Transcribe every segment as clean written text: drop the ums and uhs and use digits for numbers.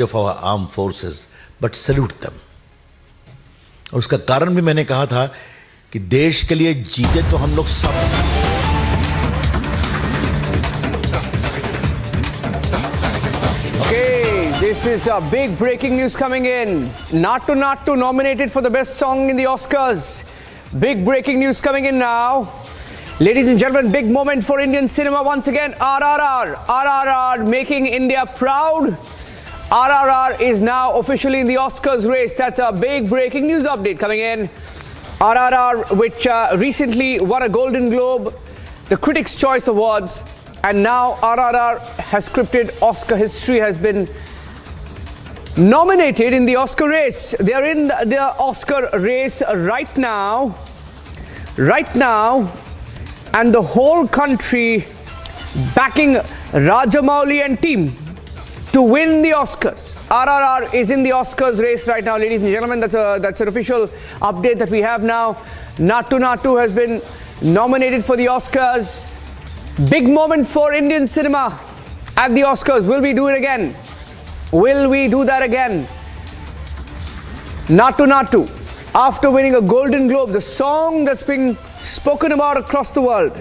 of our armed forces, but salute them. और उसका कारण भी मैंने कहा था कि देश के लिए जीते तो हम लोग सब. Okay, this is a big breaking news coming in. Naatu nominated for the best song in the Oscars. Big breaking news coming in now. Ladies and gentlemen, big moment for Indian cinema once again. RRR making India proud. RRR is now officially in the Oscars race. That's a big breaking news update coming in. RRR, which recently won a Golden Globe, the Critics' Choice Awards, and now RRR has scripted Oscar history, has been nominated in the Oscar race. They are in the Oscar race right now, and the whole country backing Rajamouli and team to win the Oscars. RRR is in the Oscars race right now, ladies and gentlemen. That's an official update that we have now. Naatu has been nominated for the Oscars. Big moment for Indian cinema at the Oscars. Will we do it again? Will we do that again? Naatu, after winning a Golden Globe, the song that's been spoken about across the world,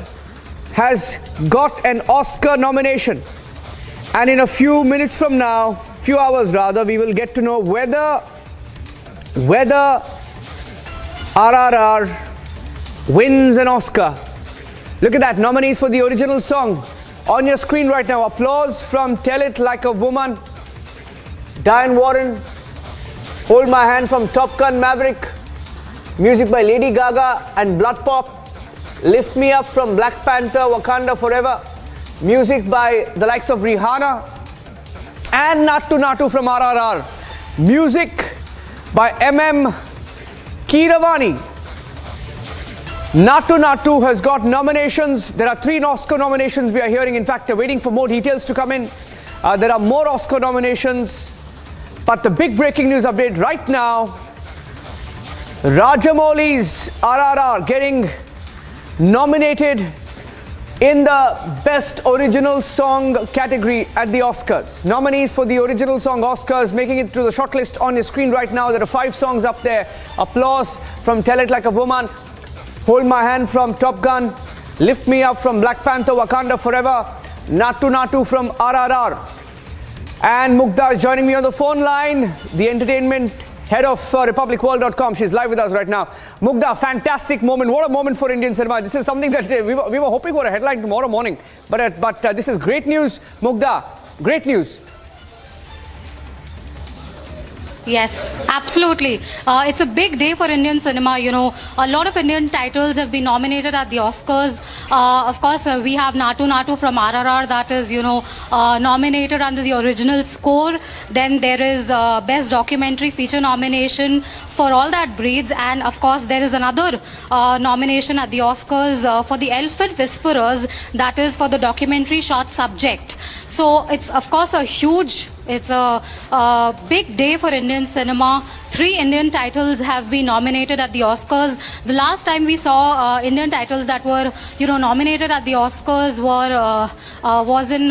has got an Oscar nomination. And in a few minutes from now, few hours rather, we will get to know whether RRR wins an Oscar. Look at that, nominees for the original song on your screen right now. Applause from Tell It Like a Woman, Diane Warren, Hold My Hand from Top Gun Maverick, music by Lady Gaga and Blood Pop, Lift Me Up from Black Panther, Wakanda Forever, music by the likes of Rihanna, and Naatu from RRR, music by Keeravani. Naatu has got nominations. There are 3 Oscar nominations we are hearing. In fact, they're waiting for more details to come in. There are more Oscar nominations. But the big breaking news update right now, Rajamouli's RRR getting nominated in the Best Original Song category at the Oscars. Nominees for the Original Song Oscars making it to the shortlist on your screen right now. There are 5 songs up there. Applause from Tell It Like a Woman, Hold My Hand from Top Gun, Lift Me Up from Black Panther, Wakanda Forever, Naatu from RRR. And Mugdha is joining me on the phone line, the entertainment head of republicworld.com. She's live with us right now. Mugdha, fantastic moment. What a moment for Indian cinema. This is something that we were hoping for a headline tomorrow morning. But this is great news, Mugdha. Great news. Yes, absolutely. It's a big day for Indian cinema. You know, a lot of Indian titles have been nominated at the Oscars. Of course, we have Naatu from RRR that is, nominated under the original score. Then there is Best Documentary Feature nomination for All That Breathes. And of course, there is another nomination at the Oscars for The Elephant Whisperers, that is for the documentary short subject. So it's, of course, it's a big day for Indian cinema. 3 Indian titles have been nominated at the Oscars. The last time we saw Indian titles that were, nominated at the Oscars was in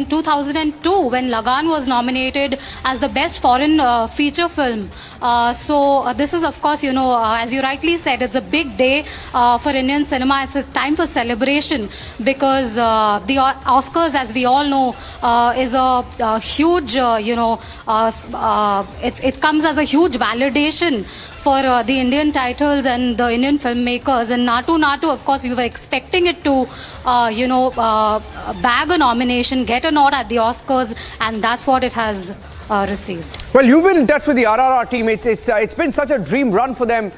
2002 when Lagan was nominated as the best foreign feature film. So this is, of course, as you rightly said, it's a big day for Indian cinema. It's a time for celebration because the Oscars, as we all know, is a huge, it comes as a huge validation for the Indian titles and the Indian filmmakers. And Naatu, of course, we were expecting it to, bag a nomination, get a nod at the Oscars, and that's what it has received. Well, you've been in touch with the RRR team. It's been such a dream run for them,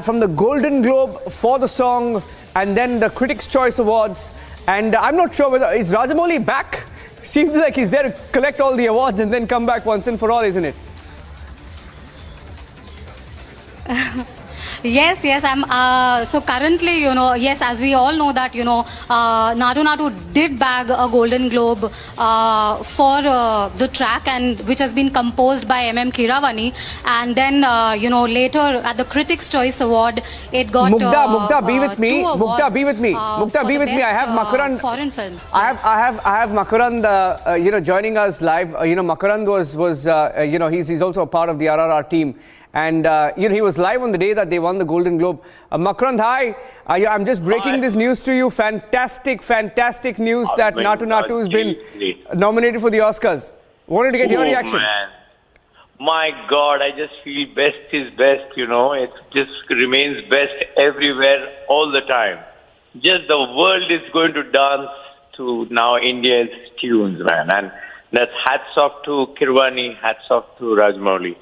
from the Golden Globe for the song, and then the Critics' Choice Awards. And I'm not sure whether is Rajamouli back. Seems like he's there to collect all the awards and then come back once and for all, isn't it? Yes, yes. So currently, yes, as we all know that, Naatu did bag a Golden Globe for the track, and which has been composed by Kiravani. And then, later at the Critics' Choice Award, it got Mugdha, be with me. 2 awards, Mugdha, be with me. Mugdha, for be the with me. I have best, Makaran. foreign film. I have Makarand, joining us live. Makarand was he's also a part of the RRR team, and he was live on the day that they won the Golden Globe. Makarand, hi. I'm just breaking this news to you. Fantastic news that Naatu has been nominated for the Oscars. Wanted to get your reaction. Man. My God, I just feel best is best. It just remains best everywhere, all the time. Just the world is going to dance to now India's tunes, man. And that's hats off to Kirwani, hats off to Rajamouli.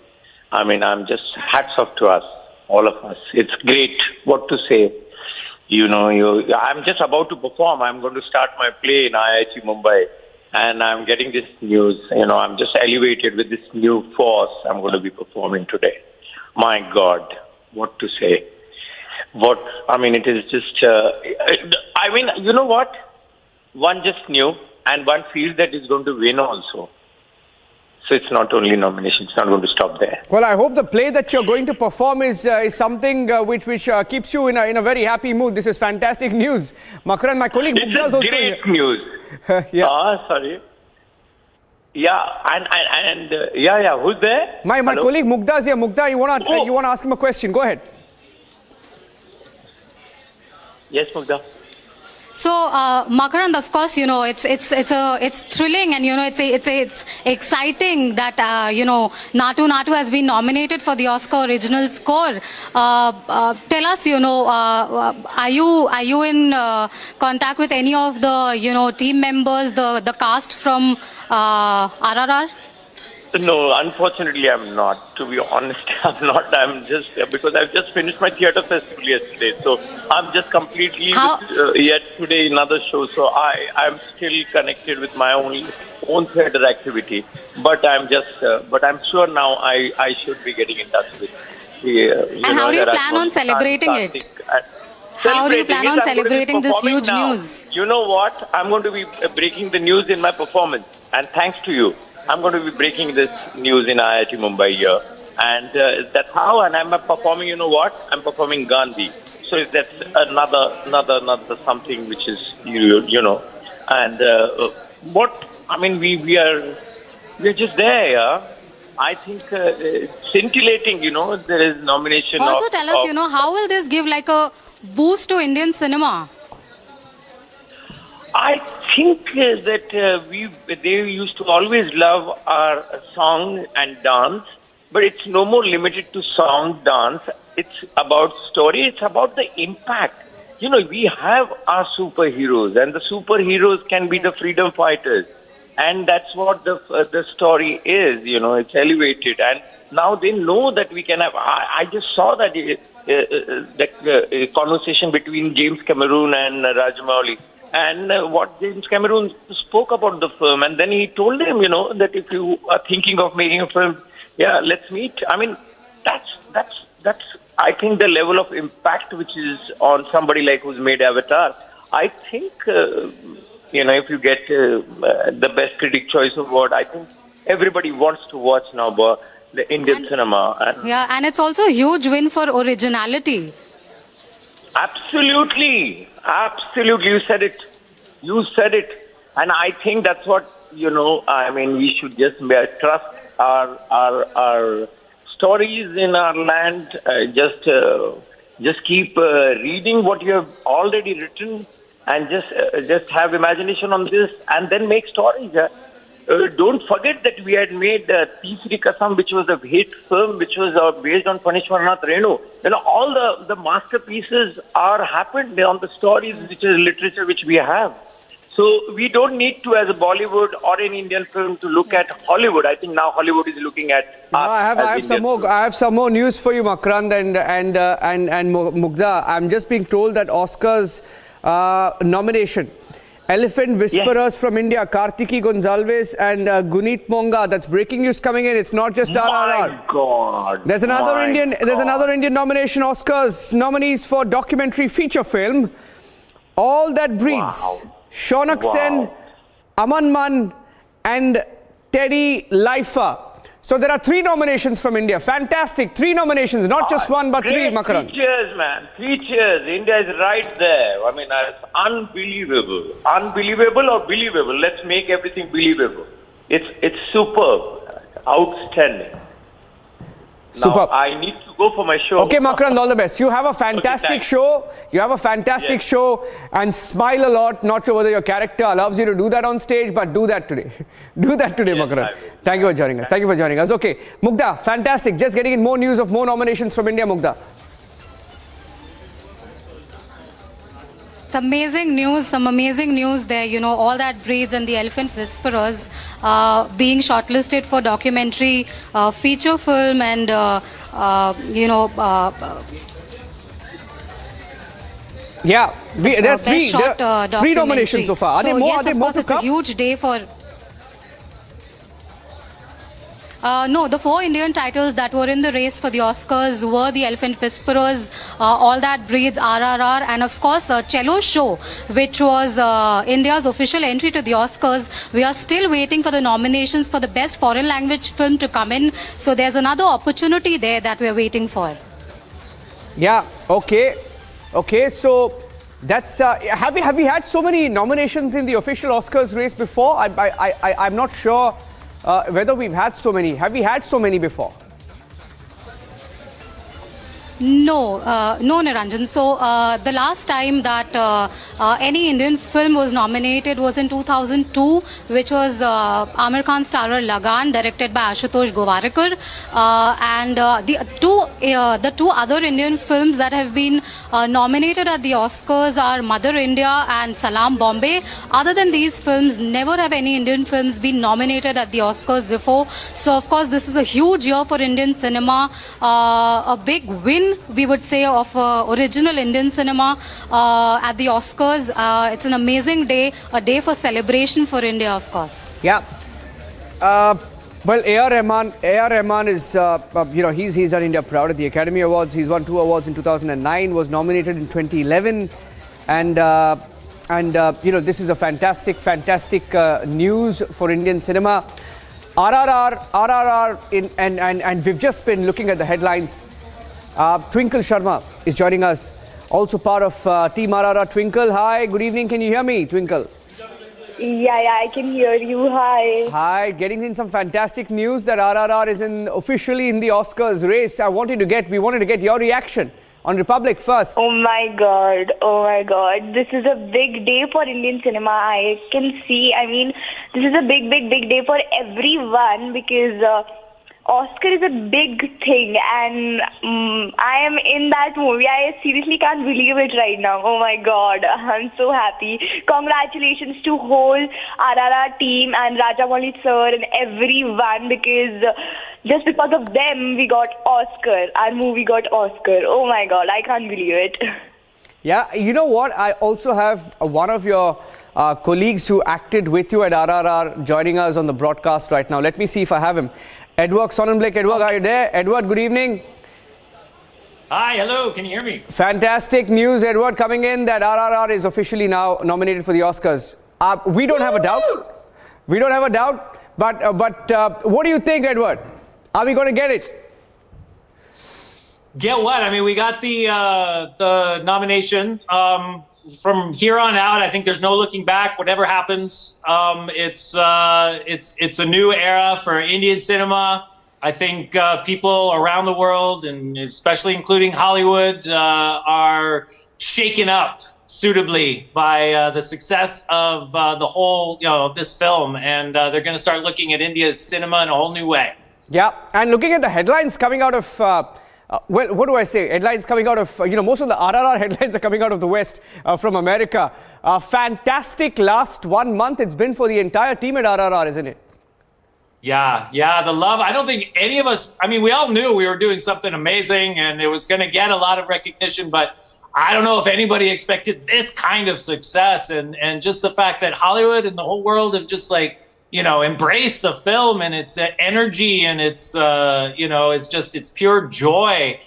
I mean, I'm just hats off to us, all of us. It's great. What to say? I'm just about to perform. I'm going to start my play in IIT Mumbai. And I'm getting this news. I'm just elevated with this new force. I'm going to be performing today. My God, what to say? It is just, you know what? One just knew, and one feels that it's going to win also. So it's not only nomination, it's not going to stop there. Well, I hope the play that you're going to perform is something which keeps you in a very happy mood. This is fantastic news. Makaran, my colleague Mugdha is also here. Great news. Yeah. Sorry. Yeah, who's there? My colleague Mugdha is here. Mugdha, you wanna ask him a question? Go ahead. Yes, Mugdha. So, Makarand, of course, it's thrilling, and it's exciting that Naatu has been nominated for the Oscar Original Score. Tell us, are you in contact with any of the team members, the cast from RRR? No, unfortunately, I'm not. To be honest, I'm not. I'm just because I've just finished my theatre festival yesterday, so I'm just completely yet today another show. So I'm still connected with my own theatre activity. But I'm sure now I should be getting in touch with. And how do you plan on celebrating it? How do you plan on celebrating this huge news? You know what? I'm going to be breaking the news in my performance, and thanks to you. I'm going to be breaking this news in IIT Mumbai here. And that's how, and I'm performing, you know what? I'm performing Gandhi. So that's another something which is, and we're just there, yeah? I think scintillating, there is nomination. Also tell us, how will this give like a boost to Indian cinema? I think that they used to always love our song and dance, but it's no more limited to song, dance. It's about story. It's about the impact. We have our superheroes, and the superheroes can be the freedom fighters, and that's what the story is. It's elevated, and now they know that we can have. I just saw that conversation between James Cameron and Rajamouli. And what James Cameron spoke about the film, and then he told him, that if you are thinking of making a film, yeah, let's meet. I mean, that's I think the level of impact which is on somebody like who's made Avatar. I think if you get the Best Critic Choice Award, I think everybody wants to watch now the Indian cinema. And it's also a huge win for originality. Absolutely. You said it. And I think that's what, we should just trust our stories in our land. Just keep reading what you have already written, and just have imagination on this, and then make stories. Don't forget that we had made Teesri Kasam, which was a hit film, which was based on Panishwarnath Renu. All the masterpieces are happened on the stories, which is literature which we have. So we don't need to, as a Bollywood or an Indian film, to look at Hollywood. I think now Hollywood is looking at us. I have some more news for you, Makarand and Mugdha. I'm just being told that Oscars nomination Elephant Whisperers from India, Kartiki Gonzalez and Guneet Monga. That's breaking news coming in. It's not just RRR. My God. There's another Indian nomination. Oscars nominees for documentary feature film. All That Breathes. Wow. Shaunak Sen, Aman Man, and Teddy Leifer. So there are 3 nominations from India. Fantastic. 3 nominations, not just one, but 3, Makaran. 3 cheers, man. 3 cheers. India is right there. I mean, it's unbelievable. Unbelievable or believable? Let's make everything believable. It's superb. Outstanding. Superb. Now, I need to go for my show. Okay, Makaran, all the best. You have a fantastic show. You have a fantastic show. And smile a lot. Not sure whether your character allows you to do that on stage, but do that today. Do that today, Yes, Makaran. Thank you for joining us. Thank you for joining us. Okay, Mugdha, fantastic. Just getting in more news of more nominations from India, Mugdha. Some amazing news there. You know, All That Breathes and the Elephant Whisperers being shortlisted for documentary, feature film, and Yeah, there are best short there are 3 nominations so far. Are there more? Yes, Are there of more course, to it's a come? huge day for. No, the 4 Indian titles that were in the race for the Oscars were The Elephant Whisperers, All That Breathes, RRR, and of course, Cello Show, which was India's official entry to the Oscars. We are still waiting for the nominations for the Best Foreign Language Film to come in. So there's another opportunity there that we're waiting for. Yeah, okay. Okay, so that's... have we had so many nominations in the official Oscars race before? I'm not sure whether we've had so many. Have we had so many before? No, Niranjan. So the last time that any Indian film was nominated was in 2002, which was Amir Khan's starrer Lagan, directed by Ashutosh Gowarikar, and the 2 other Indian films that have been nominated at the Oscars are Mother India and Salaam Bombay. Other than these films, never have any Indian films been nominated at the Oscars before. So of course, this is a huge year for Indian cinema, a big win, we would say, of original Indian cinema at the Oscars. It's an amazing day, a day for celebration for India, of course. Yeah. Well, A.R. Rahman is, he's done India proud at the Academy Awards. He's won 2 awards in 2009, was nominated in 2011. And this is a fantastic news for Indian cinema. RRR, and we've just been looking at the headlines. Twinkle Sharma is joining us, also part of Team RRR. Twinkle, hi, good evening. Can you hear me, Twinkle? Yeah, I can hear you. Hi. Hi, getting in some fantastic news that RRR is officially in the Oscars race. We wanted to get your reaction on Republic first. Oh my God. This is a big day for Indian cinema. I can see, this is a big day for everyone because Oscar is a big thing and I am in that movie. I seriously can't believe it right now. Oh my God, I'm so happy. Congratulations to whole RRR team and Rajamouli sir and everyone because just because of them we got Oscar. Our movie got Oscar. Oh my God, I can't believe it. Yeah, you know what? I also have one of your colleagues who acted with you at RRR joining us on the broadcast right now. Let me see if I have him. Edward Sonnenblick. Edward, are you there? Edward, good evening. Hi, hello, can you hear me? Fantastic news, Edward, coming in that RRR is officially now nominated for the Oscars. We don't have a doubt. But what do you think, Edward? Are we going to get it? Get what? I mean, we got the nomination. From here on out, I think there's no looking back. Whatever happens, it's a new era for Indian cinema. I think people around the world, and especially including Hollywood, are shaken up suitably by the success of the whole, this film, and they're going to start looking at India's cinema in a whole new way. Yeah, and looking at the headlines coming out of. Well, what do I say? Headlines coming out of, most of the RRR headlines are coming out of the West from America. Fantastic last 1 month it's been for the entire team at RRR, isn't it? Yeah, the love. I don't think any of us, I mean, we all knew we were doing something amazing and it was going to get a lot of recognition, but I don't know if anybody expected this kind of success. And just the fact that Hollywood and the whole world have just like, embraced the film and its energy and its, it's pure joy.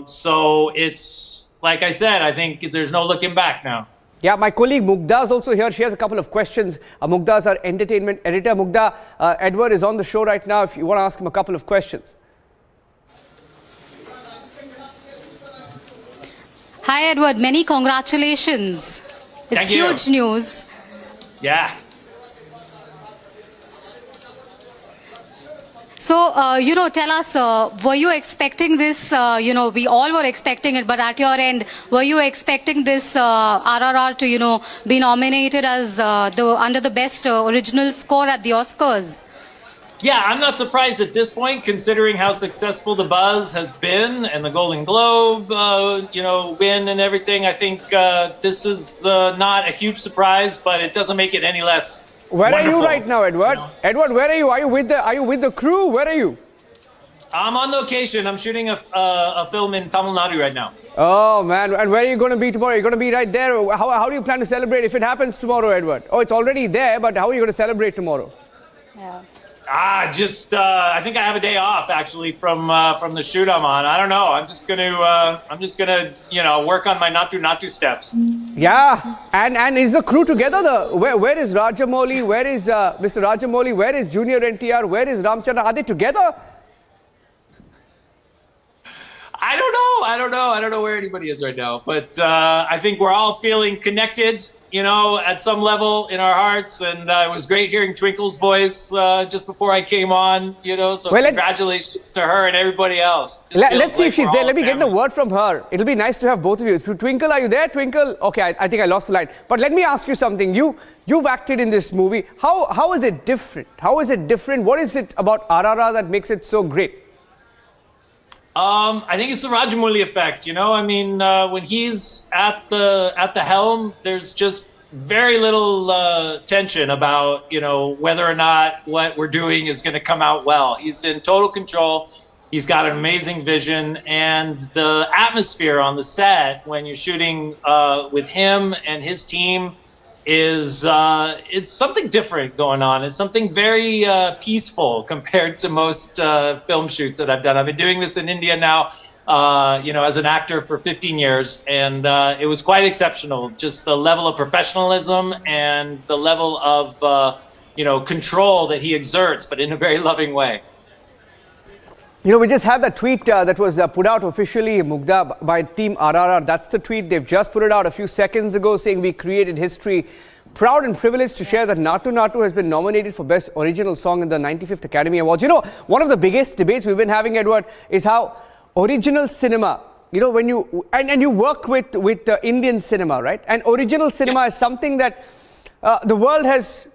So it's, like I said, I think there's no looking back now. Yeah, my colleague Mugdha is also here. She has a couple of questions. Mugdha is our entertainment editor. Mugdha, Edward is on the show right now if you want to ask him a couple of questions. Hi, Edward. Many congratulations. It's Thank you. huge news. Yeah. So, tell us, were you expecting this? We all were expecting it, but at your end, were you expecting this RRR to, be nominated as under the best original score at the Oscars? Yeah, I'm not surprised at this point, considering how successful the buzz has been and the Golden Globe, win and everything. I think this is not a huge surprise, but it doesn't make it any less Where wonderful. are you right now, Edward? Edward, where are you? Are you with the crew? Where are you? I'm on location. I'm shooting a film in Tamil Nadu right now. Oh, man. And where are you going to be tomorrow? You're going to be right there. How do you plan to celebrate if it happens tomorrow, Edward? Oh, it's already there, but how are you going to celebrate tomorrow? Yeah. I think I have a day off actually from the shoot I'm on. I don't know. I'm just gonna work on my Naatu steps. Yeah, and is the crew together? Where is Rajamouli? Where is Mr. Rajamouli? Where is Junior NTR? Where is Ramchandra? Are they together? I don't know where anybody is right now, but I think we're all feeling connected, at some level in our hearts. And it was great hearing Twinkle's voice just before I came on, so congratulations to her and everybody else. Let's see if she's there. Let me get the word from her. It'll be nice to have both of you. Twinkle, are you there, Twinkle? Okay, I think I lost the line. But let me ask you something. You've acted in this movie. How is it different? How is it different? What is it about RRR that makes it so great? I think it's the Rajamouli effect, when he's at the helm, there's just very little tension about, whether or not what we're doing is going to come out well. He's in total control. He's got an amazing vision, and the atmosphere on the set when you're shooting with him and his team is it's something different going on. It's something very peaceful compared to most film shoots that I've done. I've been doing this in India now, as an actor for 15 years, and it was quite exceptional. Just the level of professionalism and the level of control that he exerts, but in a very loving way. We just had that tweet that was put out officially, Mugdha, by Team RRR. That's the tweet. They've just put it out a few seconds ago saying we created history. Proud and privileged to share that Naatu has been nominated for Best Original Song in the 95th Academy Awards. One of the biggest debates we've been having, Edward, is how original cinema, when you, and you work with Indian cinema, right? And original cinema is something that the world has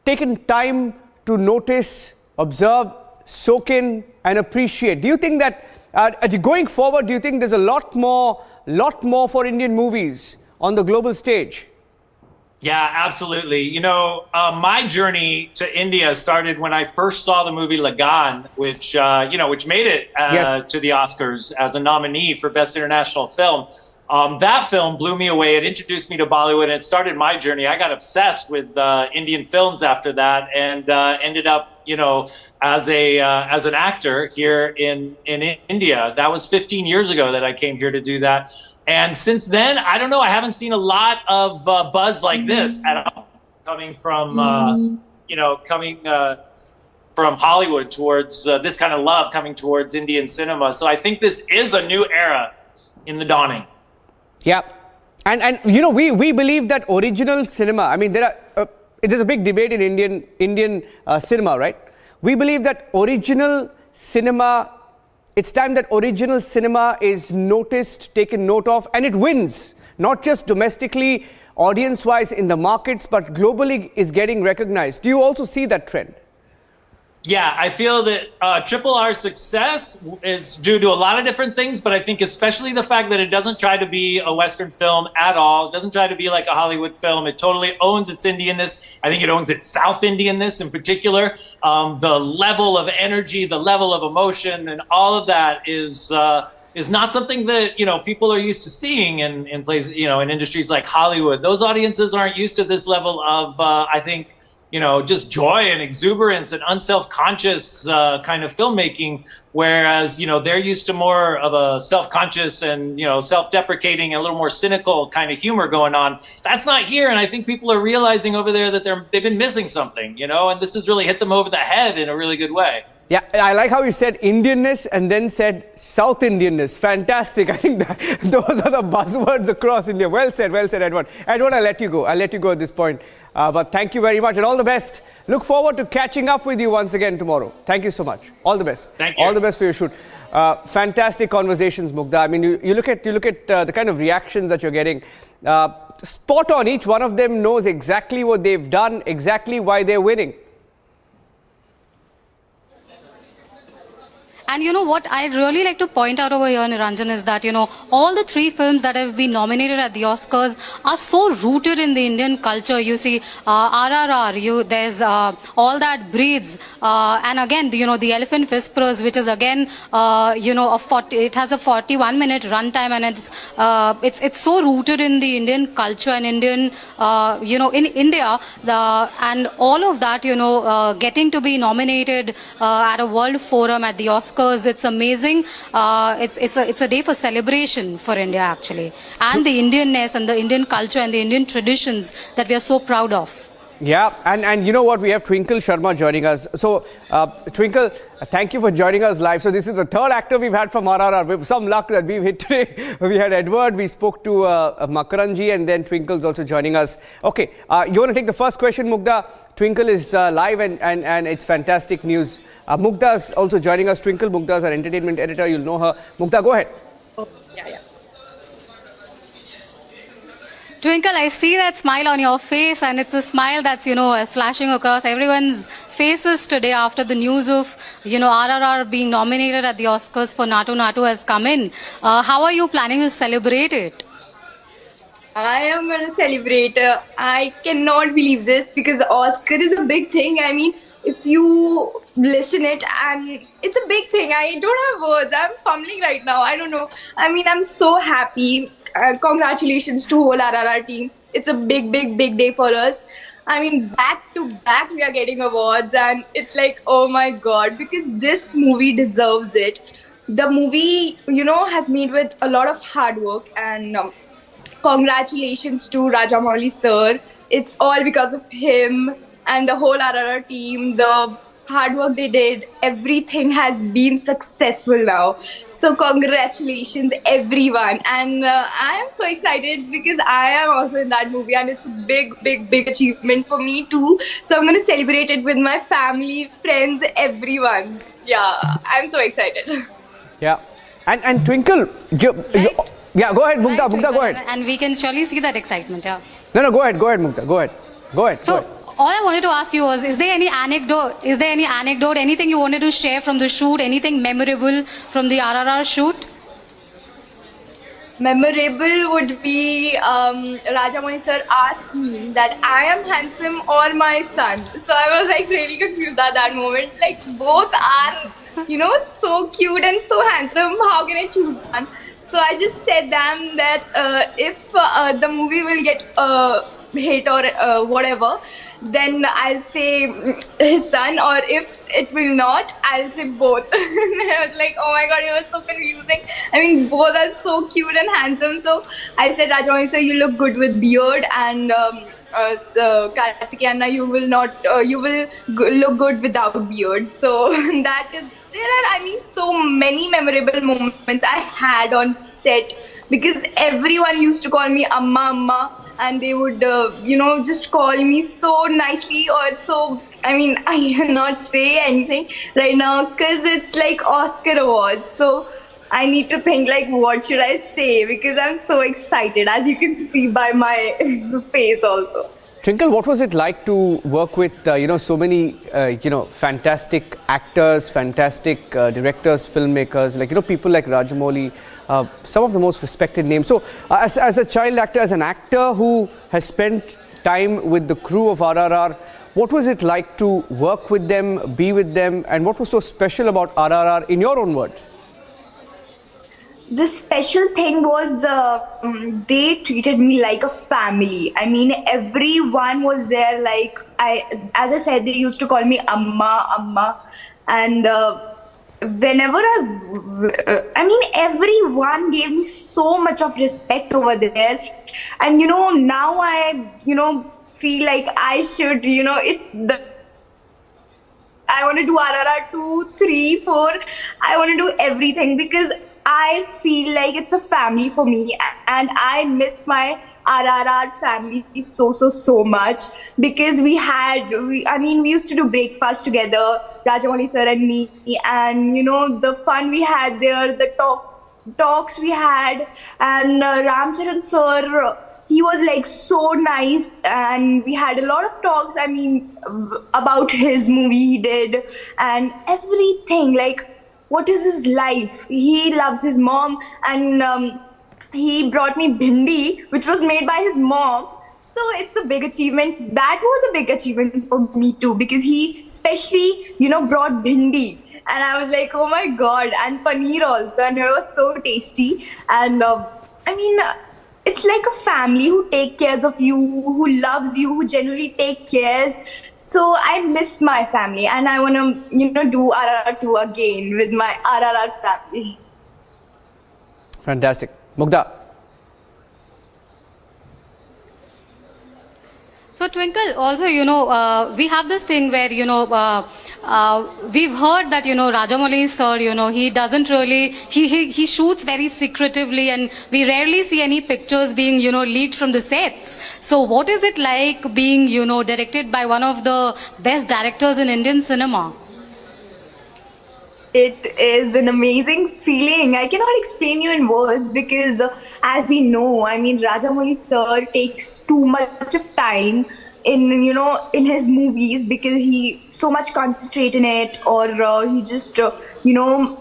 taken time to notice, observe, soak in and appreciate. Do you think that going forward, do you think there's a lot more for Indian movies on the global stage? Yeah, absolutely. My journey to India started when I first saw the movie Lagan, which made it to the Oscars as a nominee for Best International Film. That film blew me away. It introduced me to Bollywood, and it started my journey. I got obsessed with Indian films after that, and ended up, as an actor here in India. That was 15 years ago that I came here to do that. And since then, I don't know, I haven't seen a lot of buzz like this at all, coming from from Hollywood towards this kind of love coming towards Indian cinema. So I think this is a new era in the dawning. Yeah. And we believe that original cinema, there's a big debate in Indian cinema, right? We believe that original cinema, it's time that original cinema is noticed, taken note of, and it wins, not just domestically, audience-wise in the markets, but globally is getting recognized. Do you also see that trend? Yeah, I feel that Triple R's success is due to a lot of different things, but I think especially the fact that it doesn't try to be a Western film at all. It doesn't try to be like a Hollywood film. It totally owns its Indianness. I think it owns its South Indianness in particular. The level of energy, the level of emotion, and all of that is not something that people are used to seeing in places, in industries like Hollywood. Those audiences aren't used to this level of I think just joy and exuberance and unself-conscious kind of filmmaking, whereas, they're used to more of a self-conscious and, self-deprecating and a little more cynical kind of humor going on. That's not here, and I think people are realizing over there that they've been missing something, and this has really hit them over the head in a really good way. Yeah, I like how you said Indianness and then said South Indianness. Fantastic. I think those are the buzzwords across India. Well said, Edward. Edward, I'll let you go. At this point. But thank you very much and all the best. Look forward to catching up with you once again tomorrow. Thank you so much. All the best. Thank you. All the best for your shoot. Fantastic conversations, Mugdha. I mean, you look at the kind of reactions that you're getting. Spot on. Each one of them knows exactly what they've done, exactly why they're winning. And what I'd really like to point out over here, Niranjan, is that, all the three films that have been nominated at the Oscars are so rooted in the Indian culture. You see, RRR, there's All That Breathes, and again, the Elephant Whisperers, which is again, it has a 41-minute runtime, and it's so rooted in the Indian culture and Indian, in India, and all of that, getting to be nominated at a world forum at the Oscars. It's amazing. It's a day for celebration for India, actually, and the Indianness and the Indian culture and the Indian traditions that we are so proud of. Yeah, and you know what? We have Twinkle Sharma joining us. So, Twinkle, thank you for joining us live. So, this is the third actor we've had from RRR. With some luck that we've hit today. We had Edward, we spoke to Makaranji, and then Twinkle's also joining us. Okay, you want to take the first question, Mugdha? Twinkle is live and it's fantastic news. Mugdha's also joining us. Twinkle, Mugdha's our entertainment editor. You'll know her. Mugdha, go ahead. Oh, yeah. Twinkle, I see that smile on your face, and it's a smile that's, flashing across everyone's faces today after the news of, RRR being nominated at the Oscars for Naatu Naatu has come in. How are you planning to celebrate it? I am going to celebrate. I cannot believe this because Oscar is a big thing. I mean, if you listen it, and it's a big thing. I don't have words. I'm fumbling right now. I don't know. I mean, I'm so happy. Congratulations to whole RRR team. It's a big day for us. I mean, back to back we are getting awards, and it's like, oh my God, because this movie deserves it. The movie, has made with a lot of hard work, and congratulations to Rajamouli sir. It's all because of him and the whole RRR team. The hard work they did, everything has been successful now. So congratulations everyone, and I am so excited because I am also in that movie, and it's a big achievement for me too. So I'm going to celebrate it with my family, friends, everyone. Yeah, I'm so excited. Yeah, and Twinkle, Right? yeah, go ahead, Mugdha. Right, Mugdha, go ahead. And we can surely see that excitement, yeah. No, go ahead, Mugdha. Go ahead. So, all I wanted to ask you was, is there any anecdote, anything you wanted to share from the shoot, anything memorable from the RRR shoot? Memorable would be Rajamouli sir asked me that I am handsome or my son. So I was like really confused at that moment. Like both are, so cute and so handsome. How can I choose one? So I just said them that if the movie will get hit or whatever, then I'll say his son, or if it will not, I'll say both. I was like, oh my God, it was so confusing. I mean, both are so cute and handsome. So I said, Rajamouli sir, you look good with beard, and Kartikeya, you will not, you will look good without beard. So that is, there are, so many memorable moments I had on set, because everyone used to call me Amma, and they would, just call me so nicely, or so, I cannot say anything right now because it's like Oscar awards. So I need to think like, what should I say? Because I'm so excited, as you can see by my face also. Twinkle, what was it like to work with so many fantastic actors, fantastic directors, filmmakers, people like Rajamouli, some of the most respected names. So, as a child actor, as an actor who has spent time with the crew of RRR, what was it like to work with them, be with them, and what was so special about RRR in your own words? The special thing was they treated me like a family. I mean, everyone was there. Like as I said, they used to call me Amma, and whenever everyone gave me so much of respect over there. And now I feel like I should I want to do RRR 2, 3, 4. I want to do everything because I feel like it's a family for me, and I miss my RRR family so much because we used to do breakfast together, Rajamouli sir and me, and the fun we had there, the talks we had, and Ramcharan sir, he was like so nice, and we had a lot of talks, about his movie he did and everything, like what is his life. He loves his mom, and he brought me bhindi, which was made by his mom. So it's a big achievement. That was a big achievement for me too, because he especially, brought bhindi. And I was like, oh my God, and paneer also, and it was so tasty. And it's like a family who take cares of you, who loves you, who genuinely take cares. So I miss my family, and I want to, do RRR 2 again with my RRR family. Fantastic. Mugdha. So Twinkle, also, we have this thing where, we've heard that, Rajamouli sir, he doesn't really, he shoots very secretively, and we rarely see any pictures being, leaked from the sets. So what is it like being, directed by one of the best directors in Indian cinema? It is an amazing feeling. I cannot explain you in words because as we know, Rajamouli sir takes too much of time in his movies because he so much concentrate in it, or he just,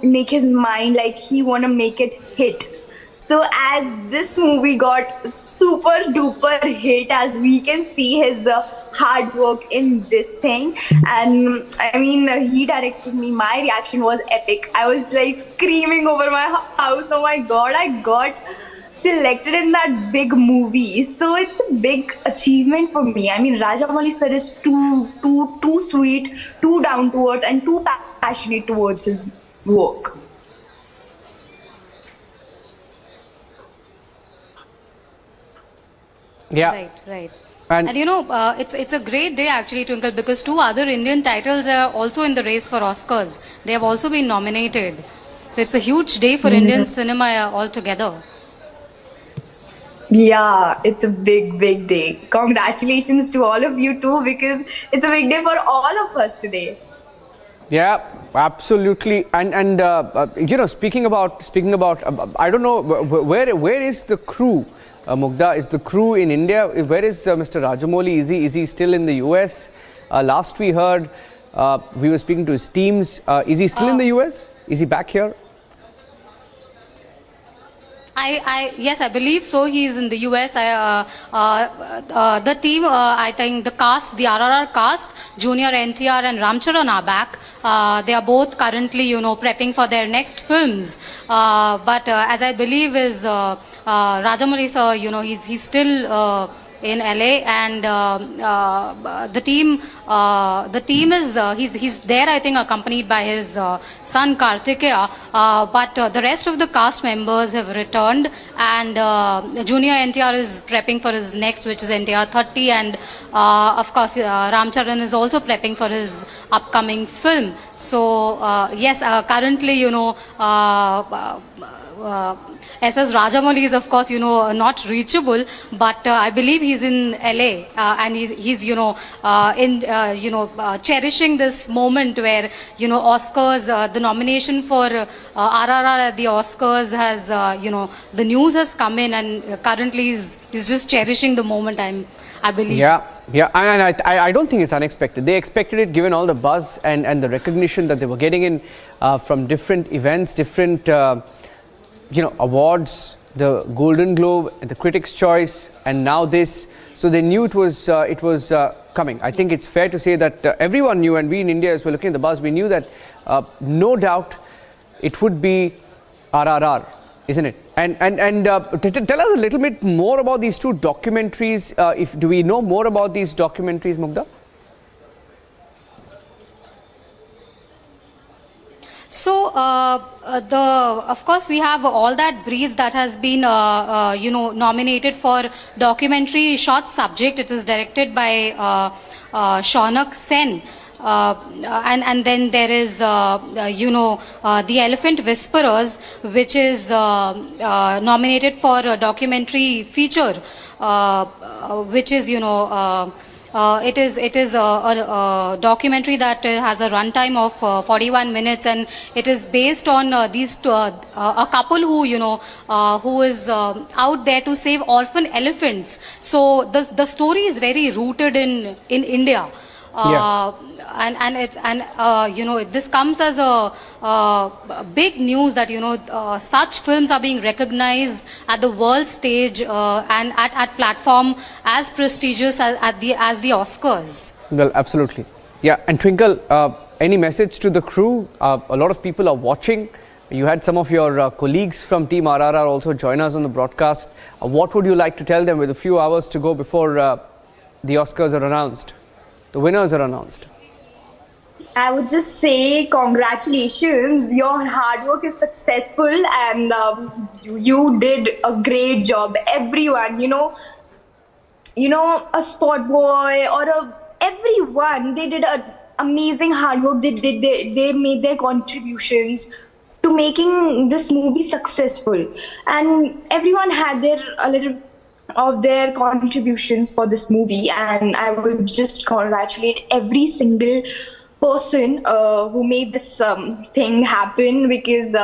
make his mind like he want to make it hit. So as this movie got super duper hit, as we can see his hard work in this thing, and he directed me, my reaction was epic. I was like screaming over my house, oh my God, I got selected in that big movie. So it's a big achievement for me. Rajamouli sir is too sweet, too down to earth, and too passionate towards his work. Yeah. Right. And it's a great day actually, Twinkle, because 2 other Indian titles are also in the race for Oscars. They have also been nominated. So it's a huge day for Indian cinema altogether. Yeah, it's a big day. Congratulations to all of you too, because it's a big day for all of us today. Yeah, absolutely. And speaking about, I don't know, where is the crew? Mugdha, is the crew in India? Where is Mr. Rajamouli? Is he still in the US? Last we heard, we were speaking to his teams. Is he still in the US? Is he back here? Yes, I believe so. He's in the US. The team, I think the cast, the RRR cast, Junior NTR and Ramcharan are back. They are both currently, prepping for their next films. But as I believe is Rajamouli sir, he's still in LA, and the team is he's there, I think, accompanied by his son Kartikeya, but the rest of the cast members have returned, and Junior NTR is prepping for his next, which is NTR 30, and of course Ramcharan is also prepping for his upcoming film. So yes, currently SS Rajamouli is, of course, not reachable, but I believe he's in LA, and he's cherishing this moment where, Oscars, the nomination for RRR at the Oscars has, the news has come in, and currently he's just cherishing the moment, I believe. Yeah. Yeah, and I don't think it's unexpected. They expected it given all the buzz and the recognition that they were getting in from different events, different awards, the Golden Globe, the Critics' Choice, and now this. So they knew it was coming. I think it's fair to say that everyone knew, and we in India, as we're looking at the buzz, we knew that no doubt it would be RRR, isn't it? And tell us a little bit more about these two documentaries. Do we know more about these documentaries, Mugdha? So, of course, we have All That Breathes that has been, nominated for documentary short subject. It is directed by Shaunak Sen. And then there is, The Elephant Whisperers, which is nominated for a documentary feature, which is, it is a documentary that has a runtime of 41 minutes, and it is based on a couple who is out there to save orphan elephants. So the story is very rooted in India. This comes as a big news that such films are being recognized at the world stage and at platform as prestigious as the Oscars. Well, absolutely. Yeah, and Twinkle, any message to the crew? A lot of people are watching. You had some of your colleagues from Team RRR also join us on the broadcast. What would you like to tell them with a few hours to go before the Oscars are announced? The winners are announced. I would just say congratulations. Your hard work is successful, and you did a great job. Everyone, a sport boy or everyone, they did amazing hard work. They made their contributions to making this movie successful, and everyone had a little of their contributions for this movie. And I would just congratulate every single person who made this thing happen, because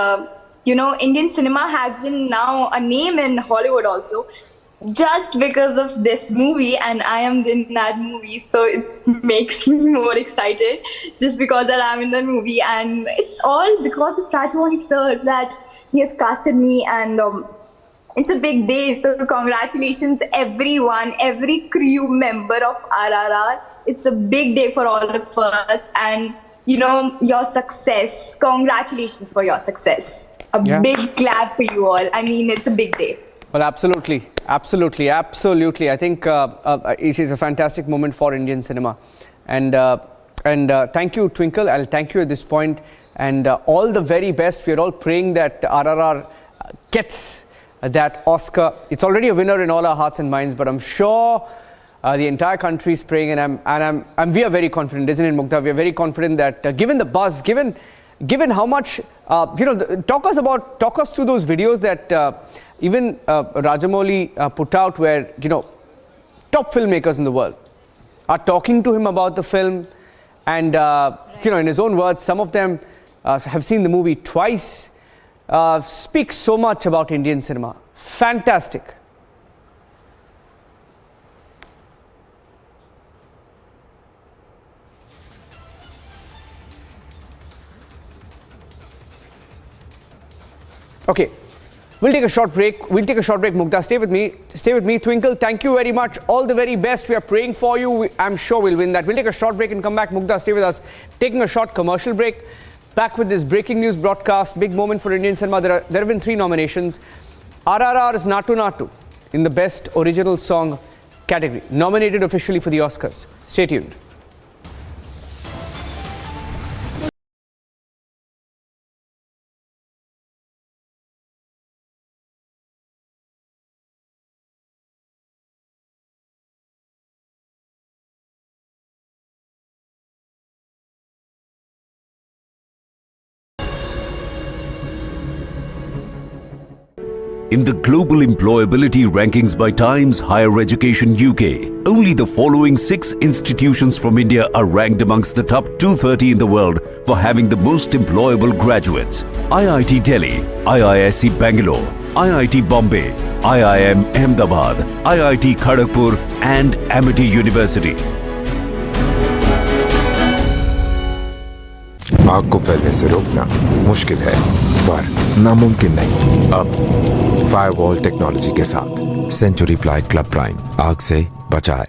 Indian cinema has now a name in Hollywood also, just because of this movie, and I am in that movie, so it makes me more excited just because that I'm in that movie. And it's all because of Rajamouli sir that he has casted me, and it's a big day. So congratulations everyone, every crew member of RRR. It's a big day for all of us, and your success. Congratulations for your success. Big clap for you all. I mean, it's a big day. Well, absolutely. I think it is a fantastic moment for Indian cinema. And thank you, Twinkle. I'll thank you at this point. And all the very best. We're all praying that RRR gets that Oscar. It's already a winner in all our hearts and minds, but I'm sure the entire country is praying, and we are very confident, isn't it, Mugdha? We are very confident that given the buzz, given how much, talk us through those videos that even Rajamouli put out, where top filmmakers in the world are talking to him about the film, and in his own words, some of them have seen the movie twice. Speaks so much about Indian cinema. Fantastic. Okay, we'll take a short break. Mugdha, stay with me. Twinkle, thank you very much. All the very best. We are praying for you. I'm sure we'll win that. We'll take a short break and come back. Mugdha, stay with us. Taking a short commercial break. Back with this breaking news broadcast. Big moment for Indian cinema. There have been 3 nominations. RRR's Naatu Naatu in the Best Original Song category, nominated officially for the Oscars. Stay tuned. In the global employability rankings by Times Higher Education UK, only the following 6 institutions from India are ranked amongst the top 230 in the world for having the most employable graduates. IIT Delhi, IISc Bangalore, IIT Bombay, IIM Ahmedabad, IIT Kharagpur and Amity University. आग को फैलने से रोकना मुश्किल है पर नामुमकिन नहीं। अब फायरवॉल टेक्नोलॉजी के साथ सेंचुरी प्लाइड क्लब प्राइम आग से बचाए।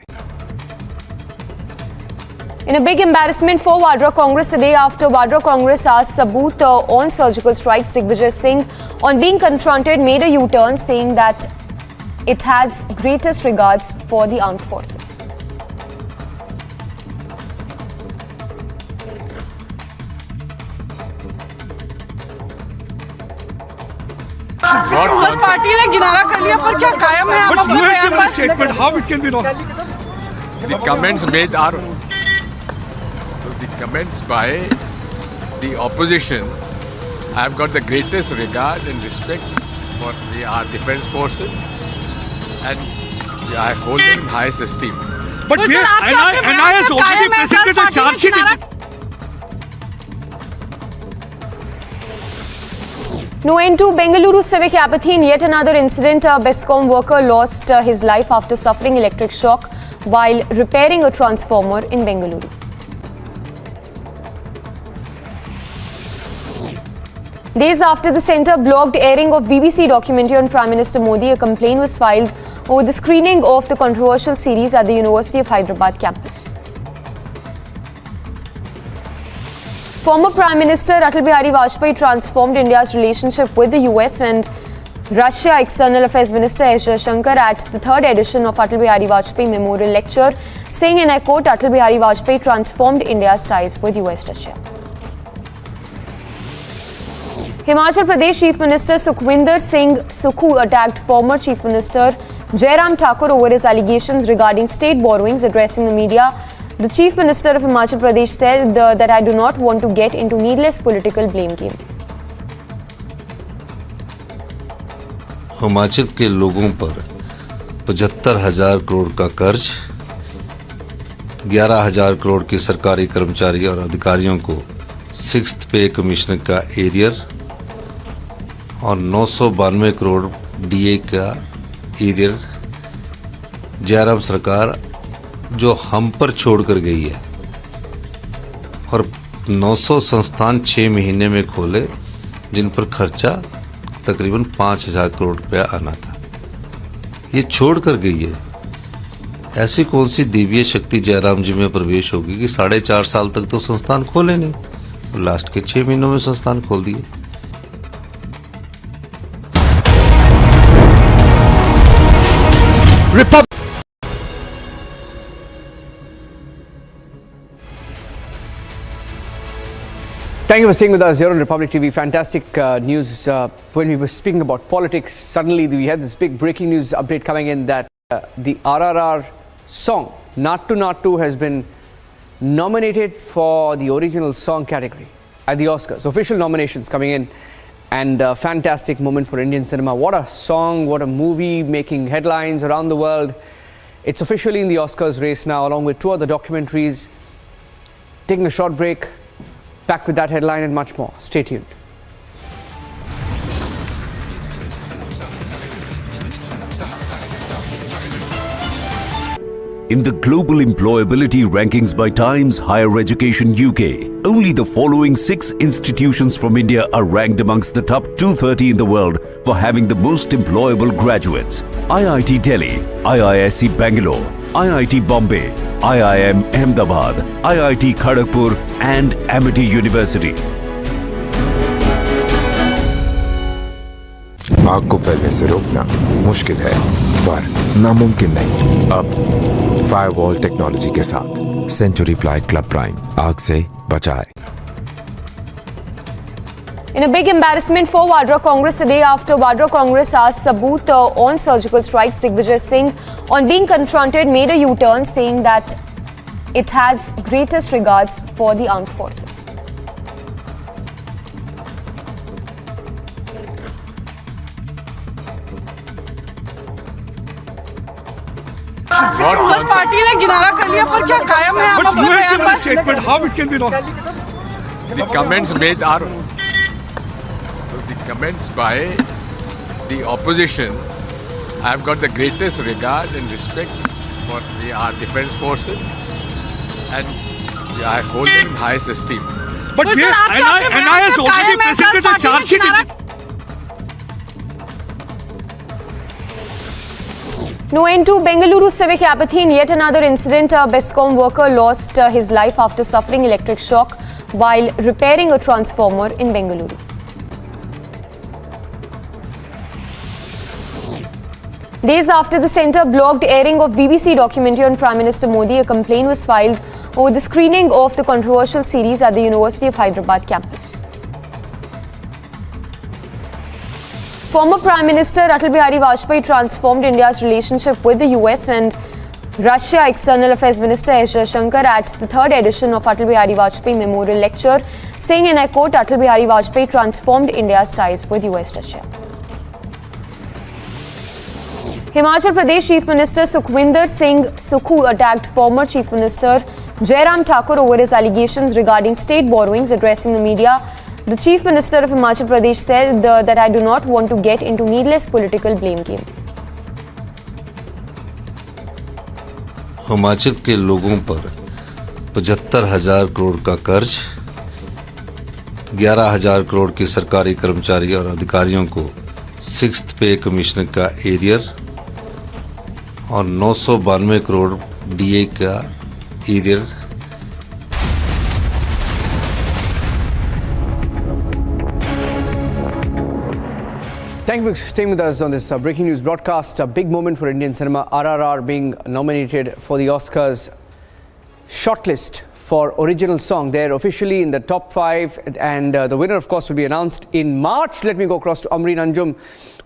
In a big embarrassment for Vadra Congress today after Vadra Congress asked Sabut on surgical strikes, Digvijay Singh, on being confronted, made a U-turn saying that it has greatest regards for the armed forces. Party ने किनारा कर लिया पर क्या कायम है आप अपने बयान पर? Statement, how it can be wrong? The comments made are the comments by the opposition. I have got the greatest regard and respect for our defence forces, and I hold them in highest esteem. But NI has already presented a charge sheet. No end to Bengaluru civic apathy in yet another incident. A BESCOM worker lost his life after suffering electric shock while repairing a transformer in Bengaluru. Days after the centre blocked airing of BBC documentary on Prime Minister Modi, a complaint was filed over the screening of the controversial series at the University of Hyderabad campus. Former Prime Minister Atal Bihari Vajpayee transformed India's relationship with the US and Russia. External Affairs Minister S. Jaishankar at the 3rd edition of Atal Bihari Vajpayee Memorial Lecture, saying, and I quote, Atal Bihari Vajpayee transformed India's ties with US-Russia. Himachal Pradesh Chief Minister Sukhwinder Singh Sukhu attacked former Chief Minister Jairam Thakur over his allegations regarding state borrowings. Addressing the media, the Chief Minister of Himachal Pradesh said that I do not want to get into needless political blame game. Himachal के लोगों पर 75,000 करोड़ का कर्ज, 11,000 करोड़ के सरकारी कर्मचारी और अधिकारियों को 6th पे कमिश्नर का एरियर और 992 करोड़ डीए का एरियर जयराम सरकार जो हम पर छोड़ कर गई है, और 900 संस्थान 6 महीने में खोले जिन पर खर्चा तकरीबन 5,000 करोड़ रुपया आना था, ये छोड़ कर गई है। ऐसी कौन सी दिव्य शक्ति जयराम जी में प्रवेश होगी कि 4.5 साल तक तो संस्थान खोले नहीं और लास्ट के 6 महीनों में संस्थान खोल दिए। Thank you for staying with us here on Republic TV. Fantastic news. When we were speaking about politics, suddenly we had this big breaking news update coming in that the RRR song, Naatu Naatu, has been nominated for the original song category at the Oscars. Official nominations coming in, and a fantastic moment for Indian cinema. What a song, what a movie, making headlines around the world. It's officially in the Oscars race now, along with 2 other documentaries. Taking a short break. Back with that headline and much more. Stay tuned. In the global employability rankings by Times Higher Education UK, only the following 6 institutions from India are ranked amongst the top 230 in the world for having the most employable graduates. IIT Delhi, IISc Bangalore, IIT Bombay, IIM Ahmedabad, IIT Kharagpur and Amity University. आग को फैलने से रोकना मुश्किल है पर नामुमकिन नहीं। अब फायरवॉल टेक्नोलॉजी के साथ सेंचुरी प्लाइड क्लब प्राइम आग से बचाए। In a big embarrassment for Vadra Congress today after Vadra Congress asked Sabut on surgical strikes, Digvijay Singh, on being confronted, made a U-turn saying that it has greatest regards for the armed forces. What party ने किनारा कर लिया पर क्या कायम है आप अपने बयान पर? statement, how it can be wrong? the comments made are the comments by the opposition. I have got the greatest regard and respect for our defense forces, and I hold them in highest esteem. But we NI has already presented a charge sheet. No end to Bengaluru civic apathy in yet another incident. A BESCOM worker lost his life after suffering electric shock while repairing a transformer in Bengaluru. Days after the centre blocked airing of BBC documentary on Prime Minister Modi, a complaint was filed over the screening of the controversial series at the University of Hyderabad campus. Former Prime Minister Atal Bihari Vajpayee transformed India's relationship with the US and Russia. External Affairs Minister S. Jaishankar at the third edition of Atal Bihari Vajpayee Memorial Lecture, saying, and I quote, Atal Bihari Vajpayee transformed India's ties with US-Russia. Himachal Pradesh Chief Minister Sukhwinder Singh Sukhu attacked former Chief Minister Jairam Thakur over his allegations regarding state borrowings. Addressing the media, the Chief Minister of Himachal Pradesh said that I do not want to get into needless political blame game. Himachal के लोगों पर 75,000 करोड़ का कर्ज, 11,000 करोड़ के सरकारी कर्मचारी और अधिकारियों को 6th पे कमीशन का एरियर और 992 करोड़ डीए का arrear. Thank you for staying with us on this breaking news broadcast. A big moment for Indian cinema. RRR being nominated for the Oscars shortlist for original song. They're officially in the top 5, and the winner, of course, will be announced in March. Let me go across to Amreen Anjum,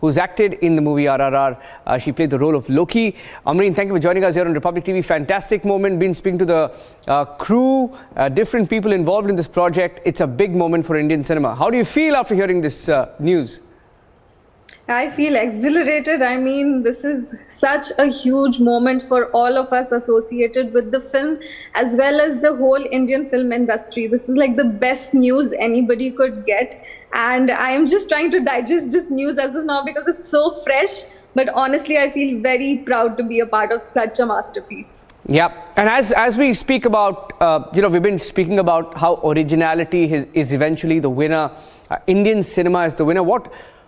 who's acted in the movie RRR. She played the role of Loki. Amreen, thank you for joining us here on Republic TV. Fantastic moment. Been speaking to the crew, different people involved in this project. It's a big moment for Indian cinema. How do you feel after hearing this news? I feel exhilarated. I mean, this is such a huge moment for all of us associated with the film, as well as the whole Indian film industry. This is like the best news anybody could get. And I am just trying to digest this news as of now because it's so fresh. But honestly, I feel very proud to be a part of such a masterpiece. Yeah, and as we speak about, we've been speaking about how originality is eventually the winner. Indian cinema is the winner.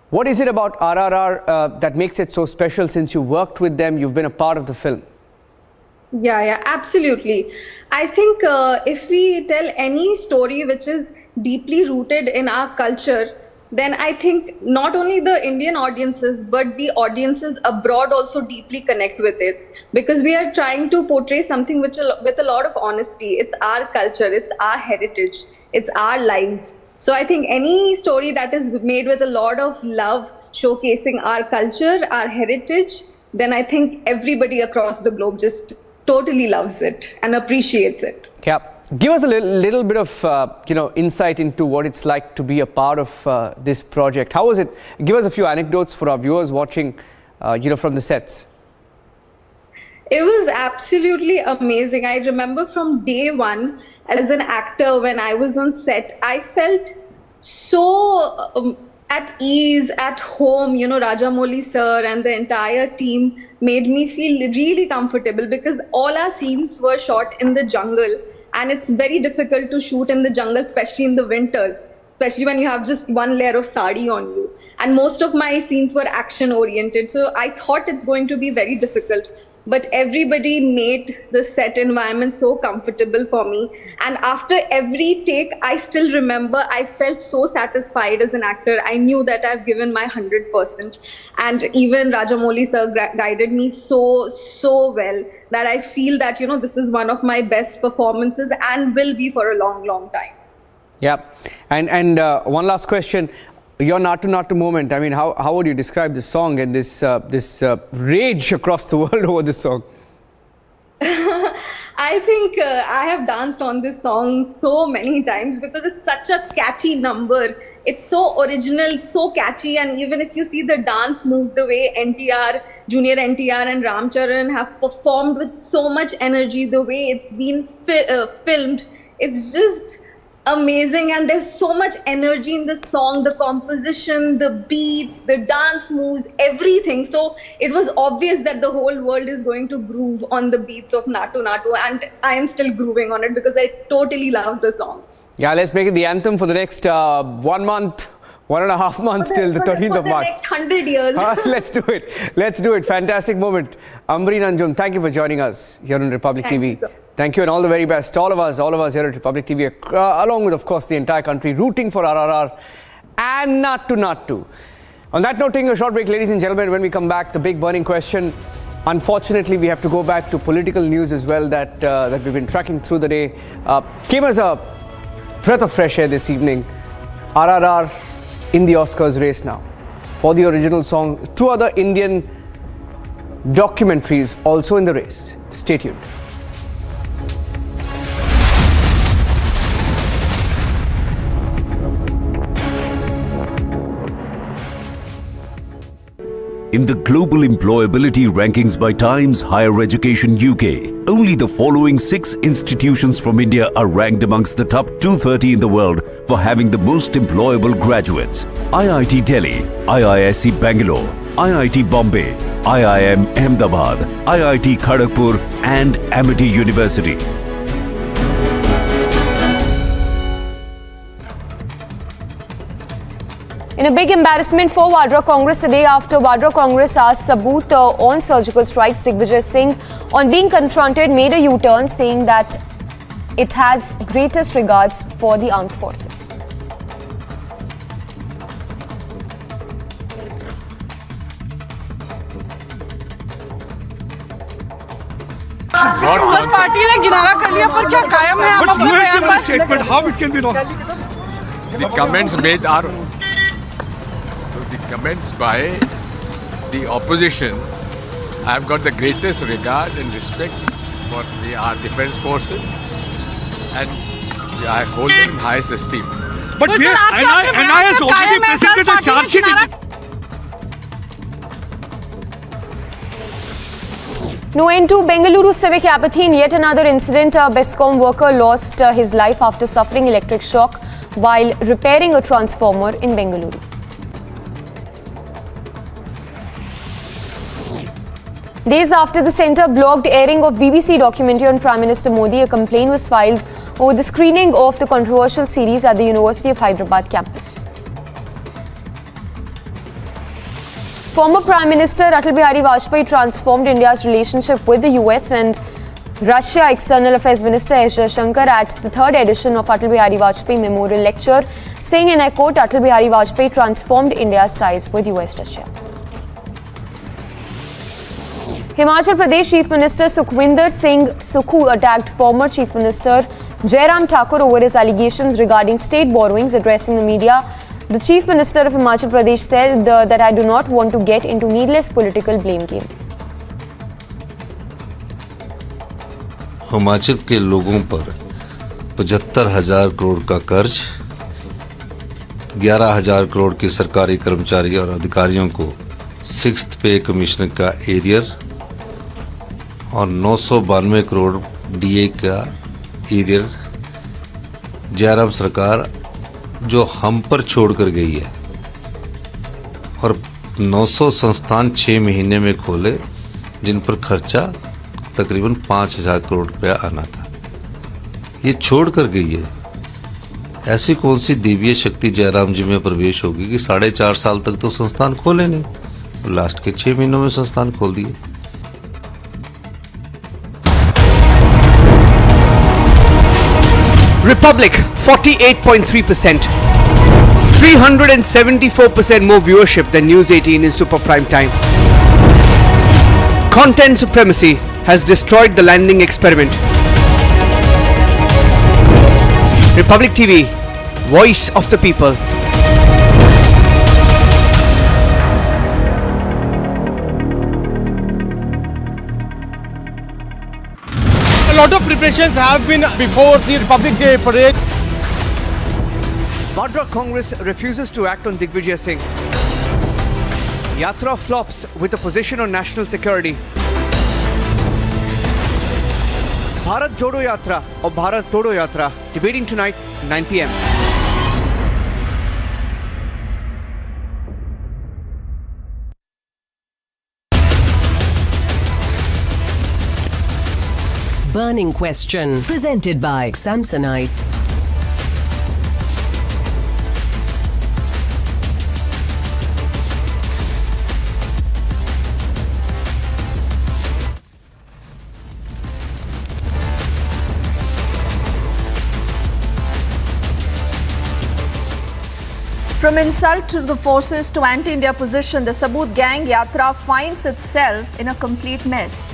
What is it about RRR that makes it so special? Since you worked with them, you've been a part of the film. Yeah, absolutely. I think if we tell any story which is deeply rooted in our culture, then I think not only the Indian audiences, but the audiences abroad also deeply connect with it. Because we are trying to portray something with a lot of honesty. It's our culture, it's our heritage, it's our lives. So I think any story that is made with a lot of love, showcasing our culture, our heritage, then I think everybody across the globe just totally loves it and appreciates it. Yeah. Give us a little bit of insight into what it's like to be a part of this project. How was it? Give us a few anecdotes for our viewers watching, from the sets. It was absolutely amazing. I remember from day one, as an actor, when I was on set, I felt so at ease, at home. Rajamouli sir and the entire team made me feel really comfortable because all our scenes were shot in the jungle. And it's very difficult to shoot in the jungle, especially in the winters, especially when you have just one layer of sari on you. And most of my scenes were action oriented. So I thought it's going to be very difficult. But everybody made the set environment so comfortable for me. And after every take, I still remember I felt so satisfied as an actor. I knew that I've given my 100%. And even Rajamouli sir guided me so well that I feel that, this is one of my best performances and will be for a long, long time. Yeah. And one last question. Your Naatu moment, I mean, how would you describe this song and this rage across the world over this song? I think I have danced on this song so many times because it's such a catchy number. It's so original, so catchy, and even if you see the dance moves, the way NTR, Junior NTR and Ram Charan have performed with so much energy, the way it's been filmed, it's just amazing. And there's so much energy in the song, the composition, the beats, the dance moves, everything. So it was obvious that the whole world is going to groove on the beats of Naatu Naatu, and I am still grooving on it because I totally love the song. Yeah, let's make it the anthem for the next 1 month, 1.5 months till the 13th of March. For the next 100 years. Let's do it. Let's do it. Fantastic moment. Ambreen Anjum, thank you for joining us here on Republic TV. Thank you and all the very best. All of us here at Republic TV, along with, of course, the entire country, rooting for RRR and Naatu Naatu. On that note, taking a short break, ladies and gentlemen. When we come back, the big burning question. Unfortunately, we have to go back to political news as well that we've been tracking through the day. Came as a breath of fresh air this evening. RRR in the Oscars race now for the original song. 2 other Indian documentaries also in the race. Stay tuned. In the global employability rankings by Times Higher Education UK, only the following 6 institutions from India are ranked amongst the top 230 in the world for having the most employable graduates. IIT Delhi, IISc Bangalore, IIT Bombay, IIM Ahmedabad, IIT Kharagpur and Amity University. In a big embarrassment for Vadra Congress, a day after Vadra Congress asked Sabut on surgical strikes, Digvijay Singh, on being confronted, made a U-turn, saying that it has greatest regards for the armed forces. Party ने किनारा कर लिया, पर क्या कायम है आप अपने बयान पर? Statement, how it can be wrong? The comments made are the comments by the opposition. I have got the greatest regard and respect for our defense forces, and I hold them in highest esteem. But NI has already presented a charge sheet. No end to Bengaluru civic apathy in yet another incident. A BESCOM worker lost his life after suffering electric shock while repairing a transformer in Bengaluru. Days after the centre blocked airing of BBC documentary on Prime Minister Modi, a complaint was filed over the screening of the controversial series at the University of Hyderabad campus. Former Prime Minister Atal Bihari Vajpayee transformed India's relationship with the US and Russia. External Affairs Minister S. Jaishankar at the 3rd edition of Atal Bihari Vajpayee Memorial Lecture, saying, and I quote, Atal Bihari Vajpayee transformed India's ties with US-Russia. Himachal Pradesh Chief Minister Sukhwinder Singh Sukhu attacked former Chief Minister Jairam Thakur over his allegations regarding state borrowings. Addressing the media, the Chief Minister of Himachal Pradesh said that I do not want to get into needless political blame game. Himachal के लोगों पर 75,000 करोड़ का कर्ज, 11,000 करोड़ के सरकारी कर्मचारी और अधिकारियों को 6th पे कमिश्नर का एरियर और 992 करोड़ डीए का एरियर जयराम सरकार जो हम पर छोड़ कर गई है, और 900 संस्थान 6 महीने में खोले जिन पर खर्चा तकरीबन 5,000 करोड़ रुपया आना था, ये छोड़ कर गई है। ऐसी कौन सी दिव्य शक्ति जयराम जी में प्रवेश होगी कि 4.5 साल तक तो संस्थान खोले नहीं, तो लास्ट के 6 महीनों में संस्थान खोल दिए। Republic 48.3%, 374% more viewership than News 18 in super prime time. Content supremacy has destroyed the landing experiment. Republic TV, voice of the people. A lot of preparations have been before the Republic Day parade. Madra Congress refuses to act on Digvijay Singh. Yatra flops with a position on national security. Bharat Jodo Yatra or Bharat Todo Yatra debating tonight 9 p.m. Burning Question, presented by Samsonite. From insult to the forces to anti-India position, the Saboot gang Yatra finds itself in a complete mess.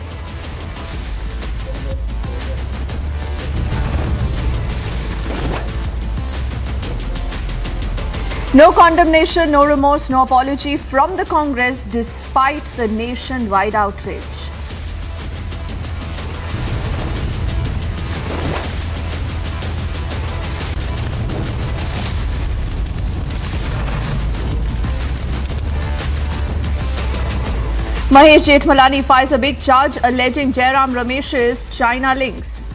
No condemnation, no remorse, no apology from the Congress despite the nationwide outrage. Mahesh Jethmalani files a big charge alleging Jairam Ramesh's China links.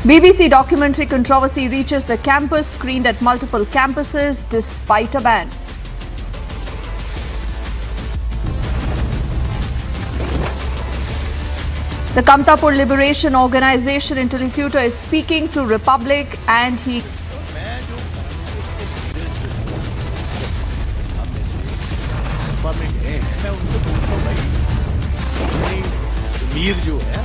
BBC documentary controversy reaches the campus, screened at multiple campuses despite a ban. The Kamtapur Liberation Organization interlocutor is speaking to Republic and he मैं उनको बोलता हूँ भाई मीर जो है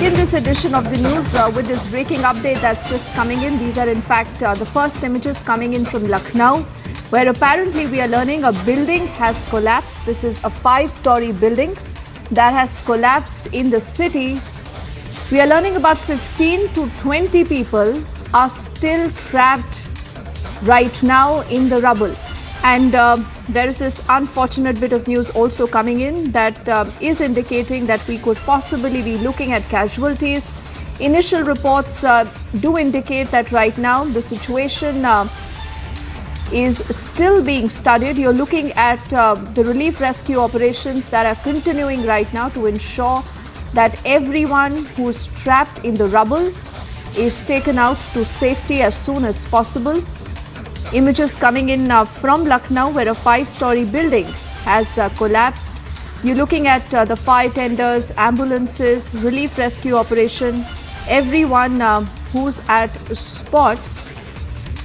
In this edition of the news, with this breaking update that's just coming in, these are in fact the first images coming in from Lucknow, where apparently we are learning a building has collapsed. This is a 5-story building that has collapsed in the city. We are learning about 15 to 20 people are still trapped right now in the rubble. And there is this unfortunate bit of news also coming in that is indicating that we could possibly be looking at casualties. Initial reports do indicate that right now the situation is still being studied. You're looking at the relief rescue operations that are continuing right now to ensure that everyone who's trapped in the rubble is taken out to safety as soon as possible. Images coming in from Lucknow, where a 5-story building has collapsed. You're looking at the fire tenders, ambulances, relief rescue operation, everyone who's at spot.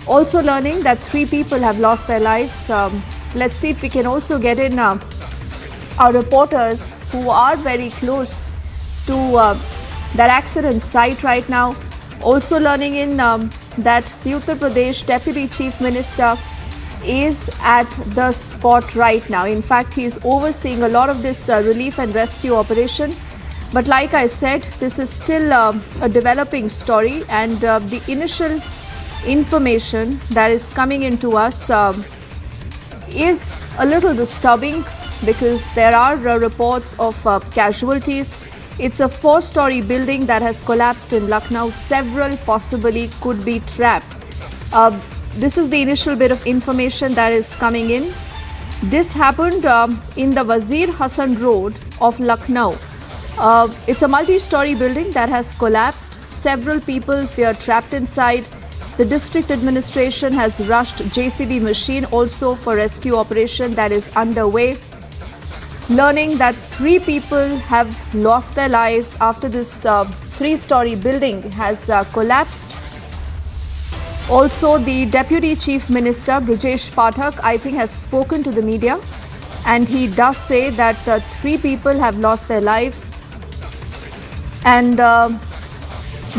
Also learning that 3 people have lost their lives. Let's see if we can also get in our reporters who are very close to that accident site right now. Also learning in that the Uttar Pradesh Deputy Chief Minister is at the spot right now. In fact, he is overseeing a lot of this relief and rescue operation. But like I said, this is still a developing story, and the initial information that is coming into us is a little disturbing because there are reports of casualties. It's a 4-story building that has collapsed in Lucknow. Several possibly could be trapped. This is the initial bit of information that is coming in. This happened in the Wazir Hassan Road of Lucknow. It's a multi-story building that has collapsed. Several people fear trapped inside. The district administration has rushed JCB machine also for rescue operation that is underway. Learning that 3 people have lost their lives after this 3-story building has collapsed. Also, the Deputy Chief Minister, Brijesh Pathak, I think has spoken to the media, and he does say that 3 people have lost their lives. And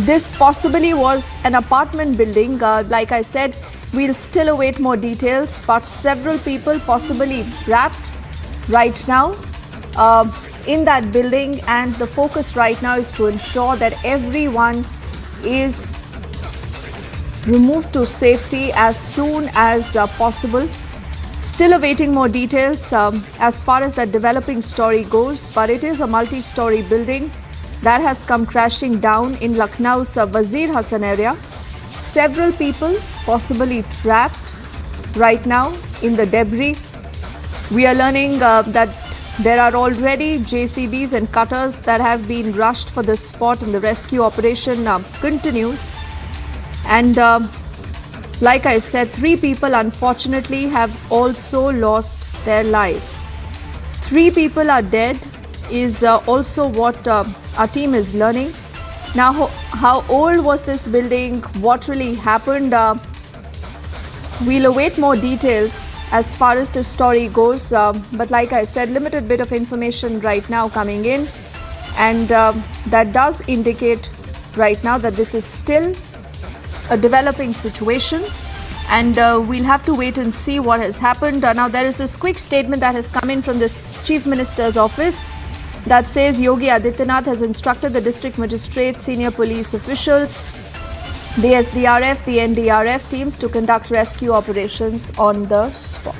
this possibly was an apartment building. Like I said, we'll still await more details, but several people possibly trapped right now in that building, and the focus right now is to ensure that everyone is removed to safety as soon as possible. Still awaiting more details as far as that developing story goes, but it is a multi-story building that has come crashing down in Lucknow's Wazir Hassan area. Several people possibly trapped right now in the debris. We are learning that there are already JCBs and cutters that have been rushed for the spot, and the rescue operation continues. And like I said, 3 people unfortunately have also lost their lives. 3 people are dead is also what our team is learning. Now, how old was this building? What really happened? We'll await more details as far as the story goes. But like I said, limited bit of information right now coming in. And that does indicate right now that this is still a developing situation, and we'll have to wait and see what has happened. Now, there is this quick statement that has come in from the Chief Minister's office that says Yogi Adityanath has instructed the district magistrate, senior police officials, the SDRF, the NDRF teams to conduct rescue operations on the spot.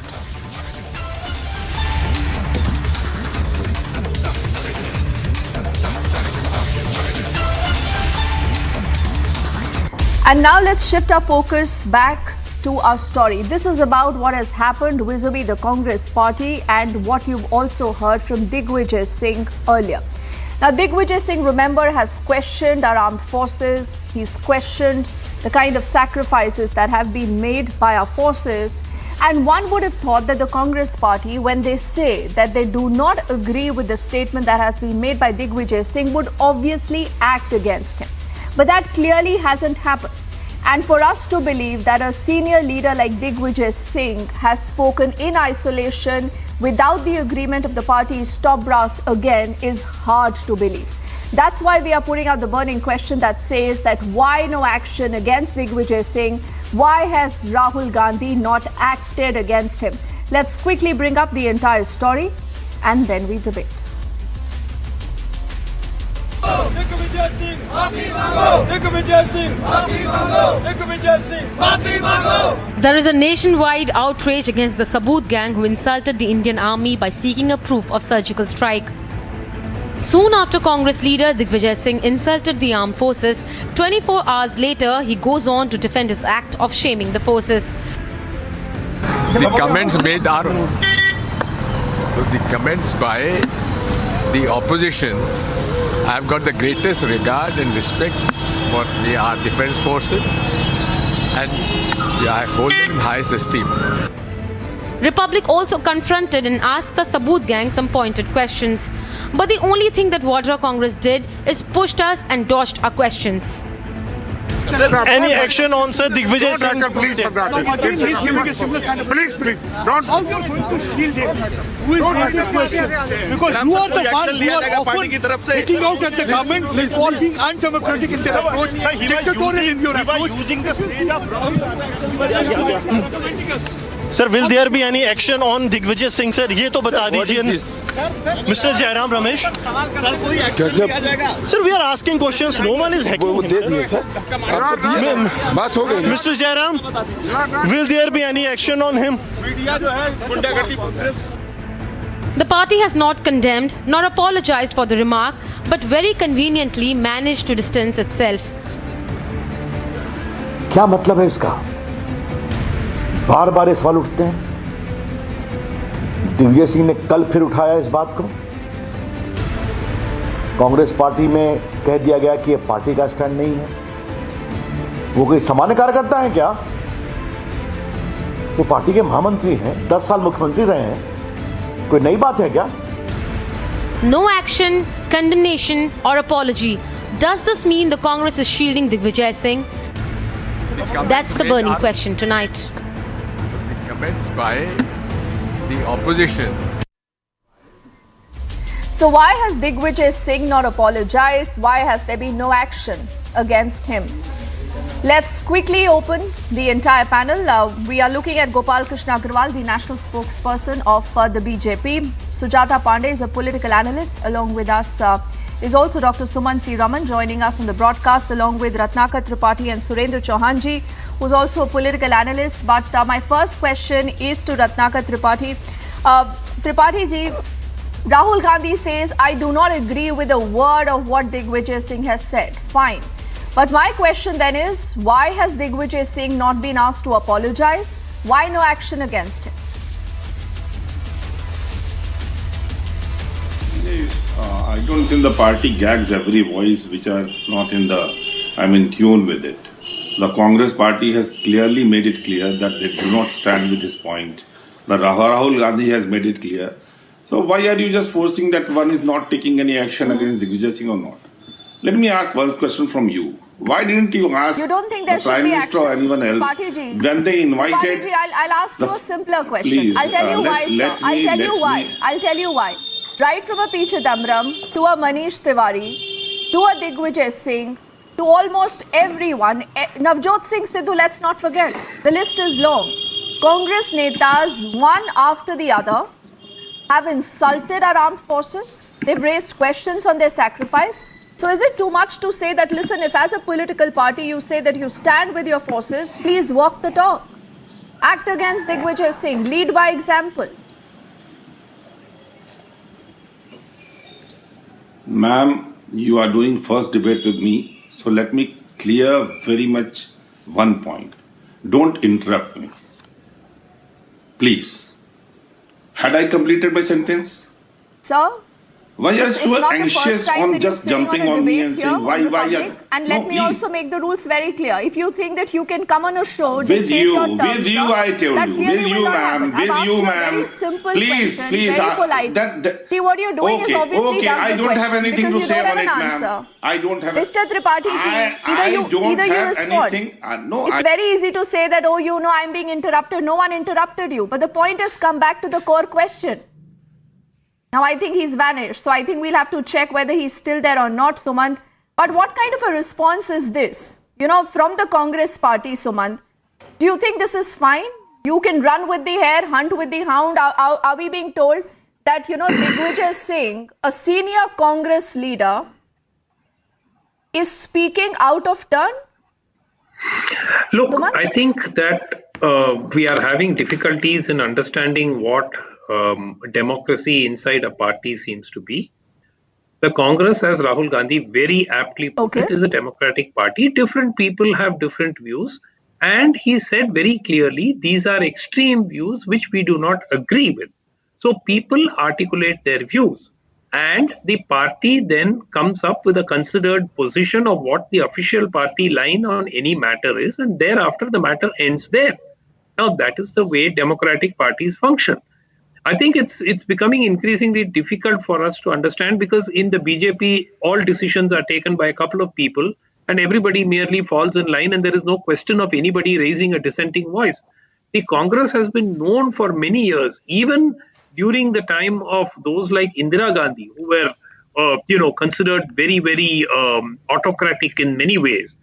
And now let's shift our focus back to our story. This is about what has happened vis-a-vis the Congress party and what you've also heard from Digvijay Singh earlier. Now, Digvijay Singh, remember, has questioned our armed forces. He's questioned the kind of sacrifices that have been made by our forces. And one would have thought that the Congress party, when they say that they do not agree with the statement that has been made by Digvijay Singh, would obviously act against him. But that clearly hasn't happened. And for us to believe that a senior leader like Digvijay Singh has spoken in isolation without the agreement of the party's top brass again is hard to believe. That's why we are putting out the burning question that says that why no action against Digvijay Singh? Why has Rahul Gandhi not acted against him? Let's quickly bring up the entire story and then we debate. Digvijay Singh, maafi mango. Digvijay Singh, maafi mango. Digvijay Singh, maafi mango. There is a nationwide outrage against the Saboot gang who insulted the Indian army by seeking a proof of surgical strike. Soon after Congress leader Digvijay Singh insulted the armed forces, 24 hours later he goes on to defend his act of shaming the forces. The comments made are the comments by the opposition. I have got the greatest regard and respect for our defense forces, and I hold them in highest esteem. Republic also confronted and asked the Saboot gang some pointed questions. But the only thing that Vadra Congress did is pushed us and dodged our questions. Any action on Sir Digvijay Singh? Please, he's giving a similar kind of... Please, don't... How you are going to shield him? Who is raising questions? Because you are the one who are often hitting out at the government for being undemocratic in their approach, dictatorial in your approach. Using the state of... Sir, will there be any action on Digvijay Singh, sir? ये तो बता दीजिए. Mr. Jairam Ramesh. Sir, we are asking questions. No one is hacking. Mr. Jairam, will there be any action on him? The party has not condemned nor apologized for the remark, but very conveniently managed to distance itself. क्या मतलब है इसका? बार बार ये सवाल उठते हैं. दिग्विजय सिंह ने कल फिर उठाया इस बात को। कांग्रेस पार्टी में कह दिया गया कि यह पार्टी का स्टैंड नहीं है। वो कोई सामान्य कार्यकर्ता है क्या? वो पार्टी के महामंत्री हैं, 10 साल मुख्यमंत्री रहे हैं। कोई नई बात है क्या? No action, condemnation or apology. Does this mean the Congress is shielding Digvijay Singh? That's the burning question tonight. The comments by the opposition. So why has Digvijay Singh not apologized? Why has there been no action against him? Let's quickly open the entire panel. We are looking at Gopal Krishna Agarwal, the national spokesperson of the BJP. Sujata Pandey is a political analyst. Along with us is also Dr. Suman C. Raman joining us on the broadcast, along with Ratnakar Tripathi and Surendra Chauhan ji, who's also a political analyst. But my first question is to Ratnakar Tripathi. Tripathi ji, Rahul Gandhi says, I do not agree with a word of what Digvijay Singh has said. Fine. But my question then is, why has Digvijay Singh not been asked to apologize? Why no action against him? I don't think the party gags every voice which are not in tune with it. The Congress party has clearly made it clear that they do not stand with this point. The Rahul Gandhi has made it clear. So why are you just forcing that one is not taking any action against Digvijay Singh or not? Let me ask one question from you. Why didn't you ask the Prime Minister or anyone else when they invited... Patiji, I'll ask you a simpler question. Please, I'll tell you why, sir. I'll tell you why. Right from a P. Chidambaram to a Manish Tiwari to a Digvijay Singh to almost everyone, Navjot Singh Sidhu, let's not forget. The list is long. Congress netas, one after the other, have insulted our armed forces. They've raised questions on their sacrifice. So is it too much to say that, listen, if as a political party you say that you stand with your forces, please walk the talk. Act against Digvijay Singh. Lead by example. Ma'am, you are doing first debate with me. So let me clear very much one point. Don't interrupt me. Please. Had I completed my sentence? Sir? Why are you so anxious on just jumping on me and saying why are... And let me also make the rules very clear. If you think that you can come on a show, with you, I tell you, with you, ma'am, please, very politely. See, what you're doing is obviously I don't have anything to say on it, ma'am. I don't have... Mr. Tripathi ji, either you respond. No, it's very easy to say that, oh, you know, I'm being interrupted. No one interrupted you. But the point is, come back to the core question. Now, I think he's vanished. So I think we'll have to check whether he's still there or not, Sumant. But what kind of a response is this? You know, from the Congress party, Sumant, do you think this is fine? You can run with the hare, hunt with the hound. Are we being told that, you know, Digvijay Singh, a senior Congress leader, is speaking out of turn? Look, Sumant? I think that we are having difficulties in understanding what democracy inside a party seems to be. The Congress, as Rahul Gandhi very aptly put it, is a democratic party. Different people have different views. And he said very clearly, these are extreme views which we do not agree with. So people articulate their views. And the party then comes up with a considered position of what the official party line on any matter is. And thereafter, the matter ends there. Now, that is the way democratic parties function. I think it's becoming increasingly difficult for us to understand because in the BJP, all decisions are taken by a couple of people and everybody merely falls in line and there is no question of anybody raising a dissenting voice. The Congress has been known for many years, even during the time of those like Indira Gandhi, who were, considered very, very autocratic in many ways.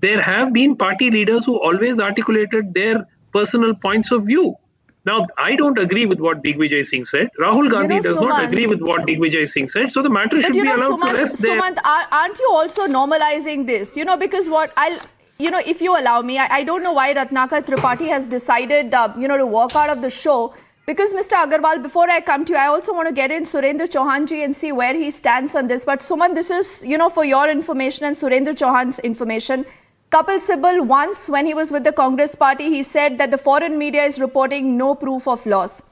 There have been party leaders who always articulated their personal points of view. Now, I don't agree with what Digvijay Singh said. Rahul Gandhi does not agree with what Digvijay Singh said. So the matter should be allowed to rest there. Sumant, aren't you also normalizing this? You know, because if you allow me, I don't know why Ratnakar Tripathi has decided, to walk out of the show. Because Mr. Agarwal, before I come to you, I also want to get in Surendra Chauhan ji and see where he stands on this. But Sumant, this is, for your information and Surendra Chauhan's information. Kapil Sibal, once when he was with the Congress party, he said that the foreign media is reporting no proof of loss.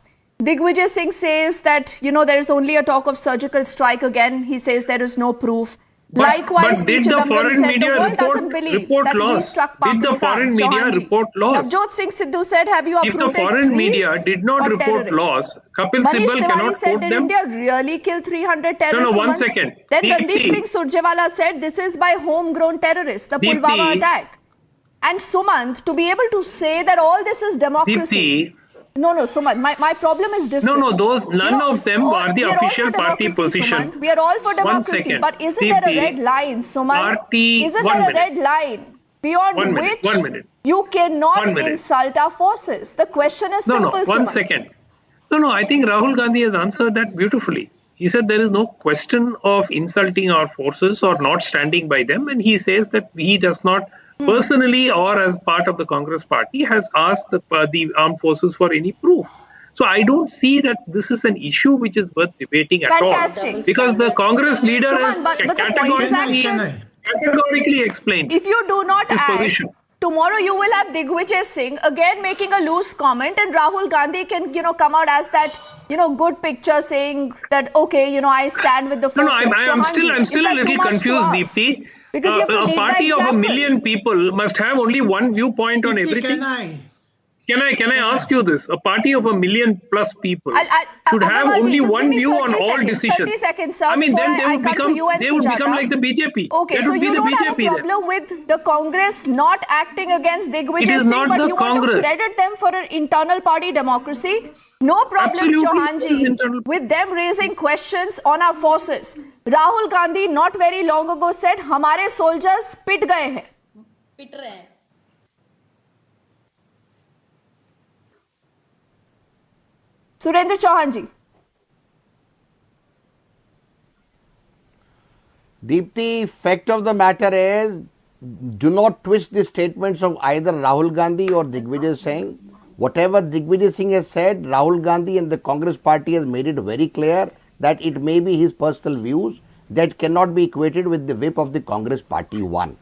Digvijay Singh says that, there is only a talk of surgical strike again. He says there is no proof. Likewise, but did the foreign said media the world doesn't believe that we loss? struck Did Pakistan. the foreign media report loss? Navjot Singh Sidhu said, have you If uprooted the foreign media trees did not or report terrorists? loss, Kapil Manish Sibal Tiwari cannot said, quote did them. India really kill 300 terrorists? No, one Sumant? second. Then Deepti. Randeep Singh Surjewala said, this is by homegrown terrorists, the Deepti. Pulwama attack. And Sumant, to be able to say that all this is democracy. Deepti. No, Sumant, my problem is different. No, none of them are the official party position. Sumant. We are all for democracy. second. But isn't there a red line, Sumant? Isn't there a red line beyond which you cannot insult our forces? The question is simple, One Sumant. second. No, I think Rahul Gandhi has answered that beautifully. He said there is no question of insulting our forces or not standing by them. And he says that he does not personally or as part of the Congress party has asked the armed forces for any proof. So I don't see that this is an issue which is worth debating at all. Because the Congress leader has categorically explained if you do not his act, position. Tomorrow you will have Digvijay Singh again making a loose comment, and Rahul Gandhi can, come out as that, good picture saying that, okay, I stand with the forces. I'm still a little confused, Deepti. Because a party of 1 million people must have only one viewpoint on everything. Can I ask you this? A party of 1 million plus people should have only one view on all decisions. 30 seconds, sir, I mean, then they would become like the BJP. Okay, so you don't have a problem with the Congress not acting against Digvijay Singh, but you want to credit them for an internal party democracy. No problems, Chauhanji, with them raising questions on our forces. Rahul Gandhi not very long ago said, "हमारे soldiers पिट गए हैं." पिट रहे हैं. Surendra Chauhanji. Deepti, fact of the matter is, do not twist the statements of either Rahul Gandhi or Digvijay Singh. Whatever Digvijay Singh has said, Rahul Gandhi and the Congress party has made it very clear that it may be his personal views that cannot be equated with the whip of the Congress party. One.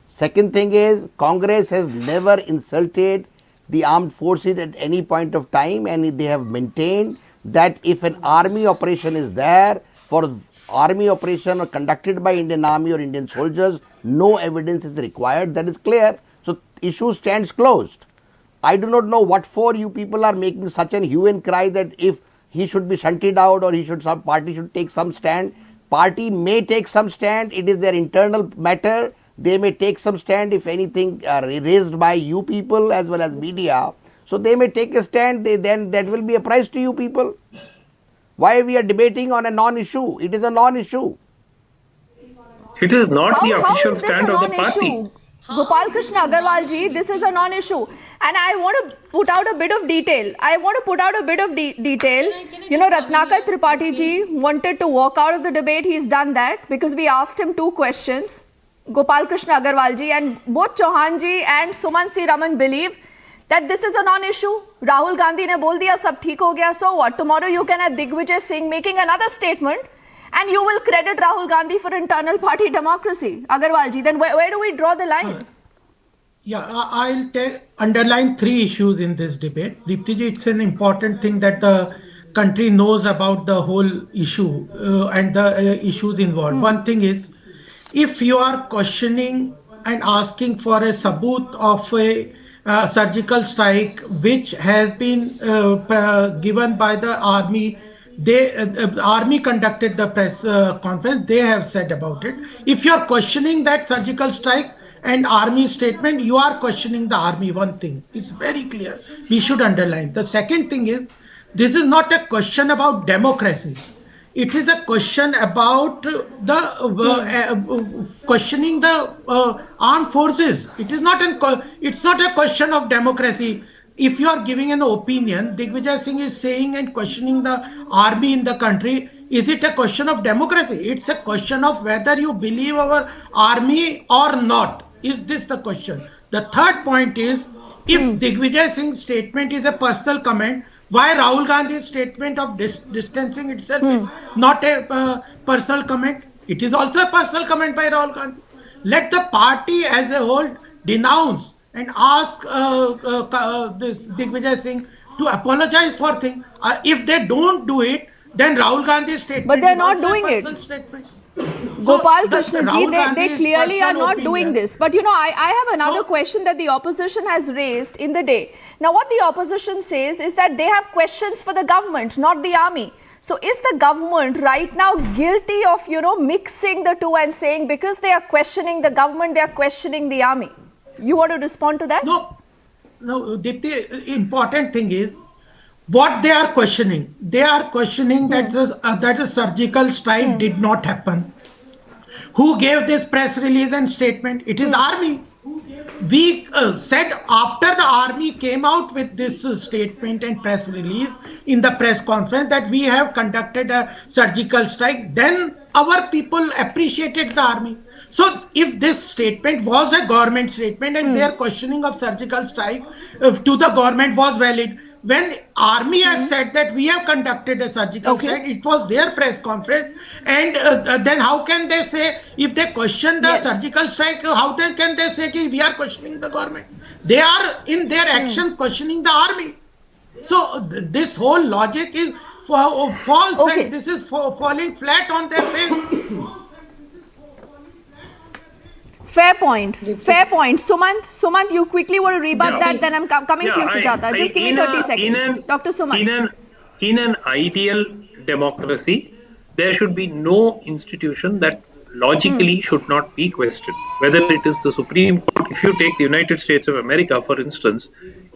Second thing is, Congress has never insulted the armed forces at any point of time, and they have maintained that if an army operation is there, for army operation or conducted by Indian Army or Indian soldiers, no evidence is required. That is clear. So issue stands closed. I do not know what for you people are making such an hue and cry that if he should be shunted out or some party should take some stand. Party may take some stand. It is their internal matter. They may take some stand if anything raised by you people as well as media. So they may take a stand. Then that will be a prize to you people. Why we are debating on a non-issue? It is a non-issue. It is not the How official is this stand a of the party. non-issue? Gopal Krishna Agarwal ji, this is a non-issue. And I want to put out a bit of detail. Ratnakar Tripathi ji wanted to walk out of the debate. He's done that because we asked him 2 questions. Gopal Krishna Agarwal ji, and both Chauhan ji and Suman C. Raman believe that this is a non-issue. Rahul Gandhi ne bol diya sab theek ho gaya. So what? Tomorrow you can have Digvijay Singh making another statement and you will credit Rahul Gandhi for internal party democracy. Agarwal ji, then where do we draw the line? I'll underline 3 issues in this debate. Deepti ji, it's an important thing that the country knows about the whole issue and the issues involved. One thing is, if you are questioning and asking for a sabut of a surgical strike which has been given by the army, army conducted the press conference, they have said about it. If you are questioning that surgical strike and army statement, you are questioning the army. One thing is very clear, we should underline. The second thing is, this is not a question about democracy. It is a question about the questioning the armed forces. It's not a question of democracy. If you are giving an opinion, Digvijay Singh is saying and questioning the army in the country, is it a question of democracy? It's a question of whether you believe our army or not. Is this the question? The third point is, if Digvijay Singh's statement is a personal comment, why Rahul Gandhi's statement of distancing itself is not a personal comment? It is also a personal comment by Rahul Gandhi. Let the party as a whole denounce and ask this Digvijay Singh to apologize for things. If they don't do it, then Rahul Gandhi's statement. But they're is not also a doing it. personal statement. Gopal the Krishna ji, Rahul they Gandhi's clearly are personal not opinion. doing this. But I have another question that the opposition has raised in the day. Now, what the opposition says is that they have questions for the government, not the army. So, is the government right now guilty of, mixing the two and saying because they are questioning the government, they are questioning the army? You want to respond to that? No, the important thing is what they are questioning. They are questioning that a surgical strike did not happen. Who gave this press release and statement? It is army. We said after the army came out with this statement and press release in the press conference that we have conducted a surgical strike, then our people appreciated the army. So if this statement was a government statement and their questioning of surgical strike to the government was valid, when army has said that we have conducted a surgical strike, it was their press conference, and then how can they say, if they question the surgical strike, how then can they say that we are questioning the government? They are in their action questioning the army. So this whole logic is false, and this is falling flat on their face. Fair point. Fair point. Sumant, you quickly want to rebut that, then I'm coming to you, Sujata. Just give me 30 seconds. Dr. Sumant. In an ideal democracy, there should be no institution that logically should not be questioned. Whether it is the Supreme Court, if you take the United States of America, for instance,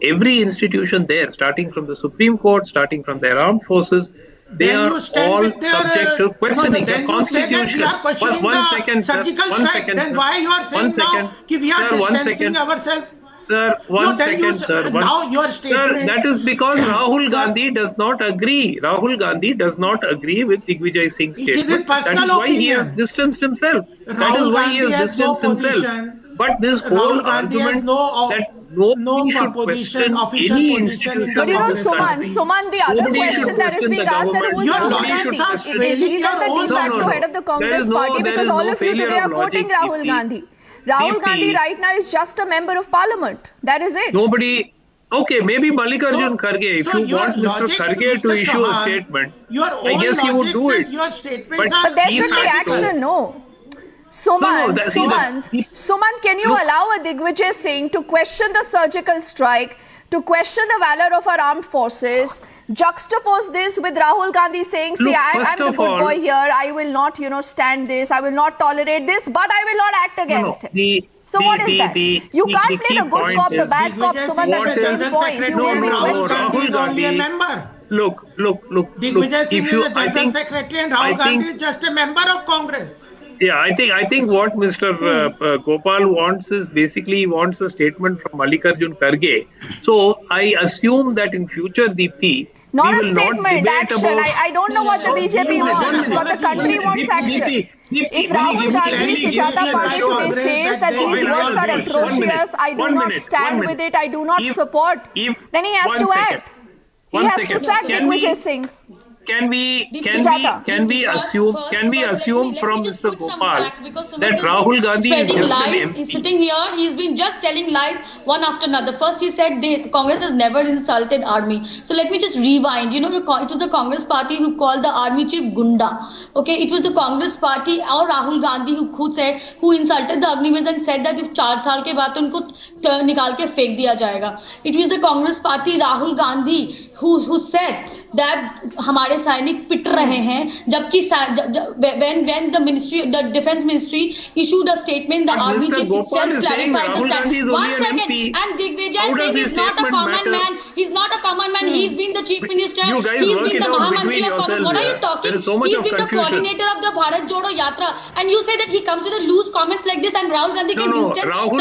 every institution there, starting from the Supreme Court, starting from their armed forces, they are all subject to questioning. The Constitution. One second, surgical sir. strike. Then why you are saying now that we are distancing ourselves? Sir, one second, sir. Now your statement. Sir, that is because Rahul Gandhi does not agree. Rahul Gandhi does not agree with Digvijay Singh's statement. It is his personal that is why opinion. he has distanced himself. Rahul that is why Gandhi he has distanced himself. But this whole argument that nobody should question any institution. But Suman, the other question that is being asked, that who is Rahul Gandhi? Is he the de facto head of the Congress party? Because all of you today are quoting Rahul Gandhi. Rahul Gandhi right now is just a member of parliament. That is it. Nobody. Okay, maybe Mallikarjun Kharge. If you want Mr. Kharge to issue a statement, I guess he would do it. But there should be action, no? Sumant, can you allow a Digvijay Singh to question the surgical strike, to question the valor of our armed forces, juxtapose this with Rahul Gandhi saying, see, I'm the good boy here, I will not, stand this, I will not tolerate this, but I will not act against him. So what is that? You can't play the good cop, the bad cop, Sumant, at the same point. You will be questioned. Only a member. Look. Digvijay Singh is a general secretary and Rahul Gandhi is just a member of Congress. Yeah, I think what Mr. Gopal wants is basically he wants a statement from Mallikarjun Kharge. So I assume that in future, Deepthi, not a statement, action. I don't know what the BJP wants, but the country wants action. If Rahul Gandhi, Sujata Party today says that these words are atrocious, I do not stand with it, I do not support, then he has to act. He has to sack Digvijay Singh. Can we assume from Mr. Gopal that Rahul Gandhi is spreading just lies? an MP? He's sitting here. He's been just telling lies one after another. First, he said Congress has never insulted army. So let me just rewind. It was the Congress party who called the army chief Gunda. Okay, it was the Congress party or Rahul Gandhi who insulted the Agniveers and said that if 4 साल के बाद उनको निकाल के फेंक दिया जाएगा. It was the Congress party Rahul Gandhi who said that हमारे सैनिक पिट रहे हैं, जबकि when the defense ministry issued a statement, the army chief itself clarified the stand. 1 second, and Digvijay Singh is not a common man. He's not a common man. He's been the chief minister. He's been the Mahamantri of Congress. What are you talking? He's been the coordinator of the Bharat Jodo Yatra, and you say that he comes with a loose comments like this, and Rahul Gandhi can distance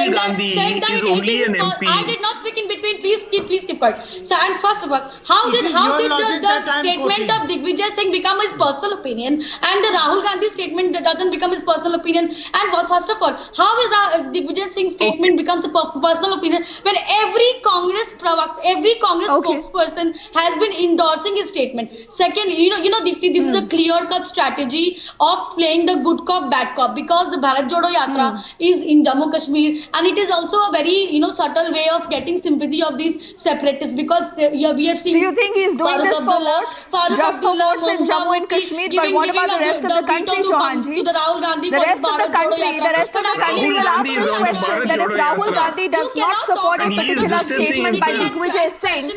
saying that it is. I did not speak in between. Please keep quiet. So, and first of all, how did the statement of Digvijay Singh become his personal opinion and the Rahul Gandhi statement doesn't become his personal opinion? And first of all, how is Digvijay Singh's statement becomes a personal opinion when every Congress spokesperson has been endorsing his statement? Second, Dipti, this is a clear-cut strategy of playing the good cop, bad cop, because the Bharat Jodo Yatra is in Jammu Kashmir, and it is also a very subtle way of getting sympathy of these separatists, because we have seen. So you think he's doing Farooq this for Abdullah, votes? Farooq Just for Abdullah, votes in Mahbooba Jammu and Mufti Kashmir? But giving- what about giving the rest of the veto country, to come Chauhanji? to the Rahul Gandhi The for rest of the Bharat Jodo country, Yatra. the rest of the But country will ask Gandhi is this on the question, Bharat that if Jodo Rahul Yatra. Gandhi does You not cannot support a talk about particular distancing statement by himself. Digvijay Singh,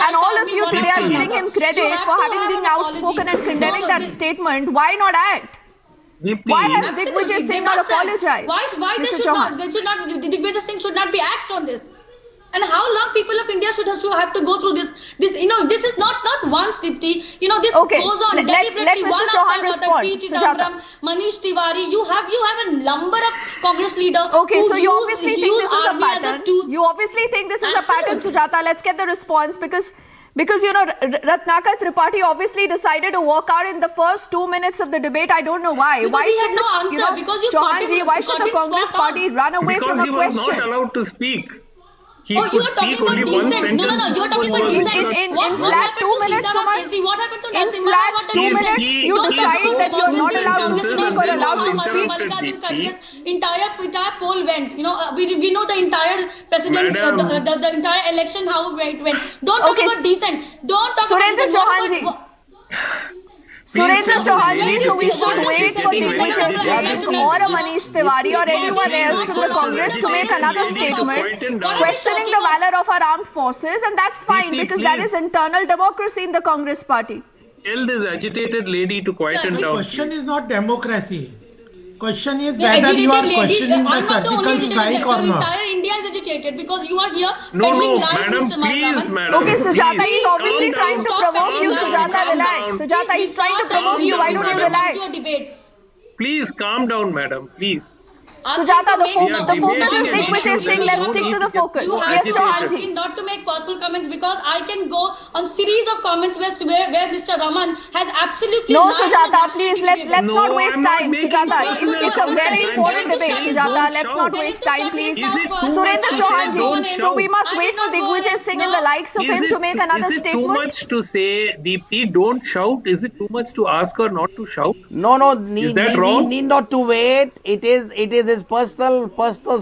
and all of you today are giving him credit for having been outspoken and condemning that statement, why not act? Why has Digvijay Singh not apologized? Why Mr. they Chauhan? should not, Digvijay Singh should not be axed on this? And how long people of India should have to go through this? This is not once, Dipti. This Okay, goes on let deliberately. Mr. One Chauhan after respond. another. P. Sujata. Chidambaram, Manish Tiwari. You have a number of Congress leaders. Okay, who so you use obviously think this is a army as pattern. tool. You obviously think this is a pattern, Sujata. Let's get the response, because Ratnakar Tripathi obviously decided to walk out in the first 2 minutes of the debate. I don't know why. Because Why he had should no answer, because you cut Chauhanji, him- why cut should the him Congress spot on. party run away Because from a he was question? not allowed to speak. He Oh, you could are talking speak about only one decent. sentence. No, you're talking about was decent. just- In What flat happened 2 to minutes, Sitaram Suman? Kesi? What happened to In Nasimha? flat What 2 happened to minutes, Singh? you Don't talk decide about that you're not democracy, allowed to Congress speak or leaders. allowed to How speak. Mallikarjun Kharge's entire poll went. We know the entire president, the entire election, how it went. Don't talk Okay. about decent. Don't talk Surendra about Chauhanji. Surendra Please, Chauhanji, so we please, should please, wait for please, Digvijay please, Singh please, or a Manish Tiwari or anyone else from the Congress to make another statement questioning the valor of our armed forces, and that's fine, because that is internal democracy in the Congress party. Tell this agitated lady to quieten The down. question is not democracy. Question is The whether you are agitated lady, questioning the I'm not the only surgical agitated, strike or the not. entire India is agitated because you are here No, peddling lies, madam, Mr. please, Mathuraman. madam. Okay, Sujata, please, he's obviously calm trying down, to Stop provoke peddling you, lies. Sujata, calm relax. down. Sujata, he's trying to provoke you, why don't you relax? Your debate. Please calm down, madam. Please. Sujata, the focus is debating Digvijay issues. Singh, let's stick to the focus. You Yes, have to ask Chauhanji. me not to make personal comments, because I can go on series of comments where Mr. Raman has absolutely No, lied on Sujata, national please, TV let's debate. not No, waste I'm not time, making Sujata. personal It's a very comments. important I'm debate, just saying Sujata. don't Let's shout. not waste time, please. Is it too Surendra much to say Chauhanji, don't so we shout? must wait for Digvijay Singh and the likes of him to make another Is it too statement. much to say, Deepti, don't shout? Is it too much to ask her not to shout? No, Is that wrong? need not to wait. It is his personal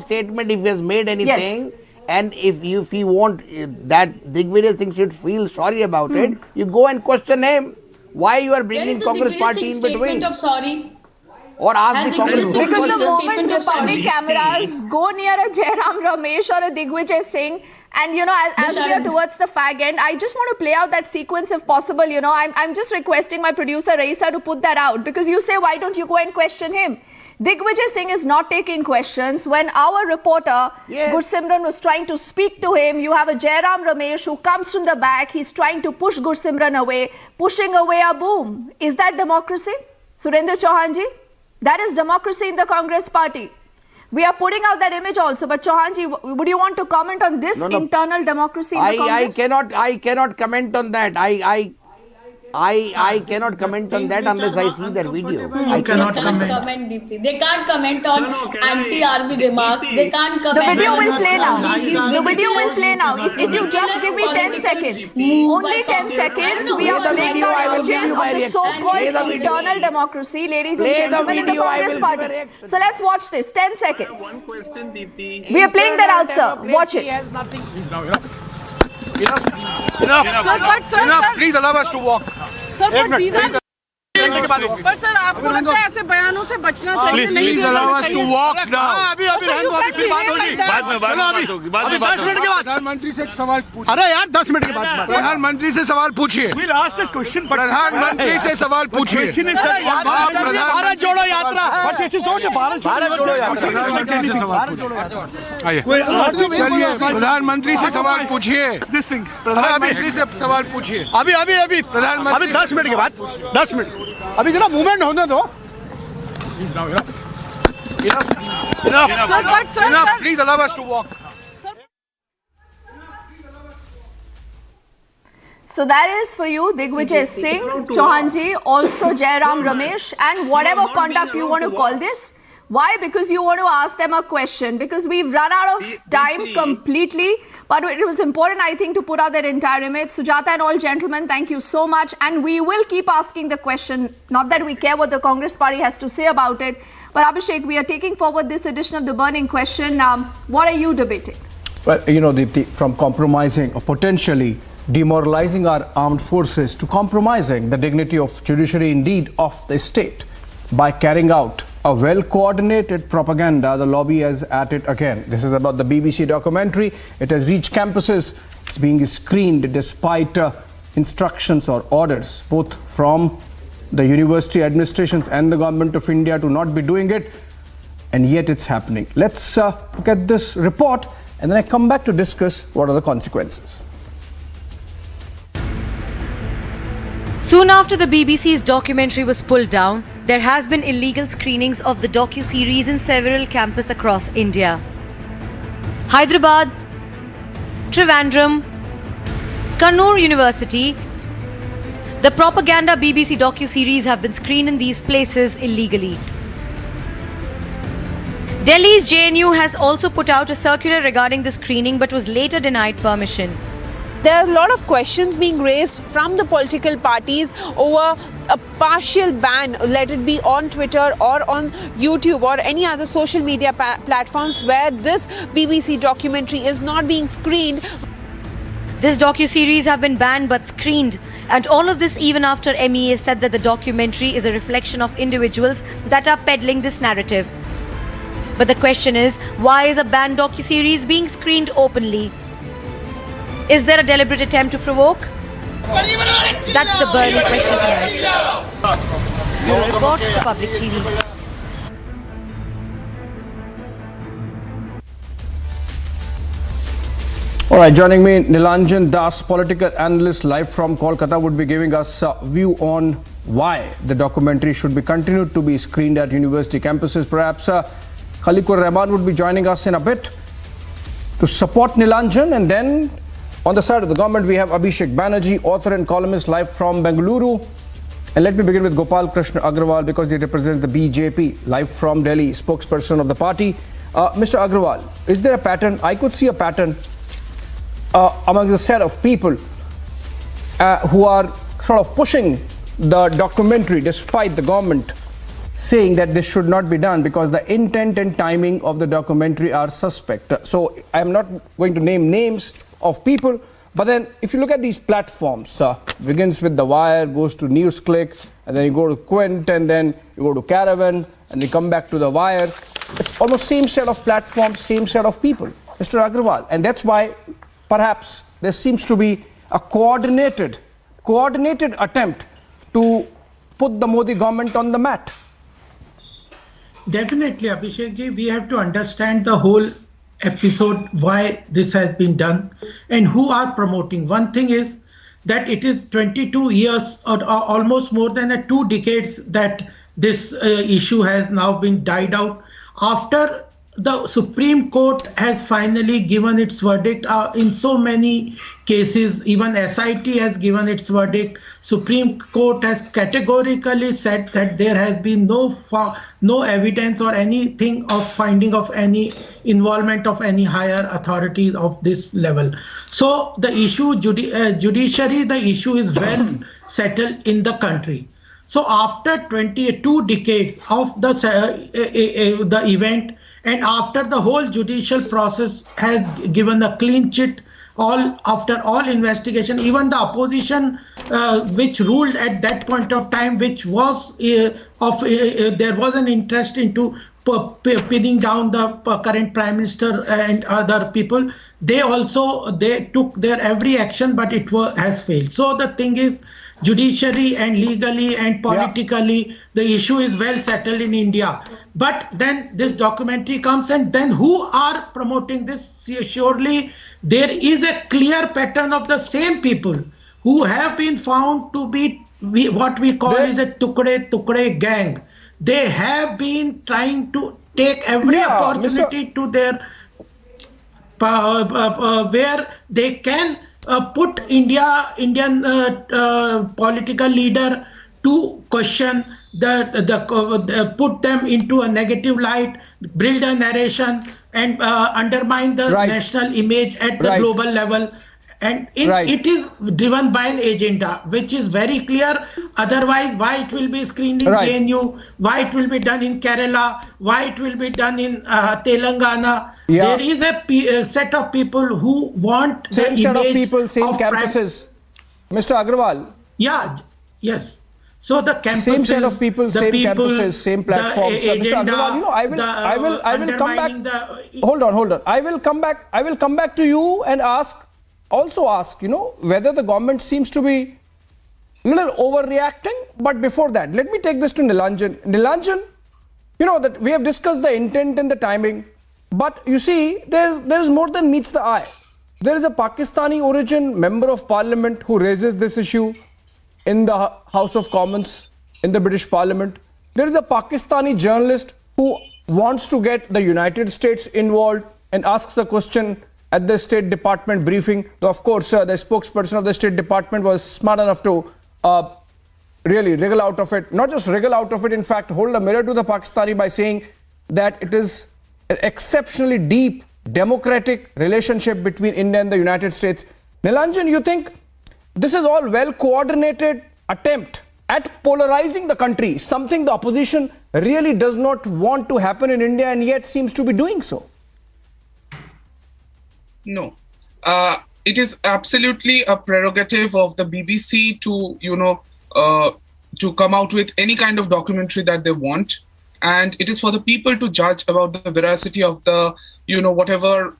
statement if he has made anything. And if you want that Digvijay Singh should feel sorry about it, you go and question him. Why you are Where bringing is the Congress Digvijay party Singh in between? statement of sorry? Or ask Has the Digvijay Congress Singh Because released the a moment statement the of sorry? public cameras go near a Jairam Ramesh or a Digvijay Singh, and as we are towards the fag end, I just want to play out that sequence if possible. I'm just requesting my producer Raisa to put that out, because you say, why don't you go and question him? Digvijay Singh is not taking questions. When our reporter, Gursimran, was trying to speak to him, you have a Jairam Ramesh who comes from the back. He's trying to push Gursimran away, pushing away a boom. Is that democracy? Surendra Chauhanji? That is democracy in the Congress party. We are putting out that image also. But Chauhanji, would you want to comment on this internal democracy in the Congress? I cannot comment on that. I cannot comment on that unless I see that video. You cannot comment. Deepti. They can't comment on anti-army remarks. They can't comment. The video on will play now. Lies The are video will play now. ridiculous. If you just give me 10 seconds, only 10 seconds, we are playing out images of the so-called internal democracy, ladies and gentlemen, in the Congress party. So let's watch this. 10 seconds. One question, Deepti. We are playing that out, sir. Watch it. Enough. Please allow us to walk. पर sir आपको लगता है ऐसे बयानों से बचना चाहिए? Please allow us to walk now. अभी रहने दो, फिर बात होगी। अभी 10 मिनट के बाद प्रधानमंत्री से एक सवाल पूछिए। अरे यार 10 मिनट के बाद प्रधानमंत्री से सवाल पूछिए। प्रधानमंत्री से सवाल पूछिए। भारत जोड़ो यात्रा है। भारत जोड़ो यात्रा से सवाल पूछिए। प्रधानमंत्री से सवाल पूछिए। प्रधानमंत्री से सवाल पूछिए। अभी प्रधानमंत्री 10 मिनट के बाद 10 मिनट अभी जरा मूवमेंट होने दो। Enough. Please allow us to walk. So that is for you, Digvijay Singh, Chauhanji, also Jairam Ramesh, and whatever conduct you want to call this. Why? Because you want to ask them a question. Because we've run out of time completely. But it was important, I think, to put out that entire image. Sujata and all gentlemen, thank you so much. And we will keep asking the question. Not that we care what the Congress party has to say about it. But Abhishek, we are taking forward this edition of the burning question. What are you debating? Well, you know, Deepti, from compromising or potentially demoralizing our armed forces to compromising the dignity of judiciary, indeed of the state, by carrying out a well-coordinated propaganda, the lobby is at it again. This is about the BBC documentary. It has reached campuses. It's being screened despite instructions or orders, both from the university administrations and the government of India to not be doing it. And yet it's happening. Let's look at this report and then I come back to discuss what are the consequences. Soon after the BBC's documentary was pulled down, there has been illegal screenings of the docu-series in several campuses across India. Hyderabad, Trivandrum, Kannur University. The propaganda BBC docu-series have been screened in these places illegally. Delhi's JNU has also put out a circular regarding the screening but was later denied permission. There are a lot of questions being raised from the political parties over a partial ban, let it be on Twitter or on YouTube or any other social media platforms where this BBC documentary is not being screened. This docu-series have been banned but screened, and all of this even after MEA said that the documentary is a reflection of individuals that are peddling this narrative. But the question is, why is a banned docu-series being screened openly? Is there a deliberate attempt to provoke? That's the burning question tonight. Your report for Public TV. All right, joining me, Nilanjan Das, political analyst live from Kolkata, would be giving us a view on why the documentary should be continued to be screened at university campuses. Perhaps Khaliqur Rahman would be joining us in a bit to support Nilanjan. And then on the side of the government, we have Abhishek Banerjee, author and columnist live from Bengaluru. And let me begin with Gopal Krishna Agrawal because he represents the BJP, live from Delhi, spokesperson of the party. Mr. Agrawal, is there a pattern? I could see a pattern among the set of people who are sort of pushing the documentary despite the government saying that this should not be done because the intent and timing of the documentary are suspect. So I am not going to name names of people, but then if you look at these platforms, begins with The Wire, goes to NewsClick, and then you go to Quint, and then you go to Caravan, and you come back to The Wire. It's almost same set of platforms, same set of people, Mr. Agrawal. And that's why perhaps there seems to be a coordinated attempt to put the Modi government on the mat. Definitely, Abhishek ji, we have to understand the whole episode, why this has been done and who are promoting. One thing is that it is 22 years or almost more than 2 decades that this issue has now been died out after the Supreme Court has finally given its verdict in so many cases. Even SIT has given its verdict. Supreme Court has categorically said that there has been no evidence or anything of finding of any involvement of any higher authorities of this level. So the issue judiciary, the issue is well settled in the country. So after 22 decades of the event, and after the whole judicial process has given a clean chit, after all investigation, even the opposition which ruled at that point of time, which was there was an interest into pinning down the current prime minister and other people. They took their every action, but it has failed. So the thing is, judiciary and legally and politically, the issue is well settled in India. But then this documentary comes, and then who are promoting this? Surely there is a clear pattern of the same people who have been found to be what we call is a tukde gang. They have been trying to take every opportunity to their where they can put Indian political leader to question put them into a negative light, build a narration, and undermine the national image at the global level. And it is driven by an agenda which is very clear. Otherwise, why it will be screened in JNU, why it will be done in Kerala, why it will be done in Telangana. There is a set of people who want same the set image of people, same campuses. Mr. Agrawal. Yes. So the campuses, same set of people, same campuses, same platforms. Mr. Agrawal, I will come back. Hold on. I will come back to you and ask, whether the government seems to be a little overreacting. But before that, let me take this to Nilanjan. Nilanjan, that we have discussed the intent and the timing, but you see, there's more than meets the eye. There is a Pakistani origin member of parliament who raises this issue in the House of Commons, in the British Parliament. There is a Pakistani journalist who wants to get the United States involved and asks the question at the State Department briefing. Though, of course, the spokesperson of the State Department was smart enough to really wriggle out of it. Not just wriggle out of it, in fact, hold a mirror to the Pakistani by saying that it is an exceptionally deep democratic relationship between India and the United States. Nilanjan, you think this is all well-coordinated attempt at polarizing the country, something the opposition really does not want to happen in India and yet seems to be doing so? No. It is absolutely a prerogative of the BBC to, to come out with any kind of documentary that they want. And it is for the people to judge about the veracity of the, whatever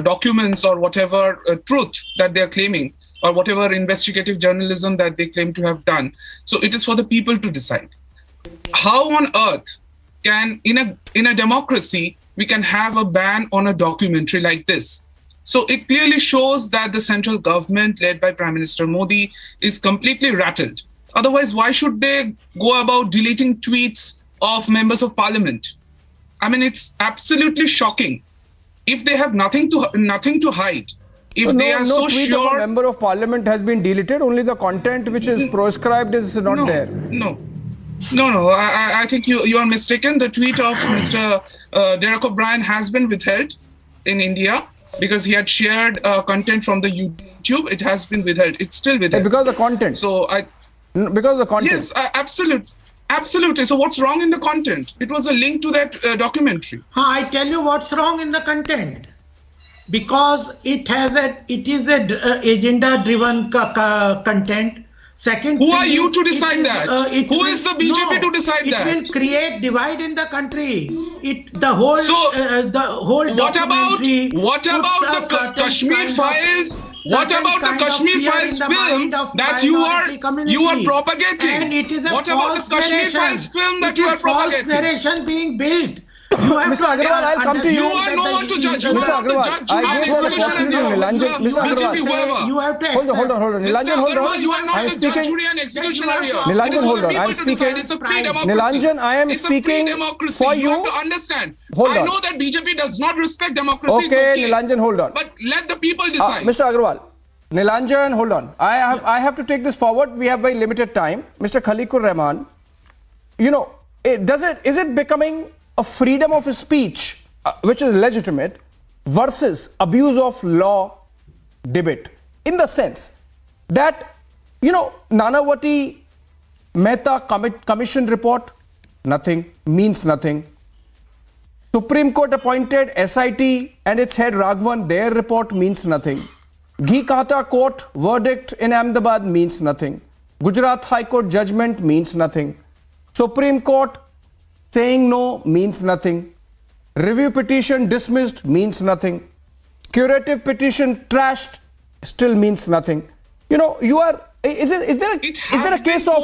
documents or whatever truth that they are claiming, or whatever investigative journalism that they claim to have done. So it is for the people to decide. How on earth can, in a democracy, we can have a ban on a documentary like this? So it clearly shows that the central government, led by Prime Minister Modi, is completely rattled. Otherwise, why should they go about deleting tweets of members of parliament? I mean, it's absolutely shocking. If they have nothing to hide, if they are so tweet sure, of a member of parliament has been deleted. Only the content which is proscribed is not there. No. I think you are mistaken. The tweet of Mr. Derek O'Brien has been withheld in India because he had shared content from the YouTube. It has been withheld. It's still withheld. Because of the content. Because of the content. Yes, absolutely. So what's wrong in the content? It was a link to that documentary. I tell you what's wrong in the content. Because it is a agenda-driven content. Second, who are you to decide that? Who is the BJP to decide that? It will create divide in the country. The whole what about the Kashmir Files? What about the Kashmir Files film that you are propagating? What about the Kashmir Files film that you are propagating? False narration being built. Mr. Agrawal, I'll come to you. You are no one to judge. Mr. Agrawal, I give the opportunity to Nilanjan. Mr. Agrawal, you have to accept. hold on. Nilanjan, hold on. You are not I'm the speaking. judge, jury and executioner here. Nilanjan, hold on. I'm speaking. It's a free democracy. Nilanjan, I am speaking for you. You have to understand. Hold on. I know that BJP does not respect democracy. Okay, Nilanjan, hold on. But let the people decide. Mr. Agrawal, Nilanjan, hold on. I have to take this forward. We have very limited time. Mr. Khaliqur Rahman, is it becoming a freedom of speech, which is legitimate, versus abuse of law debate? In the sense that, Nanavati Mehta Commission report, nothing, means nothing. Supreme Court appointed SIT and its head Raghavan, their report means nothing. Ghee Kahta Court verdict in Ahmedabad means nothing. Gujarat High Court judgment means nothing. Supreme Court saying no means nothing. Review petition dismissed means nothing. Curative petition trashed still means nothing. Is there a case of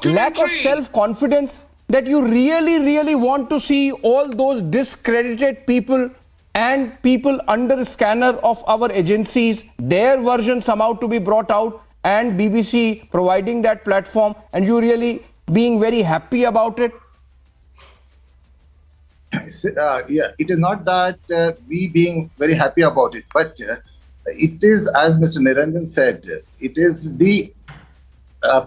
lack of self-confidence that you really want to see all those discredited people and people under scanner of our agencies, their version somehow to be brought out, and BBC providing that platform, and you really being very happy about it? It is not that we being very happy about it, but it is, as Mr. Niranjan said, it is the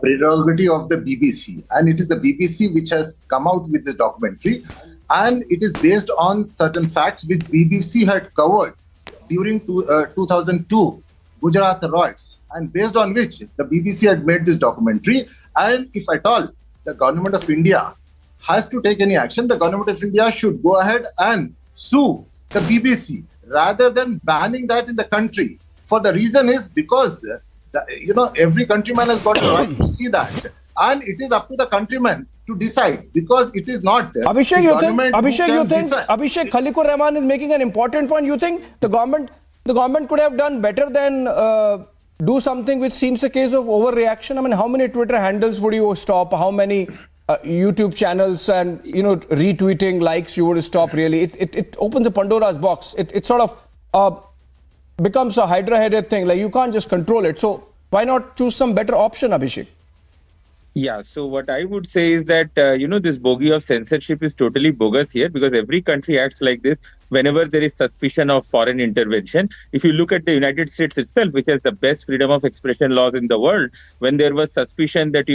prerogative of the BBC, and it is the BBC which has come out with this documentary, and it is based on certain facts which BBC had covered during 2002 Gujarat riots, and based on which the BBC had made this documentary. And if at all the government of India has to take any action, the government of India should go ahead and sue the BBC rather than banning that in the country. For the reason is because every countryman has got the right to see that, and it is up to the countryman to decide, because it is not Abhishek, Abhishek Khaliqur Rahman is making an important point. You think the government could have done better than do something which seems a case of overreaction? I mean, how many Twitter handles would you stop? How many YouTube channels and retweeting likes you would stop? Really, it opens a Pandora's box. It sort of becomes a hydra-headed thing. Like, you can't just control it. So why not choose some better option, Abhishek? Yeah, so what I would say is that, this bogey of censorship is totally bogus here, because every country acts like this whenever there is suspicion of foreign intervention. If you look at the United States itself, which has the best freedom of expression laws in the world, when there was suspicion that,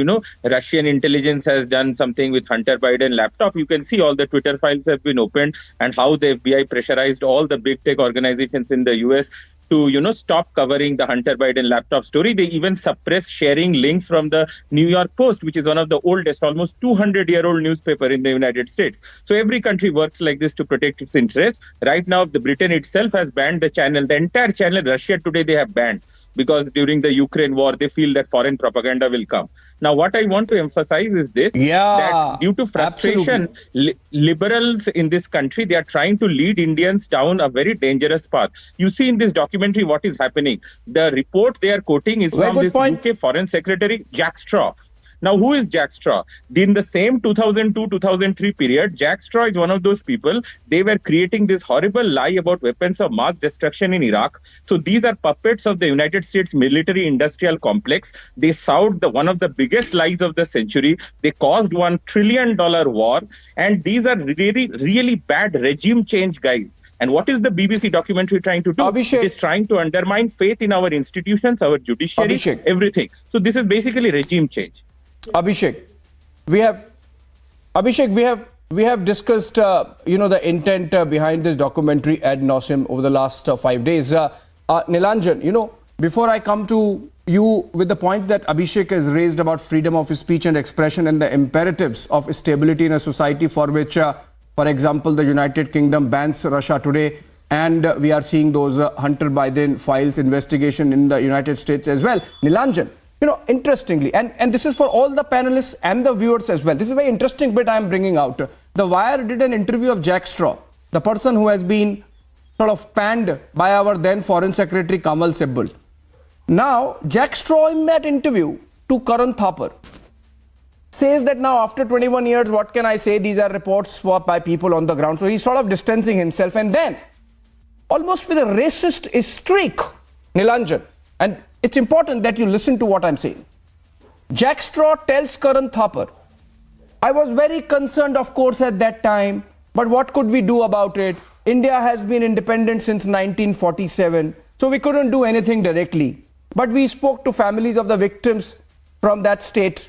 Russian intelligence has done something with Hunter Biden laptop, you can see all the Twitter files have been opened and how the FBI pressurized all the big tech organizations in the US to, stop covering the Hunter Biden laptop story. They even suppressed sharing links from the New York Post, which is one of the oldest, almost 200-year-old newspaper in the United States. So every country works like this to protect its interests. Right now, the Britain itself has banned the channel, the entire channel. Russia today they have banned, because during the Ukraine war, they feel that foreign propaganda will come. Now, what I want to emphasize is this, that due to frustration, liberals in this country, they are trying to lead Indians down a very dangerous path. You see in this documentary what is happening. The report they are quoting is from this UK Foreign Secretary, Jack Straw. Now, who is Jack Straw? In the same 2002-2003 period, Jack Straw is one of those people. They were creating this horrible lie about weapons of mass destruction in Iraq. So these are puppets of the United States military-industrial complex. They solved one of the biggest lies of the century. They caused $1 trillion war. And these are really, really bad regime change guys. And what is the BBC documentary trying to do? Abhishek. It is trying to undermine faith in our institutions, our judiciary, everything. So this is basically regime change. Abhishek, we have discussed the intent behind this documentary ad nauseum over the last 5 days. Nilanjan, before I come to you with the point that Abhishek has raised about freedom of speech and expression and the imperatives of stability in a society for which, for example, the United Kingdom bans Russia today, and we are seeing those Hunter Biden files investigation in the United States as well. Nilanjan, interestingly, and this is for all the panelists and the viewers as well. This is a very interesting bit I am bringing out. The Wire did an interview of Jack Straw, the person who has been sort of panned by our then Foreign Secretary Kamal Sibbal. Now, Jack Straw in that interview to Karan Thapar says that now after 21 years, what can I say? These are reports by people on the ground. So he's sort of distancing himself, and then almost with a racist streak, Nilanjan, and it's important that you listen to what I'm saying. Jack Straw tells Karan Thapar, I was very concerned, of course, at that time, but what could we do about it? India has been independent since 1947, so we couldn't do anything directly. But we spoke to families of the victims from that state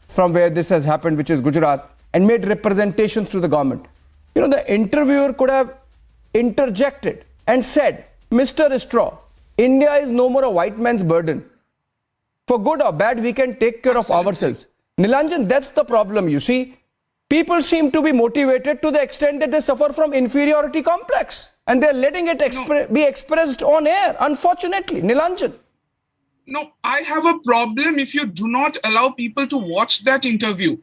from where this has happened, which is Gujarat, and made representations to the government. The interviewer could have interjected and said, Mr. Straw, India is no more a white man's burden. For good or bad, we can take care of ourselves. Nilanjan, that's the problem, you see. People seem to be motivated to the extent that they suffer from inferiority complex. And they're letting it be expressed on air, unfortunately. Nilanjan. No, I have a problem if you do not allow people to watch that interview.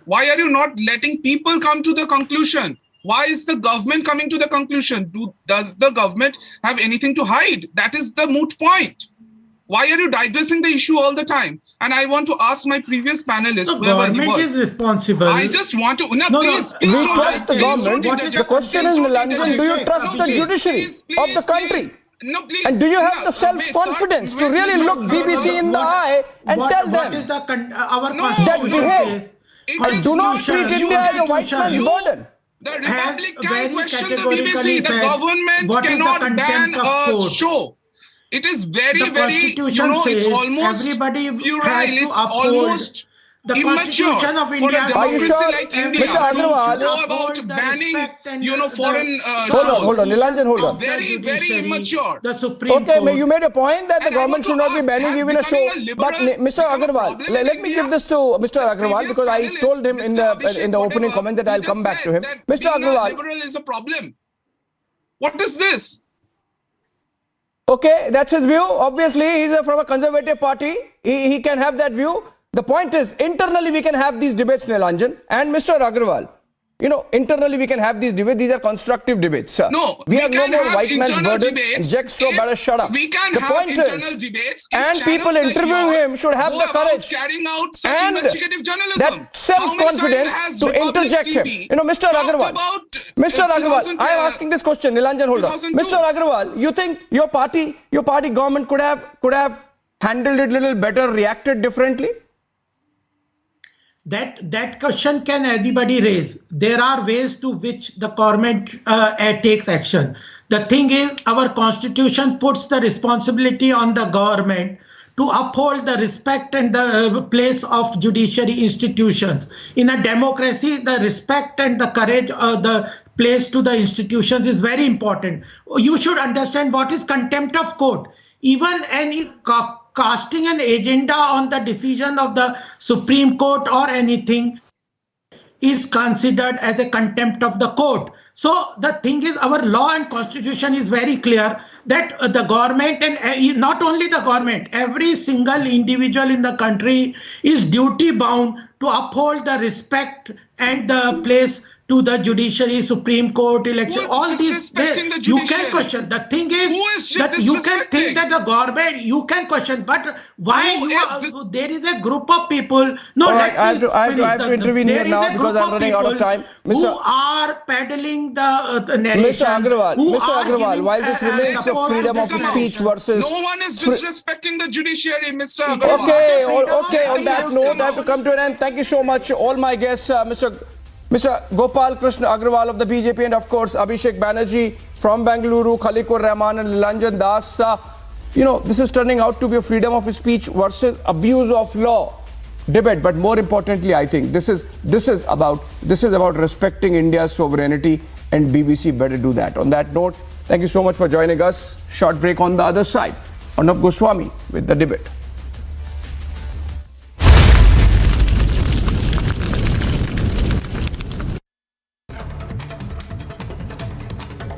Why are you not letting people come to the conclusion? Why is the government coming to the conclusion? Does the government have anything to hide? That is the moot point. Why are you digressing the issue all the time? And I want to ask my previous panelist, the government is responsible. I just want to... We trust the government. The question is, Nilanjan, do you trust the judiciary of the country? And do you have the self-confidence to really look BBC in the eye and tell them that behave and do not treat India as a white man's burden? The Republic can question the BBC. The government cannot ban a show. It is very, The Constitution it's says almost everybody puerile. has to It's uphold almost the immature Constitution of for India. a democracy sure? like Mr. India Agarwal, to go about banning, foreign Hold on, Nilanjan, hold on. Very, very immature. The Supreme Okay, Court. you made a point that the And I government want should to not be ask, banning has even a show. becoming a liberal But Mr. Agarwal, problem in let me India? give this to Mr. Agarwal because I Previous told him in the Abhishek, opening whatever, comment that I'll he come just back to said him. that Mr. being a Agarwal. liberal is a problem. What is this? Okay, that's his view. Obviously, he's from a conservative party. He can have that view. The point is, internally we can have these debates, Nilanjan and Mr. Agarwal. Internally we can have these debates. These are constructive debates. No, we have no can more have white man's internal burden. debates Jack Straw better shut up. We can the have point internal is, debates. and people channels like interviewing yours him should have go the about courage carrying out such and investigative journalism. that self-confidence to interject him. Mr. Agarwal, I am asking this question. Nilanjan, hold on. Mr. Agarwal, you think your party government could have handled it a little better, reacted differently? That question can anybody raise. There are ways to which the government takes action. The thing is, our constitution puts the responsibility on the government to uphold the respect and the place of judiciary institutions. In a democracy, the respect and the courage, the place to the institutions is very important. You should understand what is contempt of court. Even any casting an agenda on the decision of the Supreme Court or anything is considered as a contempt of the court. So the thing is, our law and constitution is very clear that the government, and not only the government, every single individual in the country is duty bound to uphold the respect and the place to the judiciary, Supreme Court, election, all these, you can question. The thing is that you can think that the government, you can question, but why there is a group of people. No, right, I have to intervene here now because I'm running out of time. Who are peddling the narration. Mr. Agarwal, while this remains a freedom of speech versus... No one is disrespecting the judiciary, Mr. Agarwal. Okay, on that note, I have to come to an end. Thank you so much, all my guests, Mr. Gopal Krishna Agrawal of the BJP and of course Abhishek Banerjee from Bengaluru, Khalikur Rahman and Nilanjan Das. This is turning out to be a freedom of speech versus abuse of law debate. But more importantly, I think this is about respecting India's sovereignty, and BBC better do that. On that note, thank you so much for joining us. Short break on the other side. Arnab Goswami with the debate.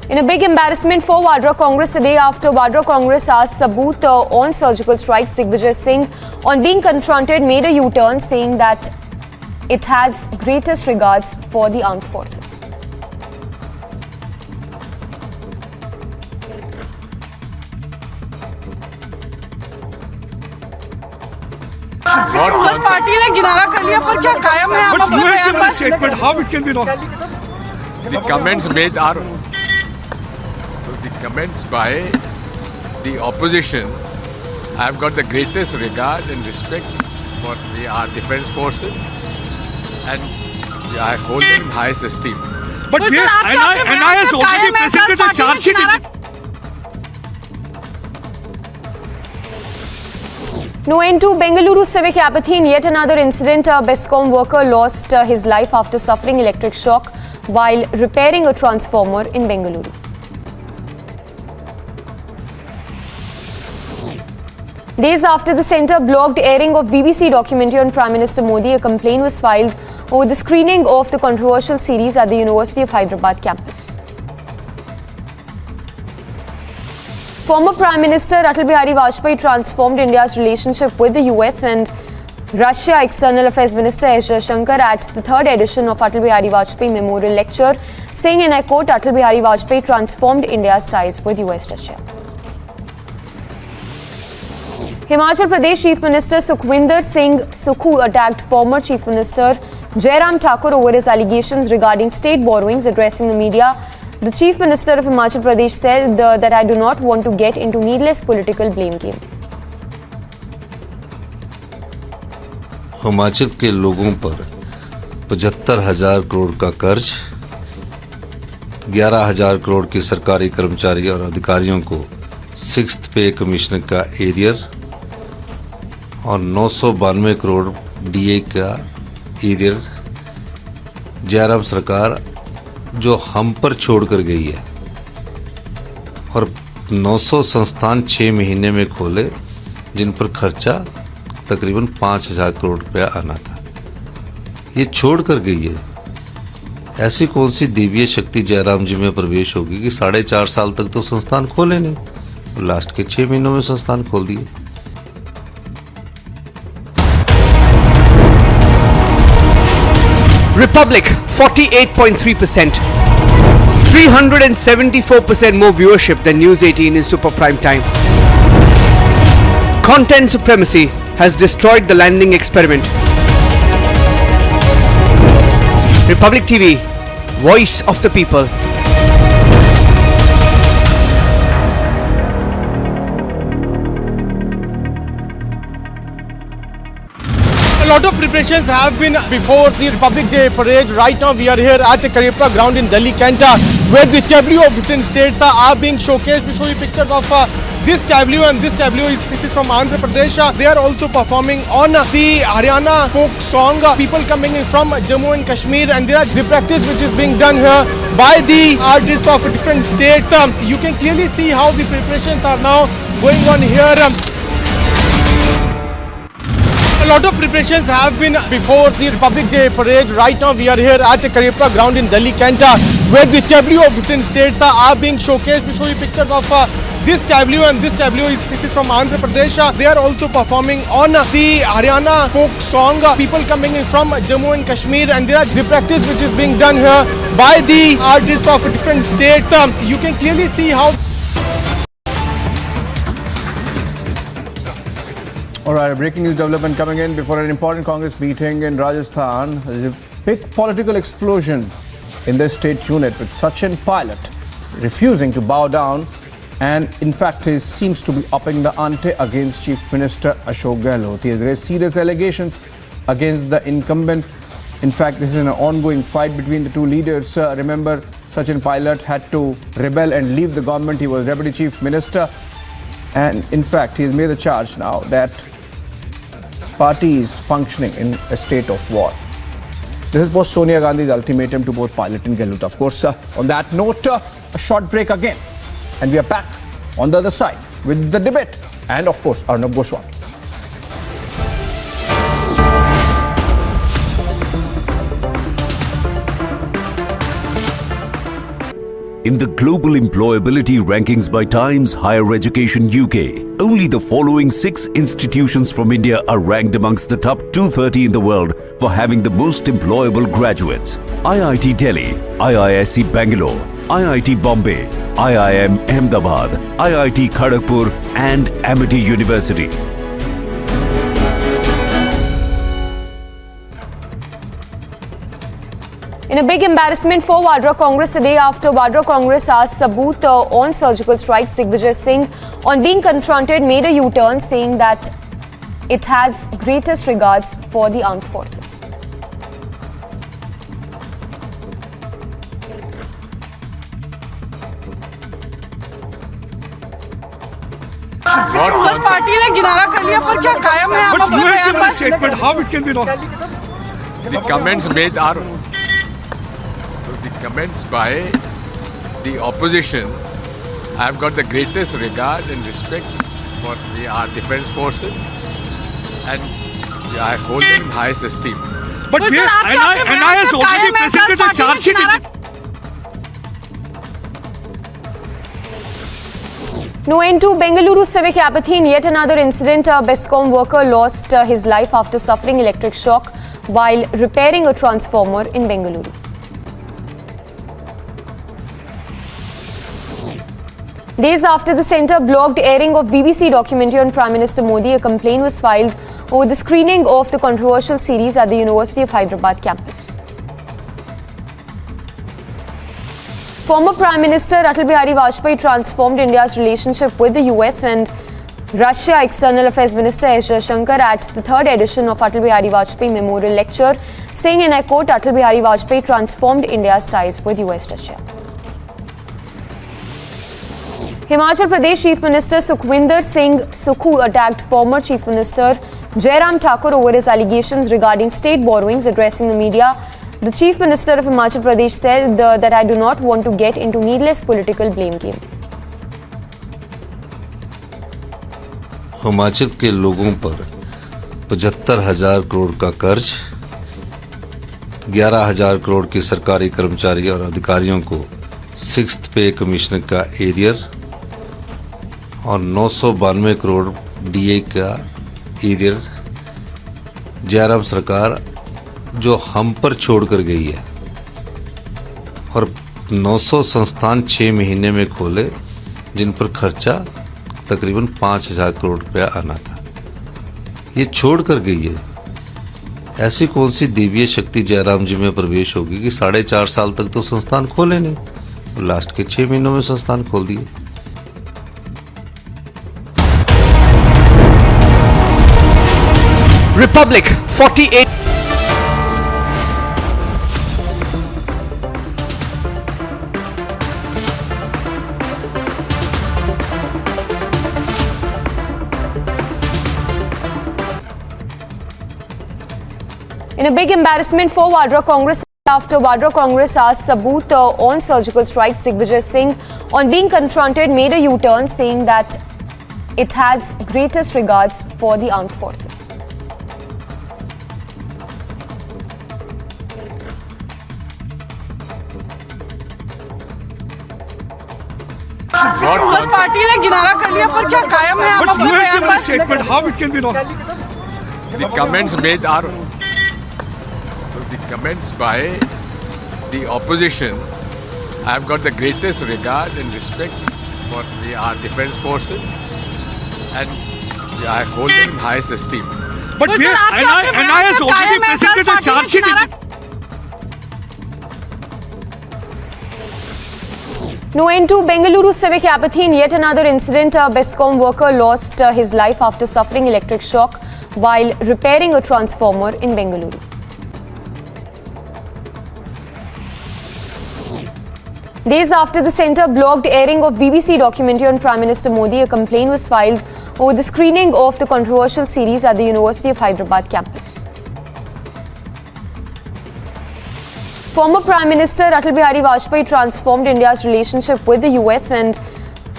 In a big embarrassment for Vadra Congress today after Vadra Congress asked Sabut on surgical strikes, Digvijay Singh, on being confronted, made a U-turn saying that it has greatest regards for the armed forces. Party ने किनारा कर लिया पर क्या कायम है आप अपने बयान पर? Statement, how it can be wrong? The comments made are the comments by the opposition. I have got the greatest regard and respect for our defense forces, and I hold them in highest esteem. But NI has already presented a charge sheet. No end to Bengaluru civic apathy in yet another incident. A BESCOM worker lost his life after suffering electric shock while repairing a transformer in Bengaluru. Days after the centre blocked airing of BBC documentary on Prime Minister Modi, a complaint was filed over the screening of the controversial series at the University of Hyderabad campus. Former Prime Minister Atal Bihari Vajpayee transformed India's relationship with the US and Russia. External Affairs Minister S. Jaishankar at the third edition of Atal Bihari Vajpayee Memorial Lecture, saying, and I quote, Atal Bihari Vajpayee transformed India's ties with US-Russia. Himachal Pradesh Chief Minister Sukhwinder Singh Sukhu attacked former Chief Minister Jairam Thakur over his allegations regarding state borrowings. Addressing the media, the Chief Minister of Himachal Pradesh said that I do not want to get into needless political blame game. Himachal के लोगों पर 75,000 करोड़ का कर्ज, 11,000 करोड़ के सरकारी कर्मचारी और अधिकारियों को 6th पे कमीशन का एरियर और 992 करोड़ डीए का एरियर जयराम सरकार जो हम पर छोड़ कर गई है, और 900 संस्थान 6 महीने में खोले जिन पर खर्चा तकरीबन 5,000 करोड़ रुपया आना था, ये छोड़ कर गई है। ऐसी कौन सी देवीय शक्ति जयराम जी में प्रवेश होगी कि 4.5 साल तक तो संस्थान खोले नहीं, और लास्ट के 6 महीनों में संस्थान खोल दिए। Republic 48.3%, 374% more viewership than News 18 in super prime time. Content supremacy has destroyed the landing experiment. Republic TV, voice of the people. A lot of preparations have been before the Republic Day parade. Right now we are here at Celebratory ground in Delhi, Kent, where the tableau of different states are being showcased. We show you pictures of this tableau, and this tableau is from Andhra Pradesh. They are also performing on the Haryana folk song. People coming in from Jammu and Kashmir, and there are the practice which is being done here by the artists of different states. You can clearly see how the preparations are now going on here. A lot of preparations have been before the Republic Day parade. Right now we are here at Celebratory ground in Delhi, Kent, where the tableau of different states are being showcased. We show you pictures of this tableau, and this tableau is from Andhra Pradesh. They are also performing on the Haryana folk song. People coming in from Jammu and Kashmir, and there are the practice which is being done here by the artists of different states. You can clearly see how. All right, a breaking news development coming in before an important Congress meeting in Rajasthan. There's a big political explosion in the state unit with Sachin Pilot refusing to bow down, and in fact he seems to be upping the ante against Chief Minister Ashok Gehlot. He has raised serious allegations against the incumbent. In fact, this is an ongoing fight between the two leaders. Remember, Sachin Pilot had to rebel and leave the government. He was Deputy Chief Minister, and in fact he has made a charge now that party is functioning in a state of war. This is post Sonia Gandhi's ultimatum to both Pilot and Gehlot. Of course, on that note, a short break again, and we are back on the other side with the debate and of course Arnab Goswami. In the global employability rankings by Times Higher Education UK, only the following 6 institutions from India are ranked amongst the top 230 in the world for having the most employable graduates. IIT Delhi, IISc Bangalore, IIT Bombay, IIM Ahmedabad, IIT Kharagpur and Amity University. In a big embarrassment for Vadra Congress, a day after Vadra Congress asked Sabut on surgical strikes, Digvijay Singh, on being confronted, made a U-turn, saying that it has greatest regards for the armed forces. Party ने किनारा कर लिया, पर क्या कायम है आप अपने बयान पर? Statement, how it can be wrong? The comments made are the comments by the opposition. I have got the greatest regard and respect for our defense forces, and I hold them in highest esteem. But NI has already presented a charge sheet in this. No end to Bengaluru civic apathy in yet another incident. A BESCOM worker lost his life after suffering electric shock while repairing a transformer in Bengaluru. Days after the centre blocked airing of BBC documentary on Prime Minister Modi, a complaint was filed over the screening of the controversial series at the University of Hyderabad campus. Former Prime Minister Atal Bihari Vajpayee transformed India's relationship with the US and Russia. External Affairs Minister S. Jaishankar at the 3rd edition of Atal Bihari Vajpayee Memorial Lecture, saying, and I quote, Atal Bihari Vajpayee transformed India's ties with US Russia. Himachal Pradesh Chief Minister Sukhwinder Singh Sukhu attacked former Chief Minister Jairam Thakur over his allegations regarding state borrowings. Addressing the media, the Chief Minister of Himachal Pradesh said that I do not want to get into needless political blame game. Himachal के लोगों पर 75,000 करोड़ का कर्ज, 11,000 करोड़ के सरकारी कर्मचारी और अधिकारियों को 6th पे कमिश्नर का एरियर और 992 करोड़ डीए का एरियर जयराम सरकार जो हम पर छोड़ कर गई है, और 900 संस्थान 6 महीने में खोले जिन पर खर्चा तकरीबन 5,000 करोड़ रुपया आना था, ये छोड़ कर गई है। ऐसी कौन सी देवीय शक्ति जयराम जी में प्रवेश होगी कि 4.5 साल तक तो संस्थान खोले नहीं, तो लास्ट के 6 महीनों में संस्थान खोल दिए। Republic 48. In a big embarrassment for Vadra Congress, after Vadra Congress asked Saboot on surgical strikes, Digvijay Singh, on being confronted, made a U-turn, saying that it has greatest regards for the armed forces. सब party ने किनारा कर लिया, पर क्या कायम है आप अपने बयान पर? Statement, how it can be wrong? The comments made are the comments by the opposition. I have got the greatest regard and respect for our defense forces, and I hold them in highest esteem. But NI has already presented a charge sheet. No end to Bengaluru civic apathy in yet another incident. A BESCOM worker lost his life after suffering electric shock while repairing a transformer in Bengaluru. Days after the centre blocked airing of BBC documentary on Prime Minister Modi, a complaint was filed over the screening of the controversial series at the University of Hyderabad campus. Former Prime Minister Atal Bihari Vajpayee transformed India's relationship with the US and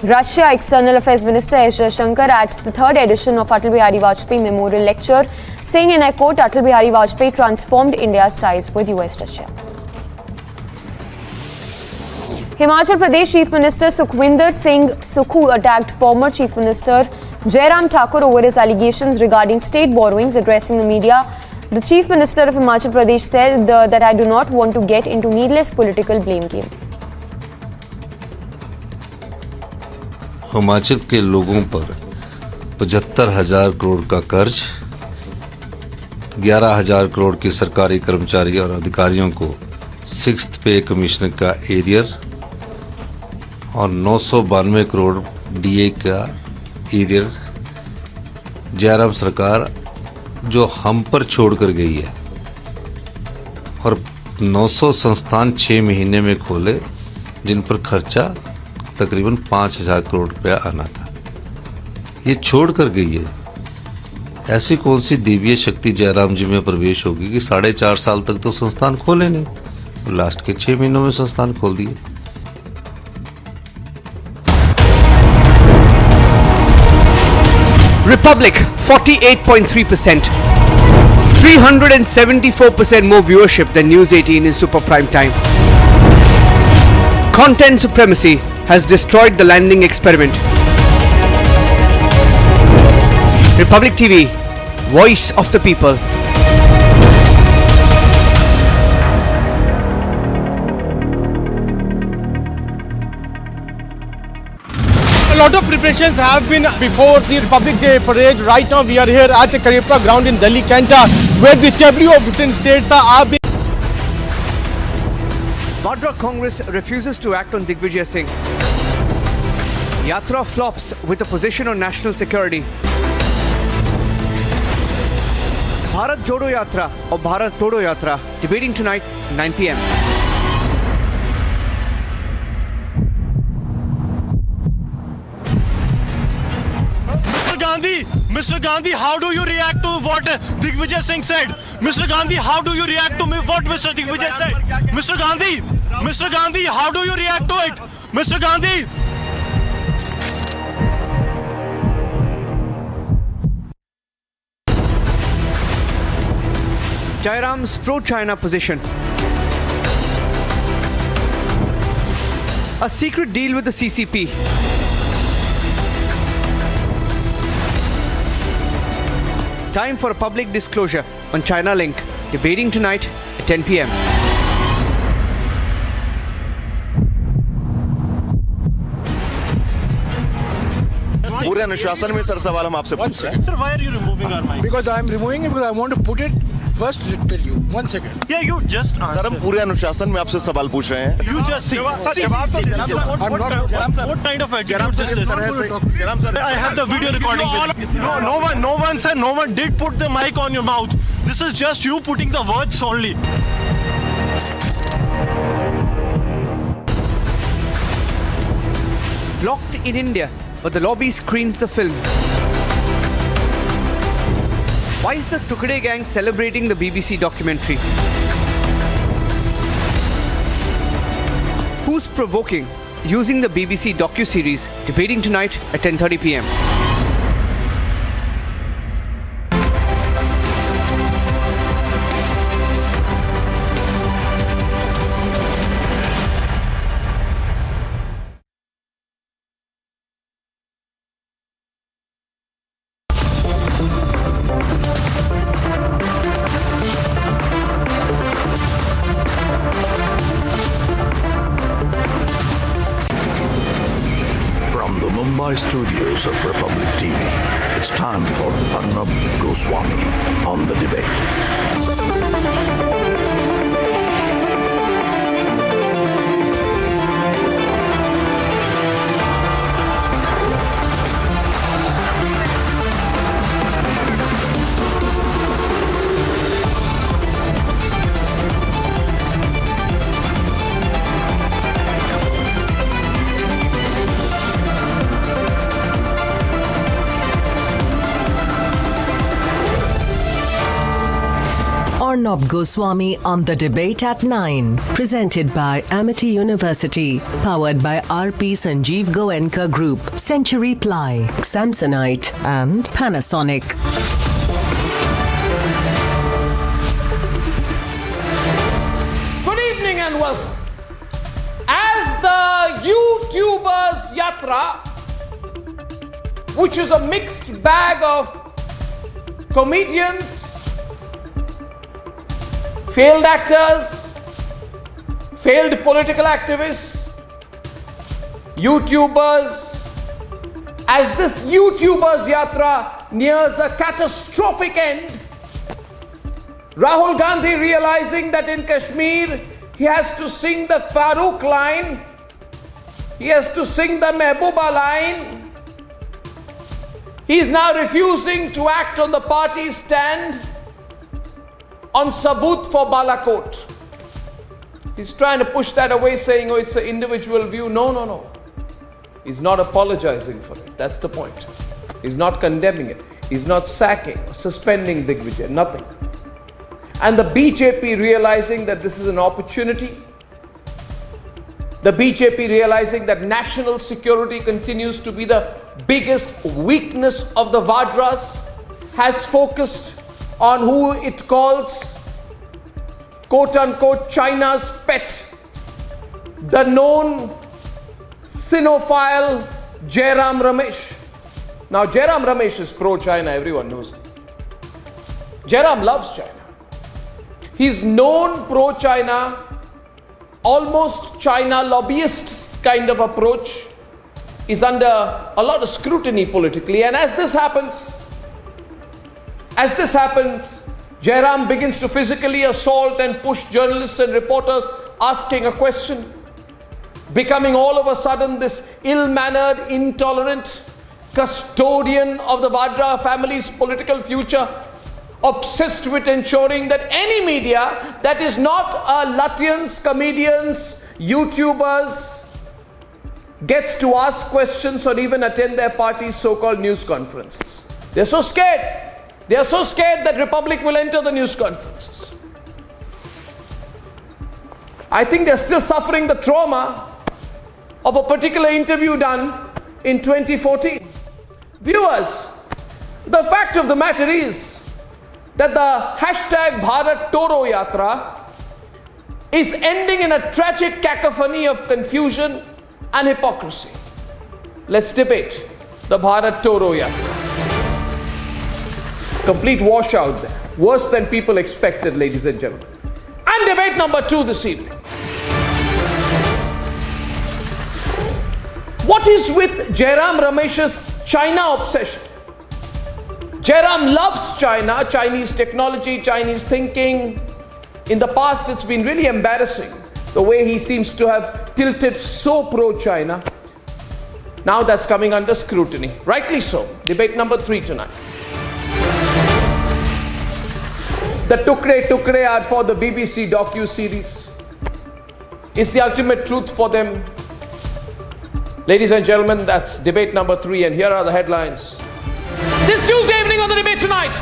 Russia. External Affairs Minister S. Jaishankar at the 3rd edition of Atal Bihari Vajpayee Memorial Lecture, saying, and I quote, Atal Bihari Vajpayee transformed India's ties with US-Russia. Himachal Pradesh Chief Minister Sukhwinder Singh Sukhu attacked former Chief Minister Jairam Thakur over his allegations regarding state borrowings. Addressing the media, the Chief Minister of Himachal Pradesh said that I do not want to get into needless political blame game. Himachal के लोगों पर 75,000 करोड़ का कर्ज, 11,000 करोड़ के सरकारी कर्मचारी और अधिकारियों को 6th पे कमिश्नर का एरियर और 992 करोड़ डीए का एरियर जयराम सरकार जो हम पर छोड़ कर गई है, और 900 संस्थान 6 महीने में खोले जिन पर खर्चा तकरीबन 5,000 करोड़ रुपया आना था, ये छोड़ कर गई है। ऐसी कौन सी देवीय शक्ति जयराम जी में प्रवेश होगी कि 4.5 साल तक तो संस्थान खोले नहीं, तो लास्ट के 6 महीनों में संस्थान खोल दिए। Republic 48.3%. 374% more viewership than News 18 in super prime time. Content supremacy has destroyed the landing experiment. Republic TV, voice of the people. A lot of preparations have been before the Republic Day parade. Right now we are here at Celebratory ground in Delhi, Canada, where the tableau of different states are being... Vadra Congress refuses to act on Digvijay Singh. Yatra flops with a position on national security. Bharat Jodo Yatra or Bharat Todo Yatra, debating tonight, 9 p.m. Gandhi, how do you react to what Digvijay Singh said? Mr. Gandhi, how do you react to what Mr. Digvijay said? Mr. Gandhi, how do you react to it? Mr. Gandhi. Jairam's pro-China position. A secret deal with the CCP. Time for a public disclosure on China Link, debating tonight at 10 p.m. पूरे अनुशासन में sir सवाल हम आपसे पूछ रहे हैं. Sir, why are you removing our mic? Because I am removing it because I want to put it first. Let tell you. 1 second. Yeah, you just answer. Sir हम पूरे अनुशासन में आपसे सवाल पूछ रहे हैं. You just see. What kind of attitude this is? I have the video recording. No one said. No one did put the mic on your mouth. This is just you putting the words only. Blocked in India, but the lobby screens the film. Why is the Tukde gang celebrating the BBC documentary? Who's provoking? Using the BBC docu-series, debating tonight at 10:30 p.m. Mumbai studios of Republic TV, it's time for Arnab Goswami on the debate. Arnab Goswami on the debate at 9. Presented by Amity University. Powered by RP Sanjeev Goenka Group. Century Ply. Samsonite and Panasonic. Good evening and welcome. As the YouTubers Yatra, which is a mixed bag of comedians, failed actors, failed political activists, YouTubers, as this YouTubers Yatra nears a catastrophic end, Rahul Gandhi realizing that in Kashmir he has to sing the Farooq line, he has to sing the Mehbooba line, he is now refusing to act on the party's stand on Sabut for Balakot. He's trying to push that away, saying, oh, it's an individual view. No. He's not apologizing for it. That's the point. He's not condemning it. He's not sacking or suspending Digvijay. Nothing. And the BJP realizing that this is an opportunity. The BJP realizing that national security continues to be the biggest weakness of the Vadras, has focused on who it calls, quote-unquote, China's pet, the known Sinophile Jairam Ramesh. Now, Jairam Ramesh is pro-China, everyone knows it. Jairam loves China. He's known pro-China, almost China lobbyist kind of approach, is under a lot of scrutiny politically. And as this happens, Jairam begins to physically assault and push journalists and reporters asking a question, becoming all of a sudden this ill-mannered, intolerant custodian of the Vadra family's political future, obsessed with ensuring that any media that is not Lutyens, comedians, YouTubers, gets to ask questions or even attend their party's so-called news conferences. They're so scared. They are so scared that Republic will enter the news conferences. I think they're still suffering the trauma of a particular interview done in 2014. Viewers, the fact of the matter is that the hashtag Bharat Toro Yatra is ending in a tragic cacophony of confusion and hypocrisy. Let's debate the Bharat Toro Yatra. Complete washout there. Worse than people expected, ladies and gentlemen. And debate number 2 this evening. What is with Jairam Ramesh's China obsession? Jairam loves China, Chinese technology, Chinese thinking. In the past, it's been really embarrassing the way he seems to have tilted so pro-China. Now that's coming under scrutiny. Rightly so. Debate number 3 tonight. The Tukre are for the BBC docu-series. Is the ultimate truth for them? Ladies and gentlemen, that's debate number 3, and here are the headlines. This Tuesday evening on the Debate Tonight.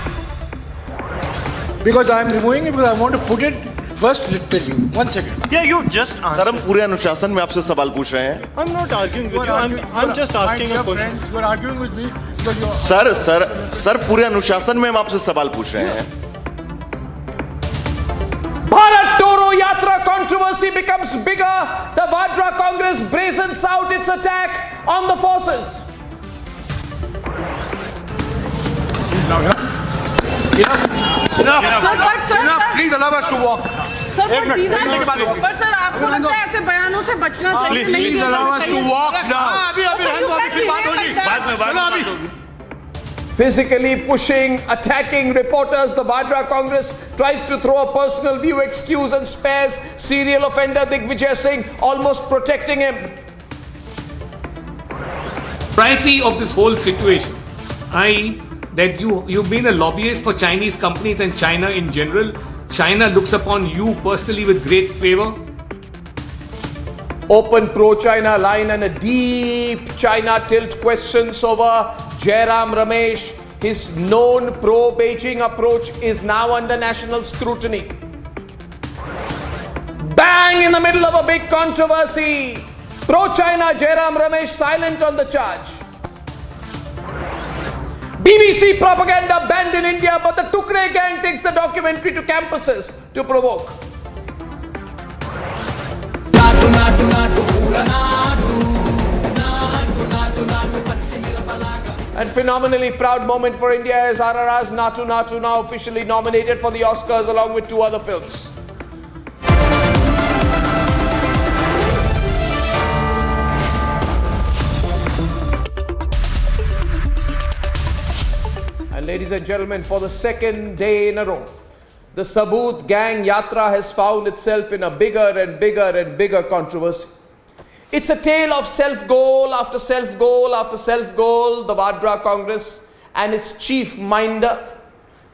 Because I am removing it because I want to put it first. Let tell you 1 second. Yeah, you just answer. Sir हम पूरे अनुशासन में आपसे सवाल पूछ रहे हैं. I'm not arguing with you. I'm just asking a question. You are arguing with me because you are. Sir पूरे अनुशासन में हम आपसे सवाल पूछ रहे हैं. Bharat Toro Yatra controversy becomes bigger. The Vadra Congress brazens out its attack on the forces. Enough. Sir, Please allow us to walk. Sir, but these are पर सर आपको लगता है ऐसे बयानों से बचना चाहिए. Please allow us to walk now. Physically pushing, attacking reporters, the Vadra Congress tries to throw a personal view excuse and spares serial offender Digvijay Singh, almost protecting him. Priority of this whole situation, that you've been a lobbyist for Chinese companies and China in general. China looks upon you personally with great favor. Open pro-China line and a deep China tilt questions over Jairam Ramesh. His known pro-Beijing approach is now under national scrutiny. Bang in the middle of a big controversy. Pro-China Jairam Ramesh silent on the charge. BBC propaganda banned in India, but the Tukre gang takes the documentary to campuses to provoke. And phenomenally proud moment for India is RRR's Naatu now officially nominated for the Oscars along with 2 other films. And ladies and gentlemen, for the second day in a row, the Saboot gang Yatra has found itself in a bigger and bigger controversy. It's a tale of self-goal after self-goal after self-goal. The Vadra Congress and its chief minder,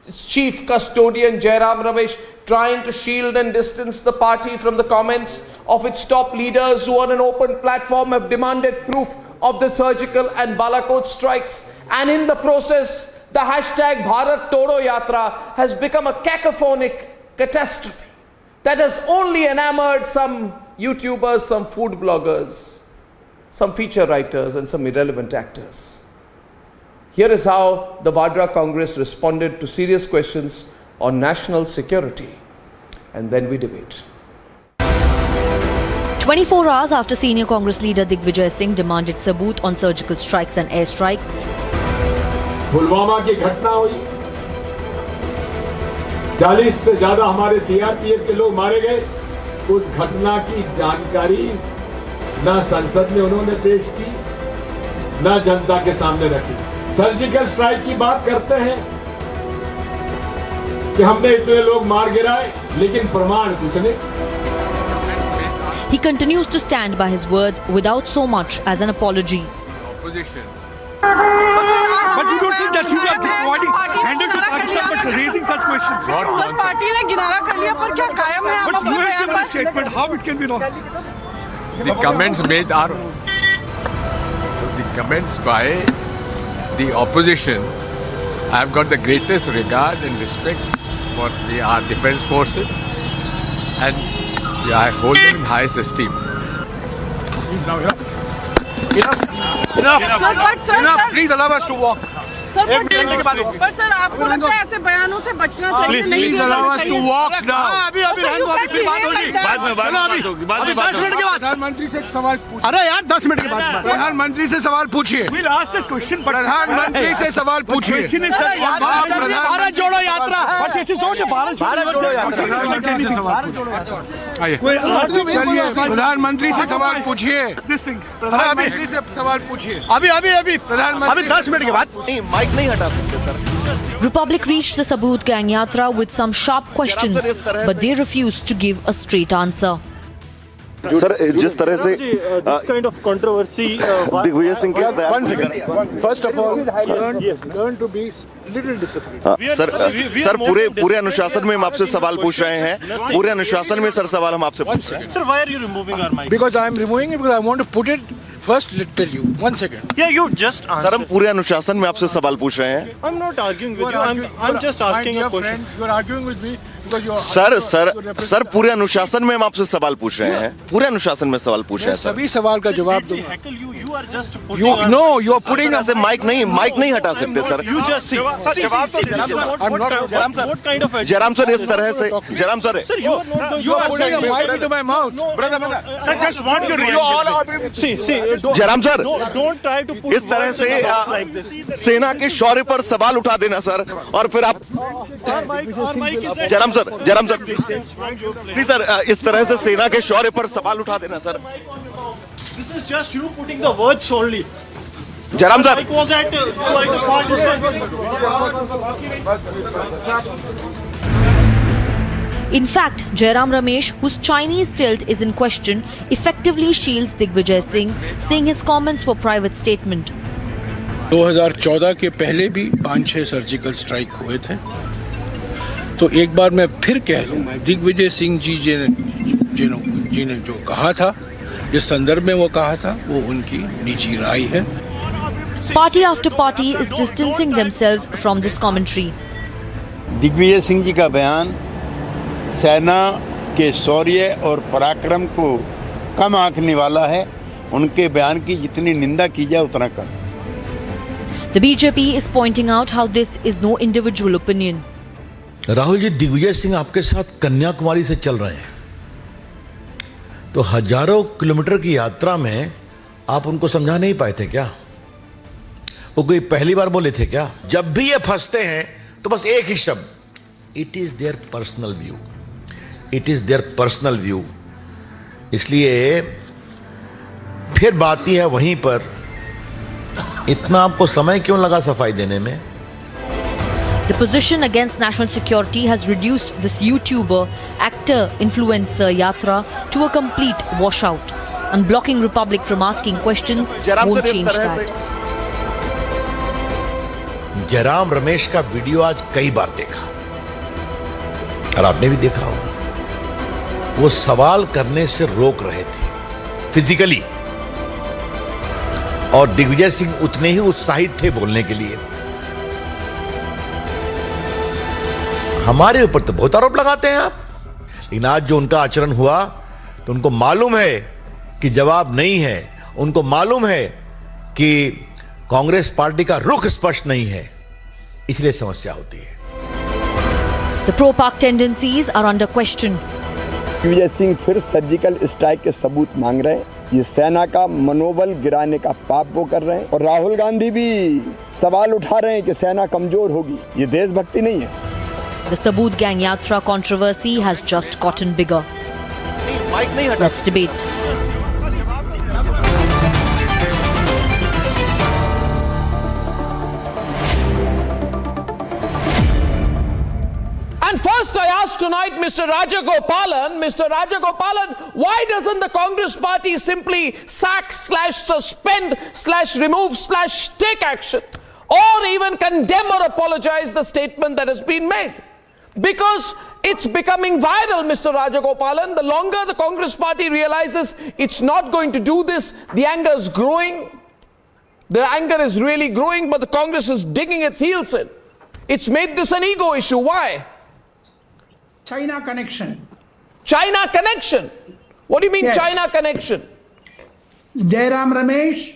its chief custodian Jairam Ramesh, trying to shield and distance the party from the comments of its top leaders who on an open platform have demanded proof of the surgical and Balakot strikes. And in the process, the hashtag Bharat Toro Yatra has become a cacophonic catastrophe that has only enamored some YouTubers, some food bloggers, some feature writers and some irrelevant actors. Here is how the Vadra Congress responded to serious questions on national security, and then we debate. 24 hours after senior Congress leader Digvijay Singh demanded Saboot on surgical strikes and airstrikes, Pulwama की घटना हुई, 40 से ज्यादा हमारे CRPF के लोग मारे गए। उस घटना की जानकारी ना संसद में उन्होंने पेश की, ना जनता के सामने रखी। सर्जिकल स्ट्राइक की बात करते हैं कि हमने इतने लोग मार गिराए, लेकिन प्रमाण कुछ नहीं। he continues to stand by his words without so much as an apology. Opposition. But you don't think that you are providing handle to Pakistan but raising such questions? Sir party ने किनारा कर लिया पर क्या कायम है आप But अपने you have बयान given a पर? statement. How it can be wrong? The comments made are comments by the opposition, I have got the greatest regard and respect for our defense forces, and I hold them in highest esteem. Enough. Please allow us to walk. Sir पर sir आपको लगता है ऐसे बयानों से बचना चाहिए? Please allow us to walk now. अभी फिर बात होगी। बाद में अभी 10 मिनट के बाद प्रधानमंत्री से एक सवाल पूछिए। अरे यार 10 मिनट के बाद प्रधानमंत्री से सवाल पूछिए। प्रधानमंत्री से सवाल पूछिए। भारत जोड़ो यात्रा है। प्रधानमंत्री से सवाल पूछिए। प्रधानमंत्री से सवाल पूछिए। अभी प्रधानमंत्री 10 मिनट के बाद नहीं हटा सकते sir. Republic reached the Sabut gang yatra with some sharp questions, but they refused to give a straight answer. Sir जिस तरह से दिग्विजय सिंह के first of all learn to be little disciplined. Sir पूरे अनुशासन में हम आपसे सवाल पूछ रहे हैं। पूरे अनुशासन में सर सवाल हम आपसे पूछ रहे हैं। Sir, why are you removing our mic? Because I am removing it because I want to put it. First, let tell you. 1 second. Yeah, you just answer. Sir हम पूरे अनुशासन में आपसे सवाल पूछ रहे हैं। I'm not arguing with you. I'm just asking a question. You are arguing with me because you are. Sir पूरे अनुशासन में हम आपसे सवाल पूछ रहे हैं। पूरे अनुशासन में सवाल पूछ रहे हैं। सभी सवाल का जवाब दो। You are just putting. No, you are putting. ऐसे माइक नहीं हटा सकते sir. You just see. I'm not. What kind of? Jairam sir इस तरह से Jairam sir. Sir, you are putting a mic into my mouth. Brother. Sir, just want your reaction. See. Jairam sir Don't try to put. इस तरह से सेना के शौर्य पर सवाल उठा देना सर, और फिर आप जयराम सर प्लीज सर इस तरह से सेना के शौर्य पर सवाल उठा देना sir. This is just you putting the words only. Jairam sir It was at quite a far distance. In fact, Jairam Ramesh, whose Chinese tilt is in question, effectively shields Digvijay Singh, saying his comments were private statement. 2014 के पहले भी 5-6 surgical strike हुए थे। तो एक बार मैं फिर कह दूं, दिग्विजय सिंह जी ने जो कहा था, जिस संदर्भ में वो कहा था, वो उनकी निजी राय है। Party after party is distancing themselves from this commentary. Digvijay Singh ji का बयान सेना के शौर्य और पराक्रम को कम आंकने वाला है। उनके बयान की जितनी निंदा की जाए उतना कम। The BJP is pointing out how this is no individual opinion. Rahul ji, Digvijay Singh आपके साथ कन्याकुमारी से चल रहे हैं, तो हजारों किलोमीटर की यात्रा में आप उनको समझा नहीं पाए थे क्या? वो कोई पहली बार बोले थे क्या? जब भी ये फंसते हैं तो बस एक ही शब्द, it is their personal view, it is their personal view. इसलिए फिर बात ही है वहीं पर, इतना आपको समय क्यों लगा सफाई देने में? The position against national security has reduced this YouTuber, actor, influencer Yatra to a complete washout. And blocking Republic from asking questions won't change that. Jairam Ramesh का वीडियो आज कई बार देखा, और आपने भी देखा होगा, वो सवाल करने से रोक रहे थे फिजिकली, और दिग्विजय सिंह उतने ही उत्साहित थे बोलने के लिए। हमारे ऊपर तो बहुत आरोप लगाते हैं आप, लेकिन आज जो उनका आचरण हुआ तो उनको मालूम है कि जवाब नहीं है, उनको मालूम है कि कांग्रेस पार्टी का रुख स्पष्ट नहीं है, इसलिए समस्या होती है। The pro-Pak tendencies are under question. Digvijay Singh फिर सर्जिकल स्ट्राइक के सबूत मांग रहे हैं। ये सेना का मनोबल गिराने का पाप वो कर रहे हैं, और राहुल गांधी भी सवाल उठा रहे हैं कि सेना कमजोर होगी। ये देशभक्ति नहीं है। The Sabut gang yatra controversy has just gotten bigger. Let's debate. And first I ask tonight Mr. Rajagopalan, why doesn't the Congress party simply sack/suspend/remove/take action, or even condemn or apologize the statement that has been made? Because it's becoming viral, Mr. Rajagopalan. The longer the Congress party realizes it's not going to do this, the anger is growing. Their anger is really growing, but the Congress is digging its heels in. It's made this an ego issue. Why? China connection. China connection? What do you mean, Yes. China connection? Jairam Ramesh,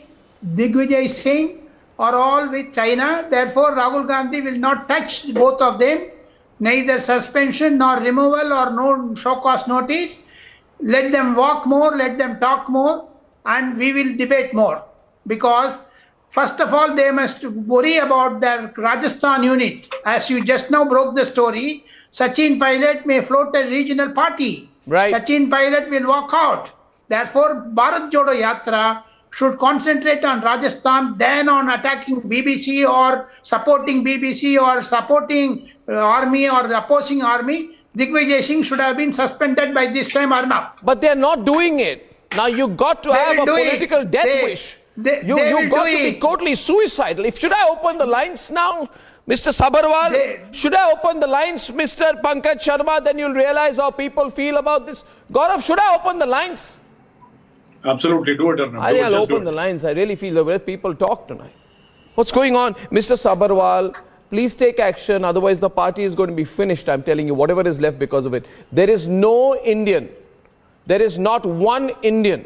Digvijay Singh are all with China. Therefore, Rahul Gandhi will not touch both of them. Neither suspension nor removal or no show cause notice. Let them walk more, let them talk more, and we will debate more. Because first of all, they must worry about their Rajasthan unit. As you just now broke the story, Sachin Pilot may float a regional party. Right. Sachin Pilot will walk out. Therefore, Bharat Jodo Yatra should concentrate on Rajasthan than on attacking BBC or supporting BBC or supporting army or opposing army. Digvijay Singh should have been suspended by this time or not. But they're not doing it. Now you got to They have will a do it. political death wish. You will got do to be it. totally suicidal. Should I open the lines now, Mr. Sabharwal? Should I open the lines, Mr. Pankaj Sharma? Then you'll realize how people feel about this. Gaurav, should I open the lines? Absolutely, do it, Arnab. I think I'll open the lines. I really feel the way people talk tonight. What's going on? Mr. Sabharwal, please take action. Otherwise, the party is going to be finished. I'm telling you, whatever is left because of it. There is no Indian. There is not one Indian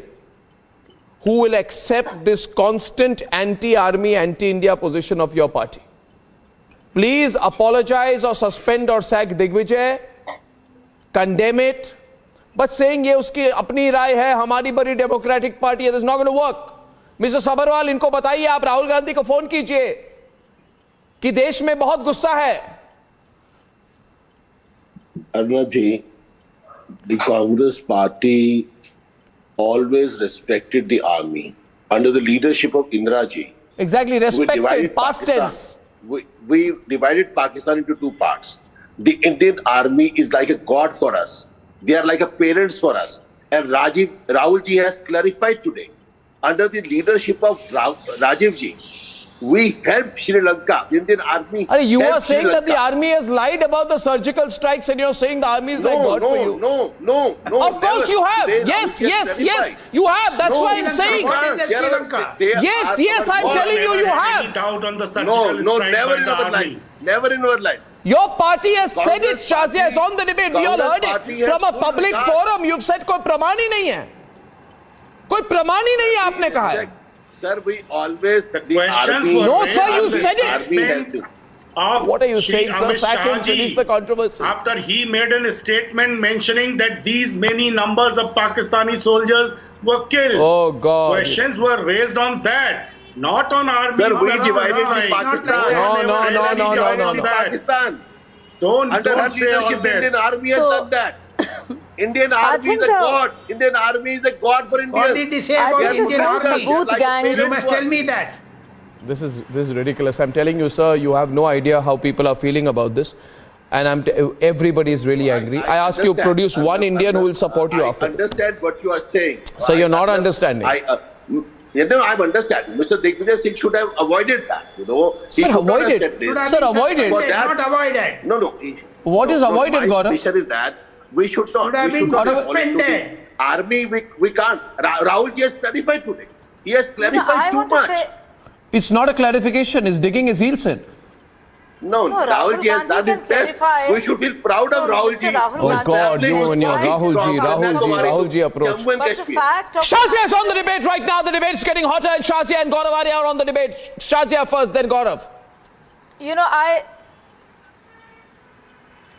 who will accept this constant anti-army, anti-India position of your party. Please apologize or suspend or sack Digvijay. Condemn it. But saying ये उसकी अपनी राय है, हमारी बड़ी democratic party है, this is not going to work. Mr. Sabharwal, इनको बताइए, आप राहुल गांधी को फोन कीजिए कि देश में बहुत गुस्सा है. Arnab ji, the Congress party always respected the army under the leadership of Indira ji. Exactly, respected, past tense. We divided Pakistan into two parts. The Indian army is like a god for us. They are like a parents for us. And Rahul ji has clarified today. Under the leadership of Rajiv ji, we helped Sri Lanka. The Indian army. You are saying that the army has lied about the surgical strikes, and you're saying the army is like God for you. No. Of course you have. Yes, you have. That's why I'm saying. Yes, I'm telling you, you have. Doubt on the surgical strike never by in the our army. life. Never in our life. Your party has said it, Shazia. It's on the debate. We all heard it from a public forum. You've said कोई प्रमाण ही नहीं है. कोई प्रमाण ही नहीं है आपने कहा है. Sir, we always the questions army. were No, raised sir, you on the said it. statement of What are you Shri saying, sir? Amit Sack him, Shah ji, finish the controversy. After he made a statement mentioning that these many numbers of Pakistani soldiers were killed. Oh God. Questions were raised on that. Not on army. Sir, we divided Pakistan. No. Pakistan. Don't Under say all leadership, the this. Indian army has done that. Indian army is a god. Indian army is a god for India. What did he say about Indian army? You must tell me that. This is ridiculous. I'm telling you, sir, you have no idea how people are feeling about this. And everybody is really angry. I ask you, produce one Indian who will support you after I understand what you are saying. So you're not understanding. I'm understanding. Mr. Digvijay Singh should have avoided that. He Sir, should not have avoided. said this. Sir, avoided. For that, Not avoided. No. What is avoided, My Gaurav? position is that we should not. Should have We been should not suspended. Army, we can't. Rahul ji has clarified today. He has clarified too much. It's not a clarification. It's digging his heels in. No, Rahul ji has done his best. We should feel proud of Rahul ji. Oh God, you and your Rahul ji approach. Shazia is on the debate right now. The debate is getting hotter, and Shazia and Gaurav Arya are on the debate. Shazia first, then Gaurav. You know,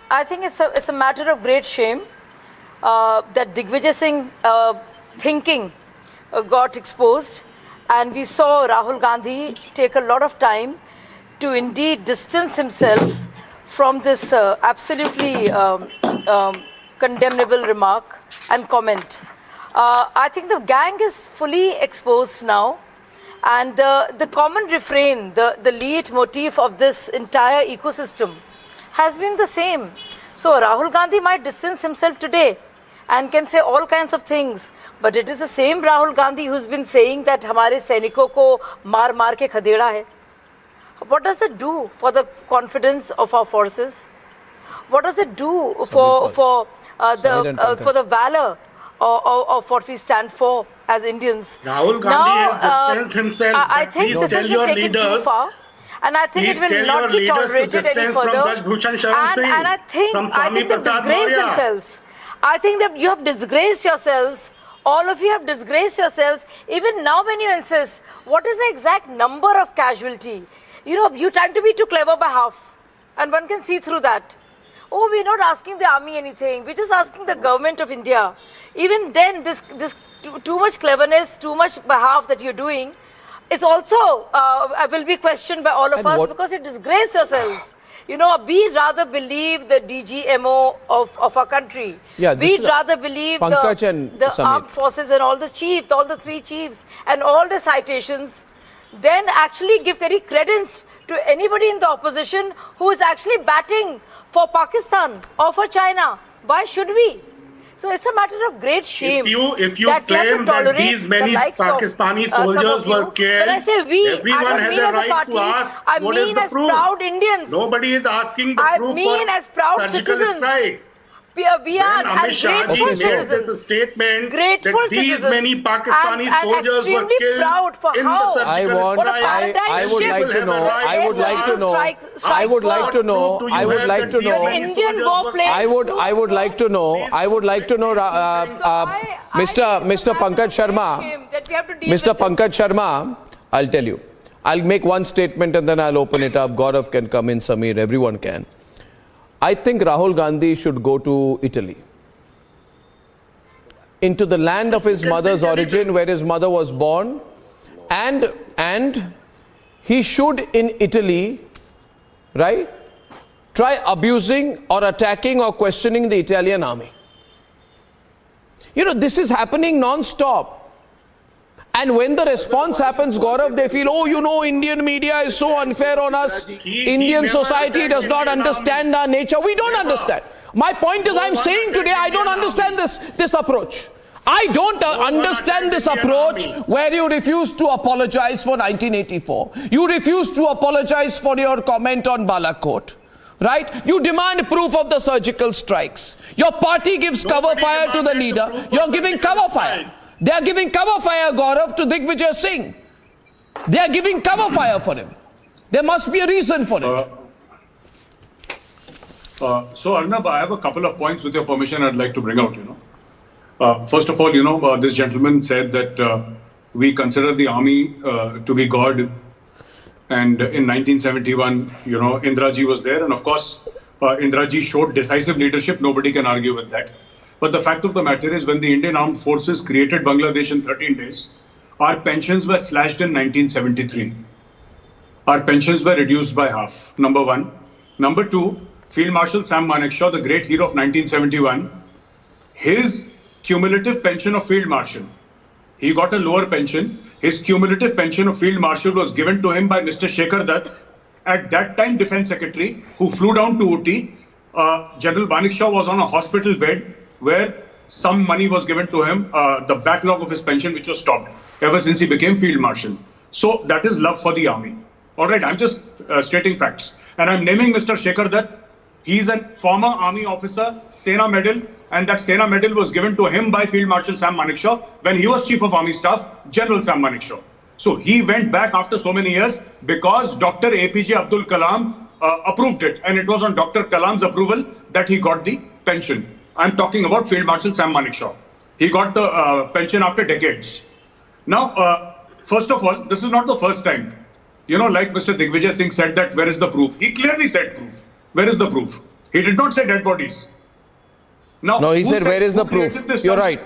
I think it's a matter of great shame that Digvijay Singh thinking got exposed, and we saw Rahul Gandhi take a lot of time to indeed distance himself from this absolutely condemnable remark and comment. I think the gang is fully exposed now, and the common refrain, the lead motif of this entire ecosystem has been the same. So Rahul Gandhi might distance himself today and can say all kinds of things, but it is the same Rahul Gandhi who's been saying that हमारे सैनिकों को मार के खदेड़ा है. What does it do for the confidence of our forces? What does it do for the valor of what we stand for? as Indians. Rahul Gandhi has distanced himself. I think this has been taken too far. And I think it will not be tolerated any further. And I think they've disgraced themselves. I think that you have disgraced yourselves. All of you have disgraced yourselves. Even now when you insist, what is the exact number of casualty? You're trying to be too clever by half. And one can see through that. Oh, we're not asking the army anything. We're just asking the government of India. Even then, this too much cleverness, too much by half that you're doing, it's also will be questioned by all of us because you disgrace yourselves. We'd rather believe the DGMO of our country. Yeah, we'd rather believe the armed forces and all the chiefs, all the 3 chiefs, and all the citations, then actually give any credence to anybody in the opposition who is actually batting for Pakistan or for China. Why should we? So it's a matter of great shame. If you claim that these many Pakistani soldiers were killed, when I say we, everyone I don't has mean a as a right party, to ask I what mean is the as proof. proud Indians. Nobody is asking the proof as proud surgical citizens. strikes. We are Amit Shah ji made this statement that these many Pakistani soldiers were killed in the surgical strike. I would like to know. I would like to know. I would like to know. I would like to know. Indian warplanes. I would like to know. I would like to know. Mr. Pankaj Sharma. Mr. Pankaj Sharma. I'll tell you. I'll make one statement and then I'll open it up. Gaurav can come in. Sameer. Everyone can. I think Rahul Gandhi should go to Italy, into the land of his mother's origin, where his mother was born, and he should in Italy, right, try abusing or attacking or questioning the Italian army. This is happening non-stop. And when the response happens, Gaurav, they feel, Indian media is so unfair on us. Indian society does not understand our nature. We don't understand. My point is, I'm saying today, I don't understand this approach. I don't understand this approach where you refuse to apologize for 1984. You refuse to apologize for your comment on Balakot. Right? You demand proof of the surgical strikes. Your party gives cover fire to the leader. You're giving cover fire. They are giving cover fire, Gaurav, to Digvijay Singh. They are giving cover fire for him. There must be a reason for it. So Arnab, I have a couple of points with your permission I'd like to bring out, First of all, this gentleman said that we consider the army to be God. And in 1971, Indiraji was there. And of course, Indiraji showed decisive leadership. Nobody can argue with that. But the fact of the matter is, when the Indian Armed Forces created Bangladesh in 13 days, our pensions were slashed in 1973. Our pensions were reduced by half, number one. Number two, Field Marshal Sam Manekshaw, the great hero of 1971, his cumulative pension of Field Marshal, he got a lower pension. His cumulative pension of Field Marshal was given to him by Mr. Shekhar Dutt, at that time Defense Secretary, who flew down to Ooty. General Manekshaw was on a hospital bed where some money was given to him, the backlog of his pension, which was stopped ever since he became Field Marshal. So that is love for the army. All right, I'm just stating facts. And I'm naming Mr. Shekhar Dutt. He's a former army officer, Sena Medal, and that Sena Medal was given to him by Field Marshal Sam Manekshaw when he was Chief of Army Staff, General Sam Manekshaw. So he went back after so many years because Dr. APJ Abdul Kalam approved it. And it was on Dr. Kalam's approval that he got the pension. I'm talking about Field Marshal Sam Manekshaw. He got the pension after decades. Now, first of all, this is not the first time. Like Mr. Digvijay Singh said that, where is the proof? He clearly said proof. Where is the proof? He did not say dead bodies. Now, no, he said, where is the proof? You're right.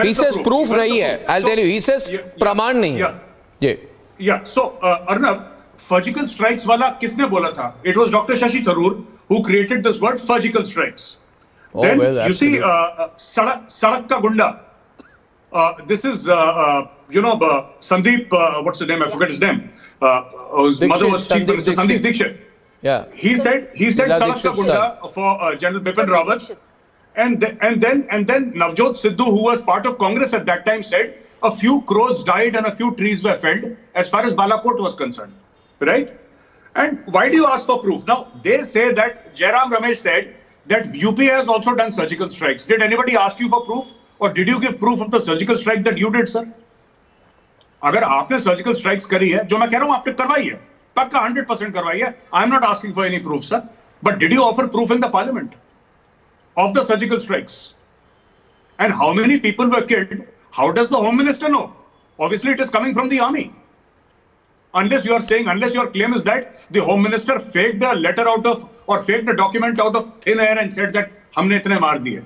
He says proof nahi hai. I'll tell you. He says praman nahi hai. Yeah. So, Arnab, surgical strikes wala kisne bola tha? It was Dr. Shashi Tharoor who created this word surgical strikes. Then you see, Sadak ka Gunda. This is, Sandeep, what's his name? I forget his name. His mother was Chief Minister, Sandeep Dikshit. Yeah. He said Sadak ka Gunda for General Bipin Rawat. And then Navjot Sidhu, who was part of Congress at that time, said a few crows died and a few trees were felled as far as Balakot was concerned. Right? And why do you ask for proof? Now, they say that Jairam Ramesh said that UP has also done surgical strikes. Did anybody ask you for proof? or did you give proof of the surgical strike that you did, sir? अगर आपने surgical strikes करी है, जो मैं कह रहा हूं आपने करवाई है, पक्का 100% करवाई है. I am not asking for any proof, sir. But did you offer proof in the parliament of the surgical strikes? And how many people were killed? How does the Home Minister know? Obviously, it is coming from the army. Unless your claim is that the Home Minister faked a letter out of, or faked a document out of thin air and said that हमने इतने मार दिए.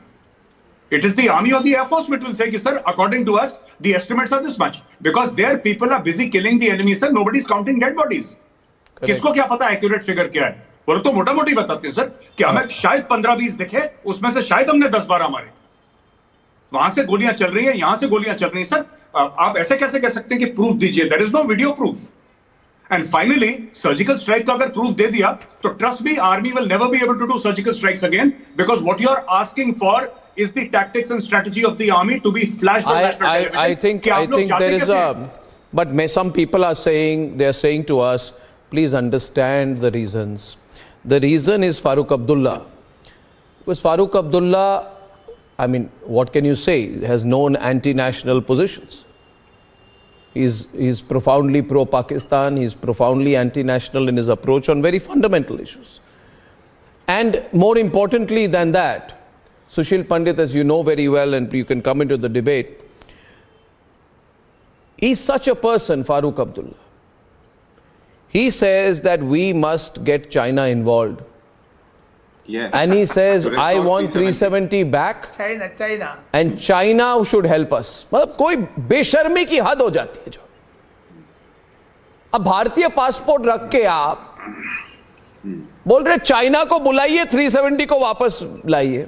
It is the army or the air force which will say, sir, according to us, the estimates are this much. Because their people are busy killing the enemy, sir. Nobody is counting dead bodies. किसको क्या पता accurate figure क्या है? वो तो मोटा मोटी बताते हैं, सर, कि हमें शायद 15-20 दिखे, उसमें से शायद हमने 10-12 मारे. वहां से गोलियां चल रही है, यहां से गोलियां चल रही हैं, सर. आप ऐसे कैसे कह सकते हैं कि प्रूफ दीजिए? There is no video proof. And finally, surgical strike का अगर proof दे दिया, तो trust me, army will never be able to do surgical strikes again, because what you are asking for is the tactics and strategy of the army to be flashed on national television. I think there is but some people are saying, they are saying to us, please understand the reasons. The reason is Farooq Abdullah. Because Farooq Abdullah, I mean, what can you say? Has known anti-national positions. He's profoundly pro-Pakistan, he's profoundly anti-national in his approach on very fundamental issues. And more importantly than that, Sushil Pandit, as you know very well, and you can come into the debate, he's such a person, Farooq Abdullah. He says that we must get China involved. Yes. And he says, I want 370 back. China. And China should help us. मतलब कोई बेशर्मी की हद हो जाती है जो. अब भारतीय पासपोर्ट रख के आप बोल रहे चाइना को बुलाइए, 370 को वापस लाइए.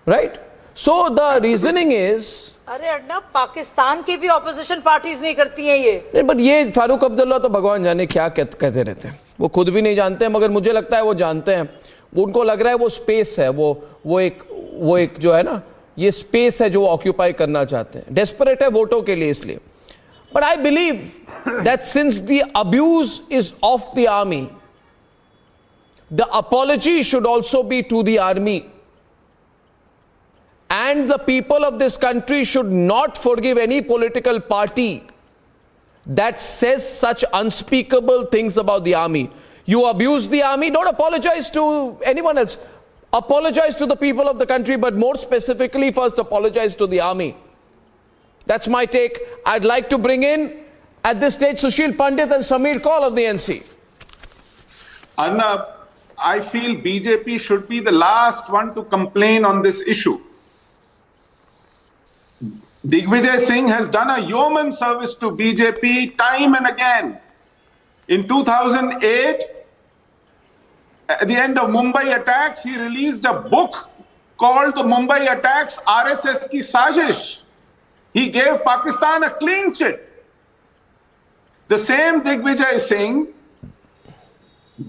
Right? So the reasoning is, अरे अड्डा, पाकिस्तान की भी ऑपोजिशन पार्टीज नहीं करती हैं ये. नहीं, बट ये फारूक अब्दुल्ला तो भगवान जाने क्या कहते रहते हैं. वो खुद भी नहीं जानते हैं, मगर मुझे लगता है वो जानते हैं. उनको लग रहा है वो स्पेस है, वो एक जो है ना, ये स्पेस है जो वो ऑक्यूपाई करना चाहते हैं. डेस्परेट है वोटों के लिए इसलिए. But I believe that since the abuse is of the army, the apology should also be to the army. And the people of this country should not forgive any political party that says such unspeakable things about the army. You abuse the army, don't apologize to anyone else. Apologize to the people of the country, but more specifically, first apologize to the army. That's my take. I'd like to bring in, at this stage, Sushil Pandit and Sameer Kaul of the NC. Arnab, I feel BJP should be the last one to complain on this issue. Digvijay Singh has done a yeoman service to BJP time and again. In 2008, at the end of Mumbai attacks, he released a book called The Mumbai Attacks, RSS Ki Sajish. He gave Pakistan a clean chit. The same Digvijay Singh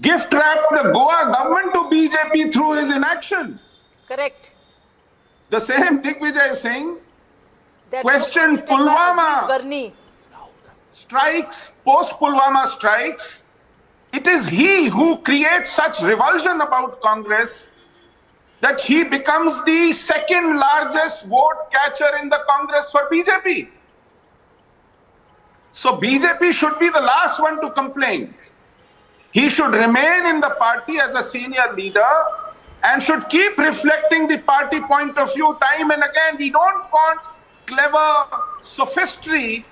gift-wrapped the Goa government to BJP through his inaction. Correct. The same Digvijay Singh questioned Pulwama strikes, post-Pulwama strikes. It is he who creates such revulsion about Congress that he becomes the second largest vote catcher in the Congress for BJP. So BJP should be the last one to complain. He should remain in the party as a senior leader and should keep reflecting the party point of view time and again. We don't want clever sophistry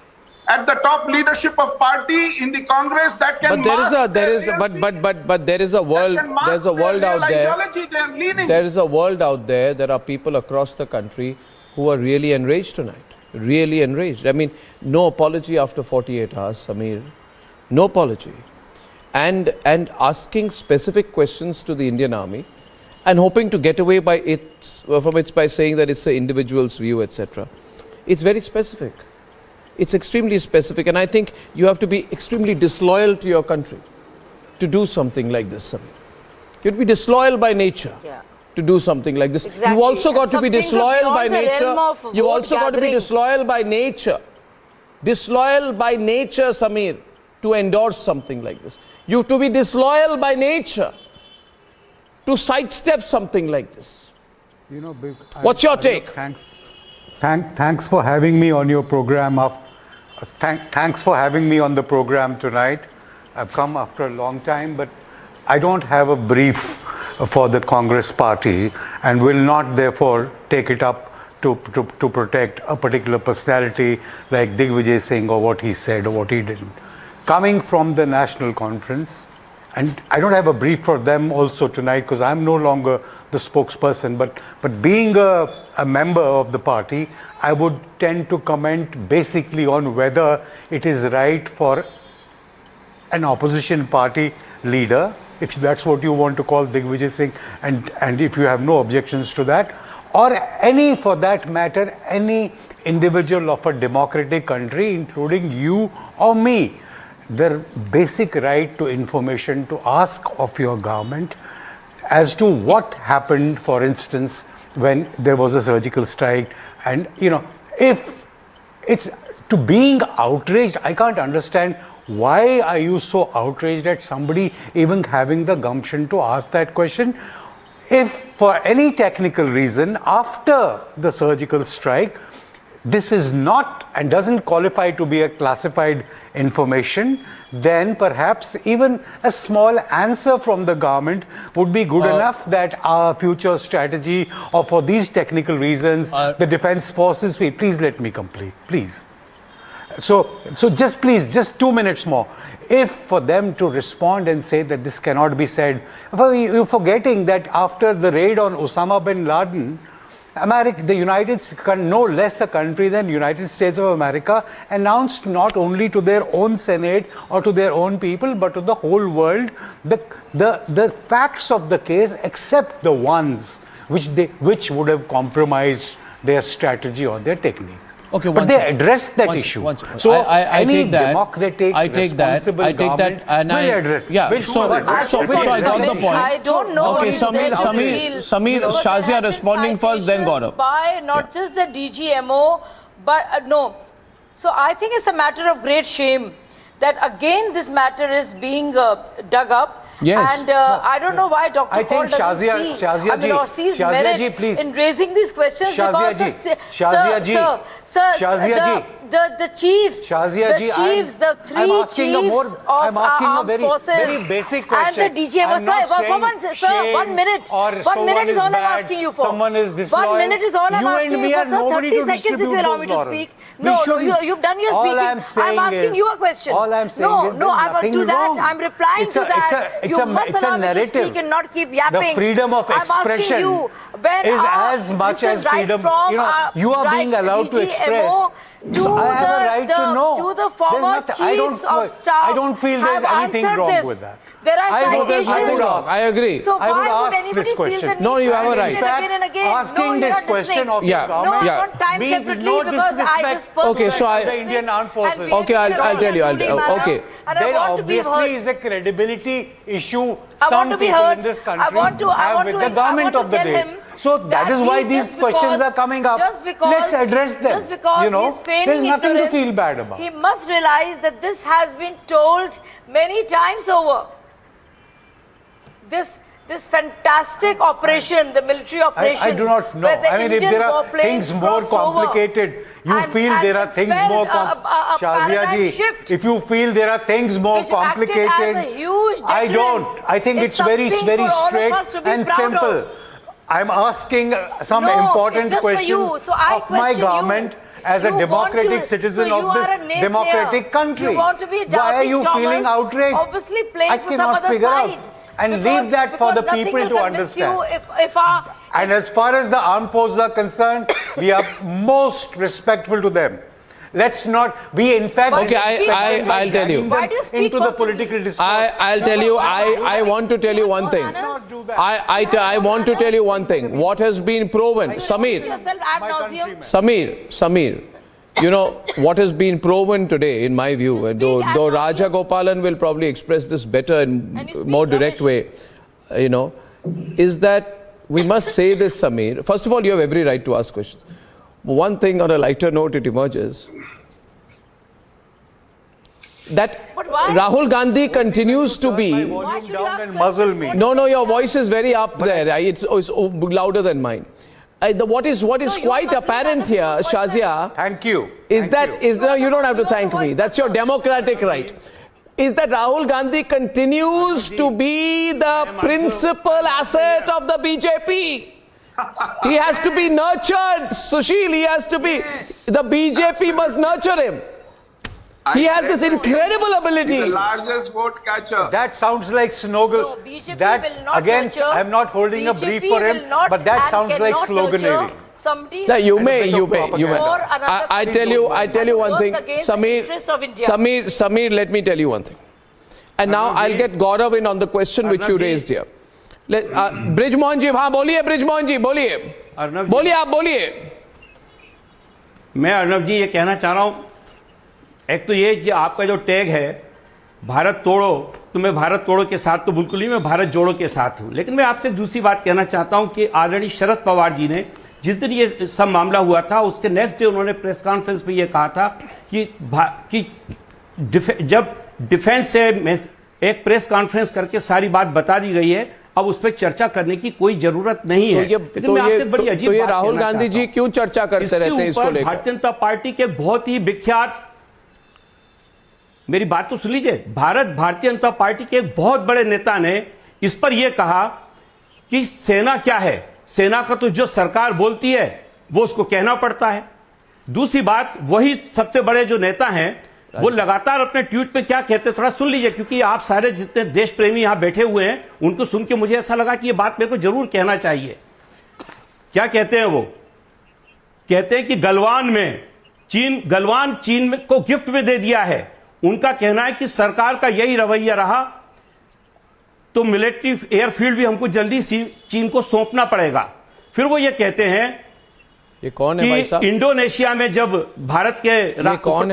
at the top leadership of party in the Congress that can but there is a world out there. There is a world out there. There are people across the country who are really enraged tonight. Really enraged. I mean, no apology after 48 hours, Sameer. No apology. And asking specific questions to the Indian Army and hoping to get away by by saying that it's the individual's view, etc. It's very specific. It's extremely specific, and I think you have to be extremely disloyal to your country to do something like this, Sameer. You'd be disloyal by nature to do something like this. Exactly. You also got to be disloyal by nature. You also got to be disloyal by nature. Disloyal by nature, Sameer, to endorse something like this. You have to be disloyal by nature to sidestep something like this. What's your take? Thanks for having me on your program. Thanks for having me on the program tonight. I've come after a long time, but I don't have a brief for the Congress party and will not therefore take it up to protect a particular personality like Digvijay Singh or what he said or what he didn't. Coming from the National Conference, and I don't have a brief for them also tonight because I'm no longer the spokesperson, but being a member of the party, I would tend to comment basically on whether it is right for an opposition party leader, if that's what you want to call Digvijay Singh, and if you have no objections to that, or any, for that matter, any individual of a democratic country, including you or me, their basic right to information to ask of your government as to what happened, for instance, when there was a surgical strike. And, if it's to being outraged, I can't understand why are you so outraged at somebody even having the gumption to ask that question. If for any technical reason after the surgical strike, this is not and doesn't qualify to be a classified information, then perhaps even a small answer from the government would be good enough that our future strategy or for these technical reasons, the defense forces, please let me complete, please. So just 2 minutes more. If for them to respond and say that this cannot be said, you're forgetting that after the raid on Osama bin Laden, the United States, no less a country than United States of America, announced not only to their own Senate or to their own people, but to the whole world, the facts of the case, except the ones which would have compromised their strategy or their technique. Okay, but they addressed that issue. So any democratic, responsible government will address. Yeah. So I got the point. I don't know. Okay, Samir, Shazia responding first, then Gaurav. By not just the DGMO, but no. So I think it's a matter of great shame that again this matter is being dug up. Yes. And I don't know why Dr. Paul doesn't sees merit in raising these questions because the chiefs, the three chiefs of armed forces and the DGMO. Sir, 1 minute. 1 minute is all I'm asking you for. 1 minute is all I'm asking you for, sir. 30 seconds if you allow me to speak. No, you've done your speaking. I'm asking you a question. All I'm saying is no, I won't do that. I'm replying to that. You must allow me to speak and not keep yapping. The freedom of expression is as much as freedom. You are being allowed to express. To I have a right to know. To the former chiefs of staff. I don't feel there's anything wrong with that. There are citations. I agree. So I would ask this question. No, you have a right. In fact, asking this question of your government means no disrespect okay, so to the Indian Armed Forces. Okay, I'll tell you. Okay. There obviously is a credibility issue some people in this country have with the government of the day. So that is why these questions are coming up. Let's address them. Just because he's feigning there's nothing to feel bad about. He must realize that this has been told many times over. This fantastic operation, the military operation. I do not know. I mean, if there are things more complicated, you feel there are things more complicated. If you feel there are things more complicated, I don't. I think it's very straight and simple. I'm asking some important questions of my government as a democratic citizen of this democratic country. Why are you feeling outraged? Obviously playing I cannot figure out. And leave that for the people to understand. And as far as the armed forces are concerned, we are most respectful to them. Let's not be, in fact, okay, I'll tell you. Into the political discourse. I'll tell you. I want to tell you one thing. I want to tell you one thing. What has been proven, Samir. You know what has been proven today, in my view, though Raja Gopalan will probably express this better in more direct way, is that we must say this, Samir. First of all, you have every right to ask questions. One thing on a lighter note, it emerges that Rahul Gandhi continues to be. Volume down and muzzle me. No, your voice is very up there. It's louder than mine. what is quite apparent here, Shazia. Thank you. You don't have to thank me. That's your democratic right. Is that Rahul Gandhi continues to be the principal asset of the BJP. He has to be nurtured, Sushil. He has to be. The BJP must nurture him. He has this incredible ability. The largest vote catcher. That sounds like Snoggle. No, BJP That will not again, nurture. I'm not holding a brief BJP for him, will not but that and sounds like cannot sloganeering. nurture somebody. Yeah, you may. Or another I tell you one thing, against the interests of India. Samir, let me tell you one thing. And now I'll get Gaurav in on the question which you raised here. Brijmohan ji, हाँ बोलिए Brijmohan ji, बोलिए आप बोलिए. मैं अर्नब जी ये कहना चाह रहा हूँ, एक तो ये कि आपका जो टैग है भारत तोड़ो, तो मैं भारत तोड़ो के साथ तो बिल्कुल ही, मैं भारत जोड़ो के साथ हूँ. लेकिन मैं आपसे दूसरी बात कहना चाहता हूँ कि आदरणीय शरद पवार जी ने जिस दिन ये सब मामला हुआ था उसके नेक्स्ट डे उन्होंने प्रेस कॉन्फ्रेंस में ये कहा था कि जब डिफेंस से एक प्रेस कॉन्फ्रेंस करके सारी बात बता दी गई है, अब उस पर चर्चा करने की कोई जरूरत नहीं है. तो ये राहुल गांधी जी क्यों चर्चा करते रहते हैं इसको लेकर? भारतीय जनता पार्टी के बहुत ही विख्यात, मेरी बात तो सुन लीजिए, भारतीय जनता पार्टी के एक बहुत बड़े नेता ने इस पर यह कहा कि सेना क्या है, सेना का तो जो सरकार बोलती है वो उसको कहना पड़ता है. दूसरी बात, वही सबसे बड़े जो नेता हैं वो लगातार अपने ट्वीट पे क्या कहते हैं, थोड़ा सुन लीजिए, क्योंकि आप सारे जितने देश प्रेमी यहां बैठे हुए हैं उनको सुन के मुझे ऐसा लगा कि ये बात मेरे को जरूर कहना चाहिए. क्या कहते हैं वो? कहते हैं कि गलवान चीन को गिफ्ट में दे दिया है. उनका कहना है कि सरकार का यही रवैया रहा तो मिलिट्री एयरफील्ड भी हमको जल्दी चीन को सौंपना पड़ेगा. फिर वो ये कहते हैं ये कौन है भाई साहब? इंडोनेशिया में जब भारत के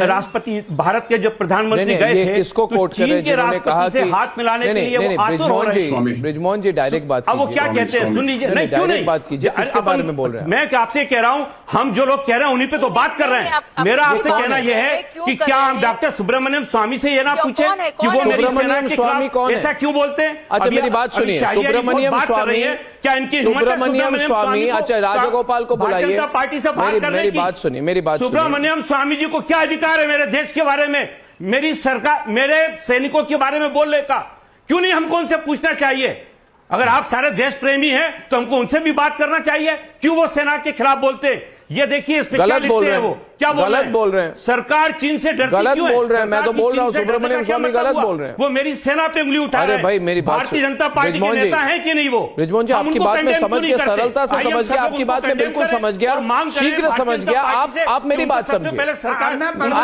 राष्ट्रपति, भारत के जब प्रधानमंत्री गए थे, किसको कोट कर रहे हैं जिन्होंने कहा कि हाथ मिलाने के लिए वो आतुर हो रहे हैं. ब्रिजमोहन जी डायरेक्ट बात कीजिए. अब वो क्या कहते हैं सुन लीजिए. नहीं, क्यों नहीं बात कीजिए, किसके बारे में बोल रहे हैं? मैं आपसे कह रहा हूं, हम जो लोग कह रहे हैं उन्हीं पे तो बात कर रहे हैं. मेरा आपसे कहना यह है कि क्या हम डॉक्टर सुब्रमण्यम स्वामी से ये ना पूछे कि वो सुब्रमण्यम स्वामी कौन है, ऐसा क्यों बोलते हैं? अच्छा मेरी बात सुनिए. सुब्रमण्यम स्वामी, क्या इनकी सुब्रमण्यम स्वामी, अच्छा राजगोपाल को बुलाइए. पार्टी से बात मेरी बात सुनिए, मेरी बात सुनिए. सुब्रमण्यम स्वामी जी को क्या अधिकार है मेरे देश के बारे में, मेरी सरकार, मेरे सैनिकों के बारे में बोलने का? क्यों नहीं हमको उनसे पूछना चाहिए? अगर आप सारे देश प्रेमी हैं तो हमको उनसे भी बात करना चाहिए. क्यों वो सेना के खिलाफ बोलते हैं? ये देखिए इस पे क्या लिखते हैं वो, क्या गलत बोल रहे हैं. सरकार चीन से डरती गलत क्यों है? बोल रहे हैं. मैं तो बोल रहा हूं सुब्रमण्यम स्वामी गलत बोल रहे हैं. वो मेरी सेना पे उंगली उठा रहे हैं. अरे भाई मेरी बात, भारतीय जनता पार्टी के नेता हैं कि नहीं वो? ब्रिजमोहन जी आपकी बात में समझ गया, सरलता से समझ गया, आपकी बात में बिल्कुल समझ गया, शीघ्र समझ गया. आप मेरी बात समझिए.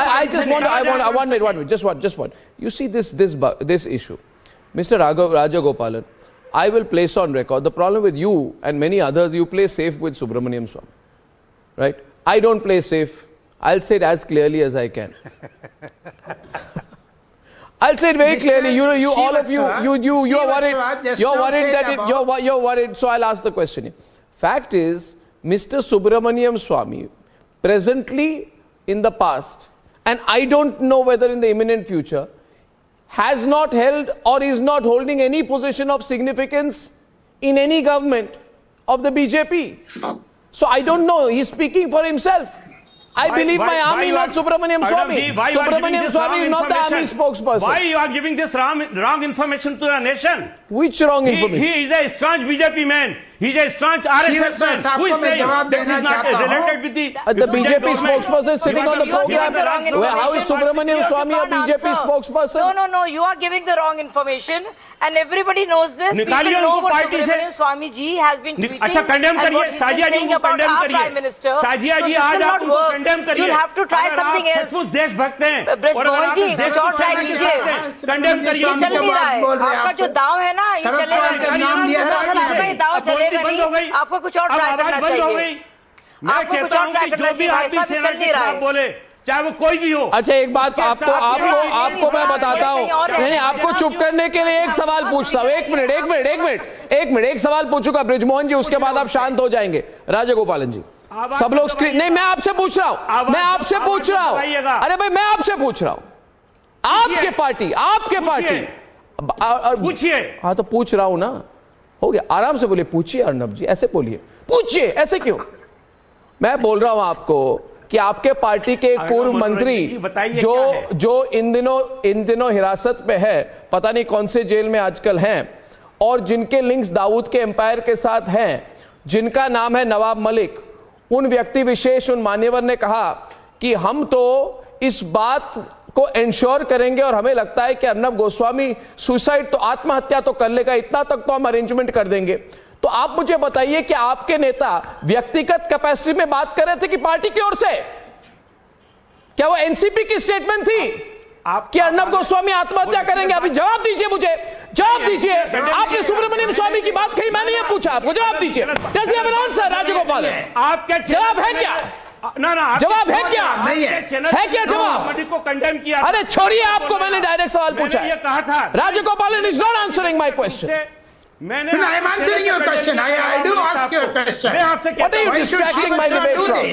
I just want just one. You see this issue, Mr. Rajagopalan, I will place on record the problem with you and many others. You play safe with Subramaniam Swamy, right? I don't play safe. I'll say it as clearly as I can. I'll say it very clearly. You all of you are worried. You're worried. So I'll ask the question. Fact is, Mr. Subramaniam Swamy, presently, in the past, and I don't know whether in the imminent future, has not held or is not holding any position of significance in any government of the BJP. So I don't know. He's speaking for himself. I believe my army, not Subramaniam Swamy. Subramaniam Swamy is not the army spokesperson. Why you are giving this wrong information to the nation? Which wrong information? He is a staunch BJP man. He's a staunch RSS man. Who is saying that he's not related with the BJP spokesperson sitting on the program? How is Subramaniam Swamy a BJP spokesperson? No. You are giving the wrong information, and everybody knows this. People know what Subramaniam Swamy ji has been tweeting and what he's been saying about our Prime Minister. So this will not work. You'll have to try something else. Brijmohan ji, कुछ और try कीजिए. ये चल नहीं रहा है. आपका जो दाव है ना, ये चलेगा नहीं. दरअसल आपका ये दाव चलेगा नहीं. आपको कुछ और ट्राई करना चाहिए. आपको कुछ और ट्राई करना चाहिए. भाई साहब, चल नहीं रहा है. चाहे वो कोई भी हो. अच्छा एक बात आपको मैं बताता हूँ. नहीं, आपको चुप करने के लिए एक सवाल पूछता हूँ. एक मिनट एक सवाल पूछूंगा ब्रिजमोहन जी, उसके बाद आप शांत हो जाएंगे. राजागोपालन जी, सब लोग स्क्रीन नहीं, मैं आपसे पूछ रहा हूँ. अरे भाई मैं आपसे पूछ रहा हूँ. आपके पार्टी पूछिए. हाँ तो पूछ रहा हूँ ना, हो गया. आराम से बोलिए. पूछिए अर्नब जी, ऐसे बोलिए. पूछिए, ऐसे क्यों? मैं बोल रहा हूं आपको कि आपके पार्टी के एक पूर्व मंत्री जो इन दिनों हिरासत में है, पता नहीं कौन से जेल में आजकल हैं, और जिनके लिंक्स दाऊद के एम्पायर के साथ हैं, जिनका नाम है नवाब मलिक, उन व्यक्ति विशेष, उन मान्यवर ने कहा कि हम तो इस बात को इंश्योर करेंगे और हमें लगता है कि अर्नब गोस्वामी सुसाइड तो आत्महत्या तो कर लेगा, इतना तक तो हम अरेंजमेंट कर देंगे। तो आप मुझे बताइए कि आपके नेता व्यक्तिगत कैपेसिटी में बात कर रहे थे कि पार्टी की ओर से? क्या वो एनसीपी की स्टेटमेंट थी कि अर्नब गोस्वामी आत्महत्या करेंगे? अभी जवाब दीजिए, मुझे जवाब दीजिए। आपने सुब्रमण्यम स्वामी की बात कही, मैंने ये पूछा, आपको जवाब दीजिए। Does he have an answer? Rajagopal, आपका जवाब है क्या? जवाब है क्या? है क्या जवाब? को कंडेम किया। अरे छोड़िए, आपको मैंने डायरेक्ट सवाल पूछा है। कहा था Rajagopal is not answering my question. I'm answering your question. I do ask your question. What are you distracting my debate from?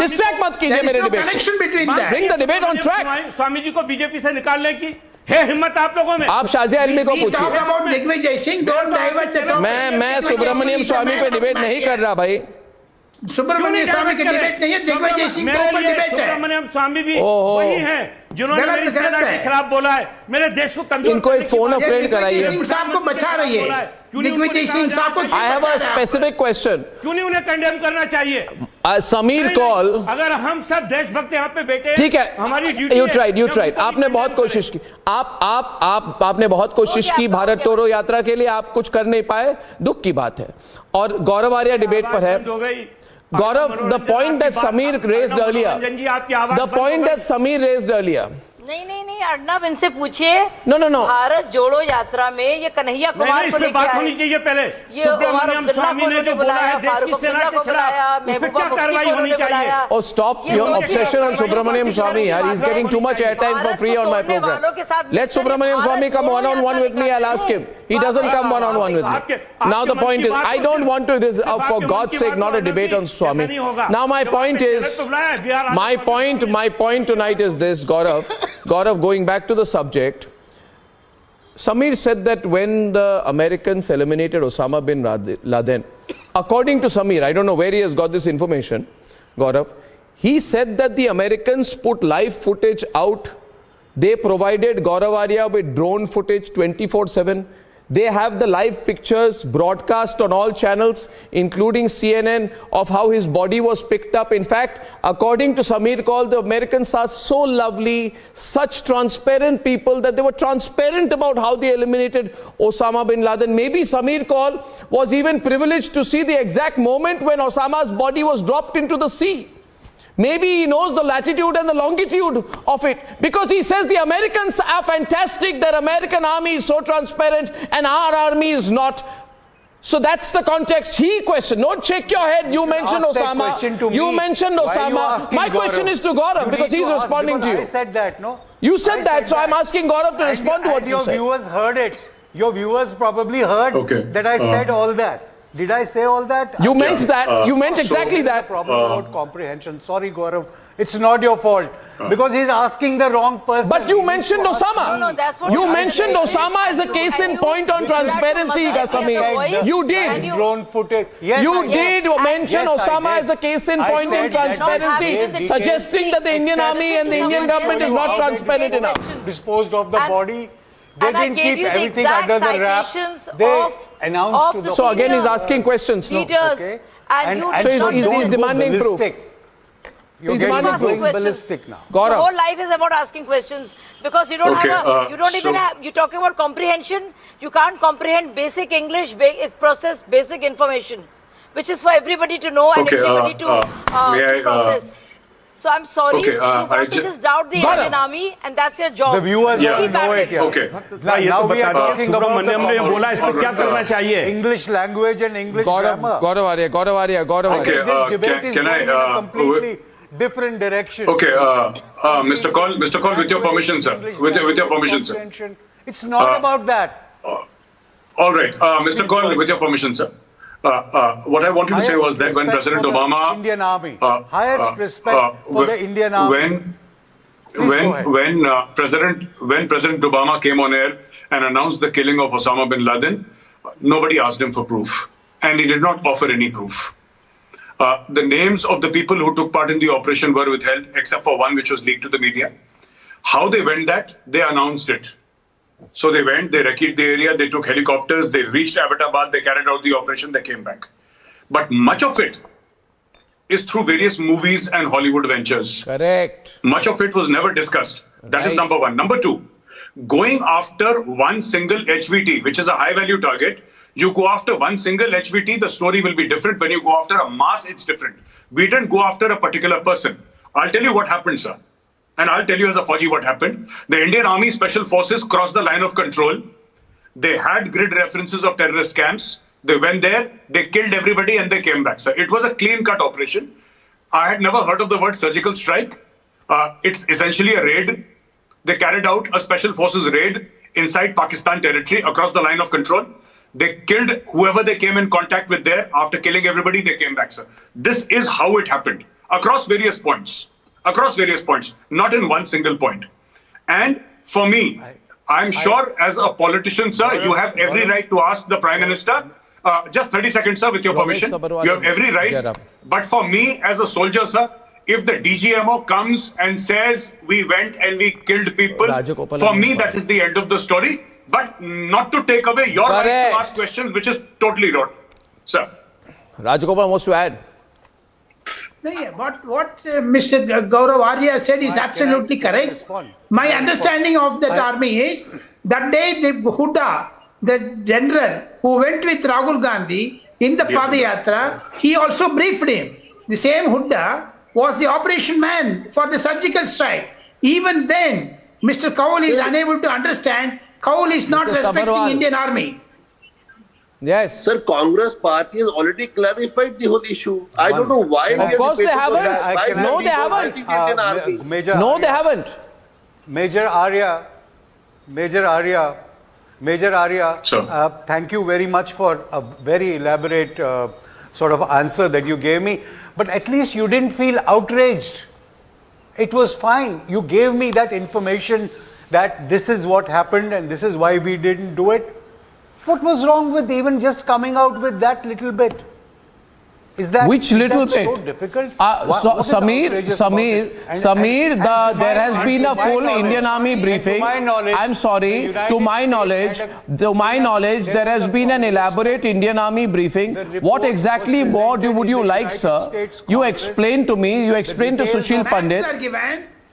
Distract मत कीजिए मेरे debate. Connection between that. Bring the debate on track. Swami ji को BJP से निकालने की है हिम्मत आप लोगों में? आप शाजिया अल्मी को पूछिए। Talk about Digvijay Singh. Don't divert the topic. मैं सुब्रमण्यम स्वामी पे डिबेट नहीं कर रहा भाई। सुब्रमण्यम स्वामी की डिबेट नहीं है, दिग्विजय सिंह के ऊपर डिबेट है। सुब्रमण्यम स्वामी भी वही हैं जिन्होंने मेरी सेना के खिलाफ बोला है, मेरे देश को कमजोर। इनको एक फोन ऑफ फ्रेंड कराइए। दिग्विजय सिंह साहब को बचा रही है। दिग्विजय सिंह साहब को I have a specific question. क्यों नहीं उन्हें कंडेम करना चाहिए? समीर कौल, अगर हम सब देशभक्त यहाँ पे बैठे, ठीक है, हमारी ड्यूटी यू ट्राइड, आपने बहुत कोशिश की, आपने बहुत कोशिश की भारत तोड़ो यात्रा के लिए, आप कुछ कर नहीं पाए, दुख की बात है। और गौरव आर्या डिबेट पर है। गौरव, the point that Sameer raised earlier, नहीं, अर्नब इनसे पूछिए। No. भारत जोड़ो यात्रा में ये कन्हैया कुमार को लेके बात होनी चाहिए पहले। ये सुब्रमण्यम स्वामी ने जो बोला है देश की सेना के खिलाफ, महबूबा कार्रवाई होनी चाहिए। Oh, stop your obsession on Subramaniam Swamy, yaar. He's getting too much airtime for free on my program. Let Subramaniam Swamy come one-on-one with me. I'll ask him. He doesn't come one-on-one with me. Now the point is, I don't want to. This for God's sake, not a debate on Swamy. Now my point is, my point tonight is this, Gaurav, going back to the subject, Sameer said that when the Americans eliminated Osama bin Laden, according to Sameer, I don't know where he has got this information, Gaurav, he said that the Americans put live footage out. They provided Gaurav Arya with drone footage 24/7. They have the live pictures broadcast on all channels, including CNN, of how his body was picked up. In fact, according to Sameer Kaul, the Americans are so lovely, such transparent people, that they were transparent about how they eliminated Osama bin Laden. Maybe Sameer Kaul was even privileged to see the exact moment when Osama's body was dropped into the sea. Maybe he knows the latitude and the longitude of it, because he says the Americans are fantastic, their American army is so transparent and our army is not. So that's the context he questioned. Don't shake your head. You mentioned Osama. You mentioned Osama. My question is to Gaurav, because he's responding to you. I said that, no? You said that, so I'm asking Gaurav to respond to what you said. Your viewers heard it. Your viewers probably heard that I said all that. Did I say all that? You meant that. You meant exactly that. Problem about comprehension. Sorry, Gaurav. It's not your fault. Because he's asking the wrong person. But you mentioned Osama. No, that's what you mentioned Osama as a case in point on transparency, Sameer. You did. Drone footage. Yes, you did mention Osama as a case in point in transparency, suggesting that the Indian army and the Indian government is not transparent enough. Disposed of the body. They didn't keep everything under the wraps. They announced to the... So again, he's asking questions, no? Okay. So he's demanding proof. You're getting ballistic now. Your whole life is about asking questions, because you don't have you don't even have, you're talking about comprehension. You can't comprehend basic English, process basic information, which is for everybody to know and everybody to process. So I'm sorry, you want to just doubt the Indian army, and that's your job. The viewers don't know it. Now we are talking about the English language and English grammar. Gaurav Arya. This debate is going in a completely different direction. Mr. Kaul, with your permission, sir. With your permission, sir. It's not about that. All right, Mr. Kaul, with your permission, sir. What I wanted to say was that when President Obama, Indian Army, highest respect for the Indian Army. When President Obama came on air and announced the killing of Osama bin Laden, nobody asked him for proof, and he did not offer any proof. The names of the people who took part in the operation were withheld, except for one which was leaked to the media. How they went that? They announced it. So they went, they recce'd the area, they took helicopters, they reached Abbottabad, they carried out the operation, they came back. But much of it is through various movies and Hollywood ventures. Correct. Much of it was never discussed. That is number one. Number two, going after one single HVT, which is a high-value target, you go after one single HVT, the story will be different. When you go after a mass, it's different. We didn't go after a particular person. I'll tell you what happened, sir. And I'll tell you as a Fauji what happened. The Indian Army Special Forces crossed the line of control. They had grid references of terrorist camps. They went there, they killed everybody and they came back, sir. It was a clean-cut operation. I had never heard of the word surgical strike. It's essentially a raid. They carried out a Special Forces raid inside Pakistan territory across the line of control. They killed whoever they came in contact with there. After killing everybody, they came back, sir. This is how it happened across various points. Across various points, not in one single point. And for me, I'm sure as a politician, sir, you have every right to ask the Prime Minister. Just 30 seconds, sir, with your permission. You have every right. But for me as a soldier, sir, if the DGMO comes and says we went and we killed people, for me that is the end of the story. But not to take away your right to ask questions, which is totally wrong, sir. Rajagopal wants to add. What Mr. Gaurav Arya said is absolutely correct. My understanding of that army is that day the Huda, the general who went with Rahul Gandhi in the Padayatra, he also briefed him. The same Huda was the operation man for the surgical strike. Even then, Mr. Kaul is unable to understand. Kaul is not respecting Indian army. Yes. Sir, Congress party has already clarified the whole issue. I don't know why. Of course they haven't. No, they haven't. No, they haven't. Major Arya, thank you very much for a very elaborate sort of answer that you gave me. But at least you didn't feel outraged. It was fine. You gave me that information that this is what happened and this is why we didn't do it. What was wrong with even just coming out with that little bit? Is that which little bit? So difficult? Samir, there has been a full Indian Army briefing. I'm sorry. To my knowledge, there has been an elaborate Indian Army briefing. What exactly more would you like, sir? You explain to me. You explain to Sushil Pandit.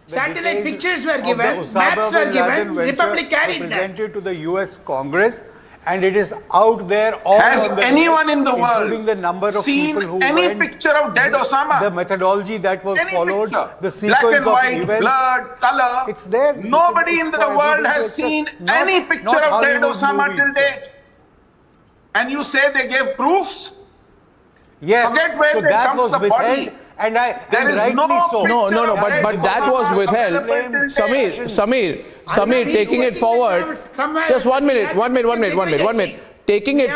Satellite pictures were given. Maps were given. Republic carried that. Presented to the US Congress. And it is out there all Has on the anyone net, in the world including the number of seen people who any went, picture of dead Osama? The methodology that was followed, picture. the sequence Black and white, of events. blurred, color. It's there. Nobody in the world has seen any picture of dead Osama till date. And you say they gave proofs? Yes. Forget where so they that dumped was the withheld. body. And there is rightly no so. No, but that was withheld. Samir, taking it forward. Just 1 minute. Taking it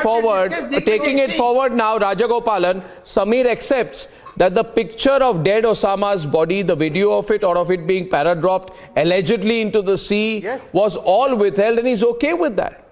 forward now, Rajagopalan, Samir accepts that the picture of dead Osama's body, the video of it or of it being paradropped allegedly into the sea was all withheld, and he's okay with that.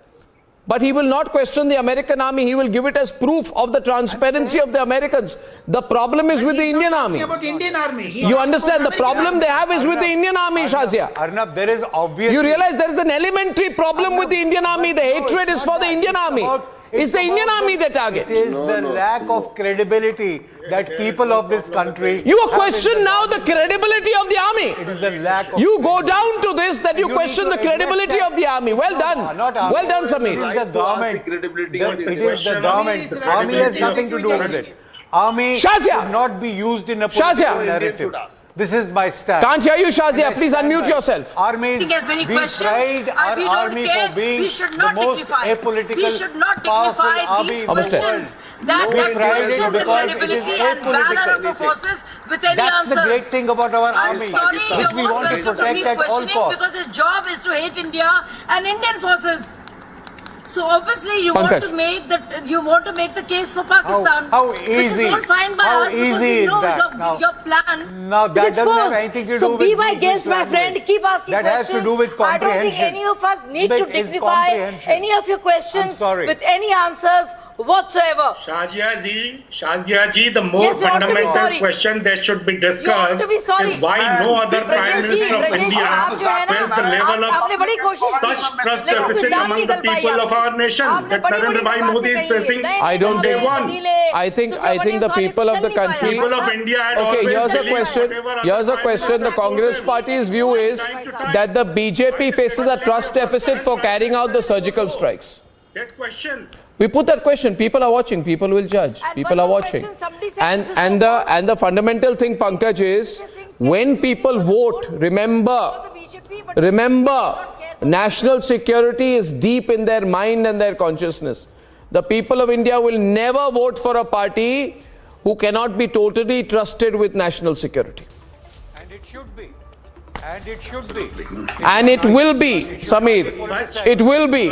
But he will not question the American army. He will give it as proof of the transparency of the Americans. The problem is with the Indian army. You understand? The problem they have is with the Indian army, Shazia. Arnab, there is obviously... You realize there is an elementary problem with the Indian army. The hatred is for the Indian army. It's the Indian army they target. It is the lack of credibility that people of this country... You question now the credibility of the army. It is the lack of... You go down to this that you question the credibility of the army. Well done. Well done, Samir. It is the government. It is the government. The army has nothing to do with it. Army should not be used in a political narrative. This is my stand. Can't hear you, Shazia. Please unmute yourself. Armies, we pride our army for being the most apolitical, we should not dignify these questions that question the credibility and valor of our forces with any answers. That's the great thing about our army. I'm sorry, you're most welcome to keep questioning because his job is to hate India and Indian forces. So obviously you want to make the case for Pakistan, which is all fine by us because we know your plan. Now that doesn't have anything to do with... So be my guest, my friend. Keep asking questions. That has to do with comprehension. I don't think any of us need to dignify any of your questions with any answers whatsoever. Shazia ji, the more Yes, you ought to be fundamental sorry. question that should be You ought discussed to be sorry. is why no other Prime Minister of India has the level आपने बड़ी कोशिश of such trust deficit among the people of our nation that Narendra Bhai Modi is facing. I don't Day think. one. I think the people of the country. People of India had Okay, always here's a believed question. whatever other Here's a Prime question. The Minister Congress told them. party's view is that the BJP faces a trust deficit for carrying out the surgical strikes. That question. We put that question. People are watching. People will judge. People are watching. And the fundamental thing, Pankaj, is when people vote, remember, national security is deep in their mind and their consciousness. The people of India will never vote for a party who cannot be totally trusted with national security. And it should be. And it should be. And it will be, Samir. It will be.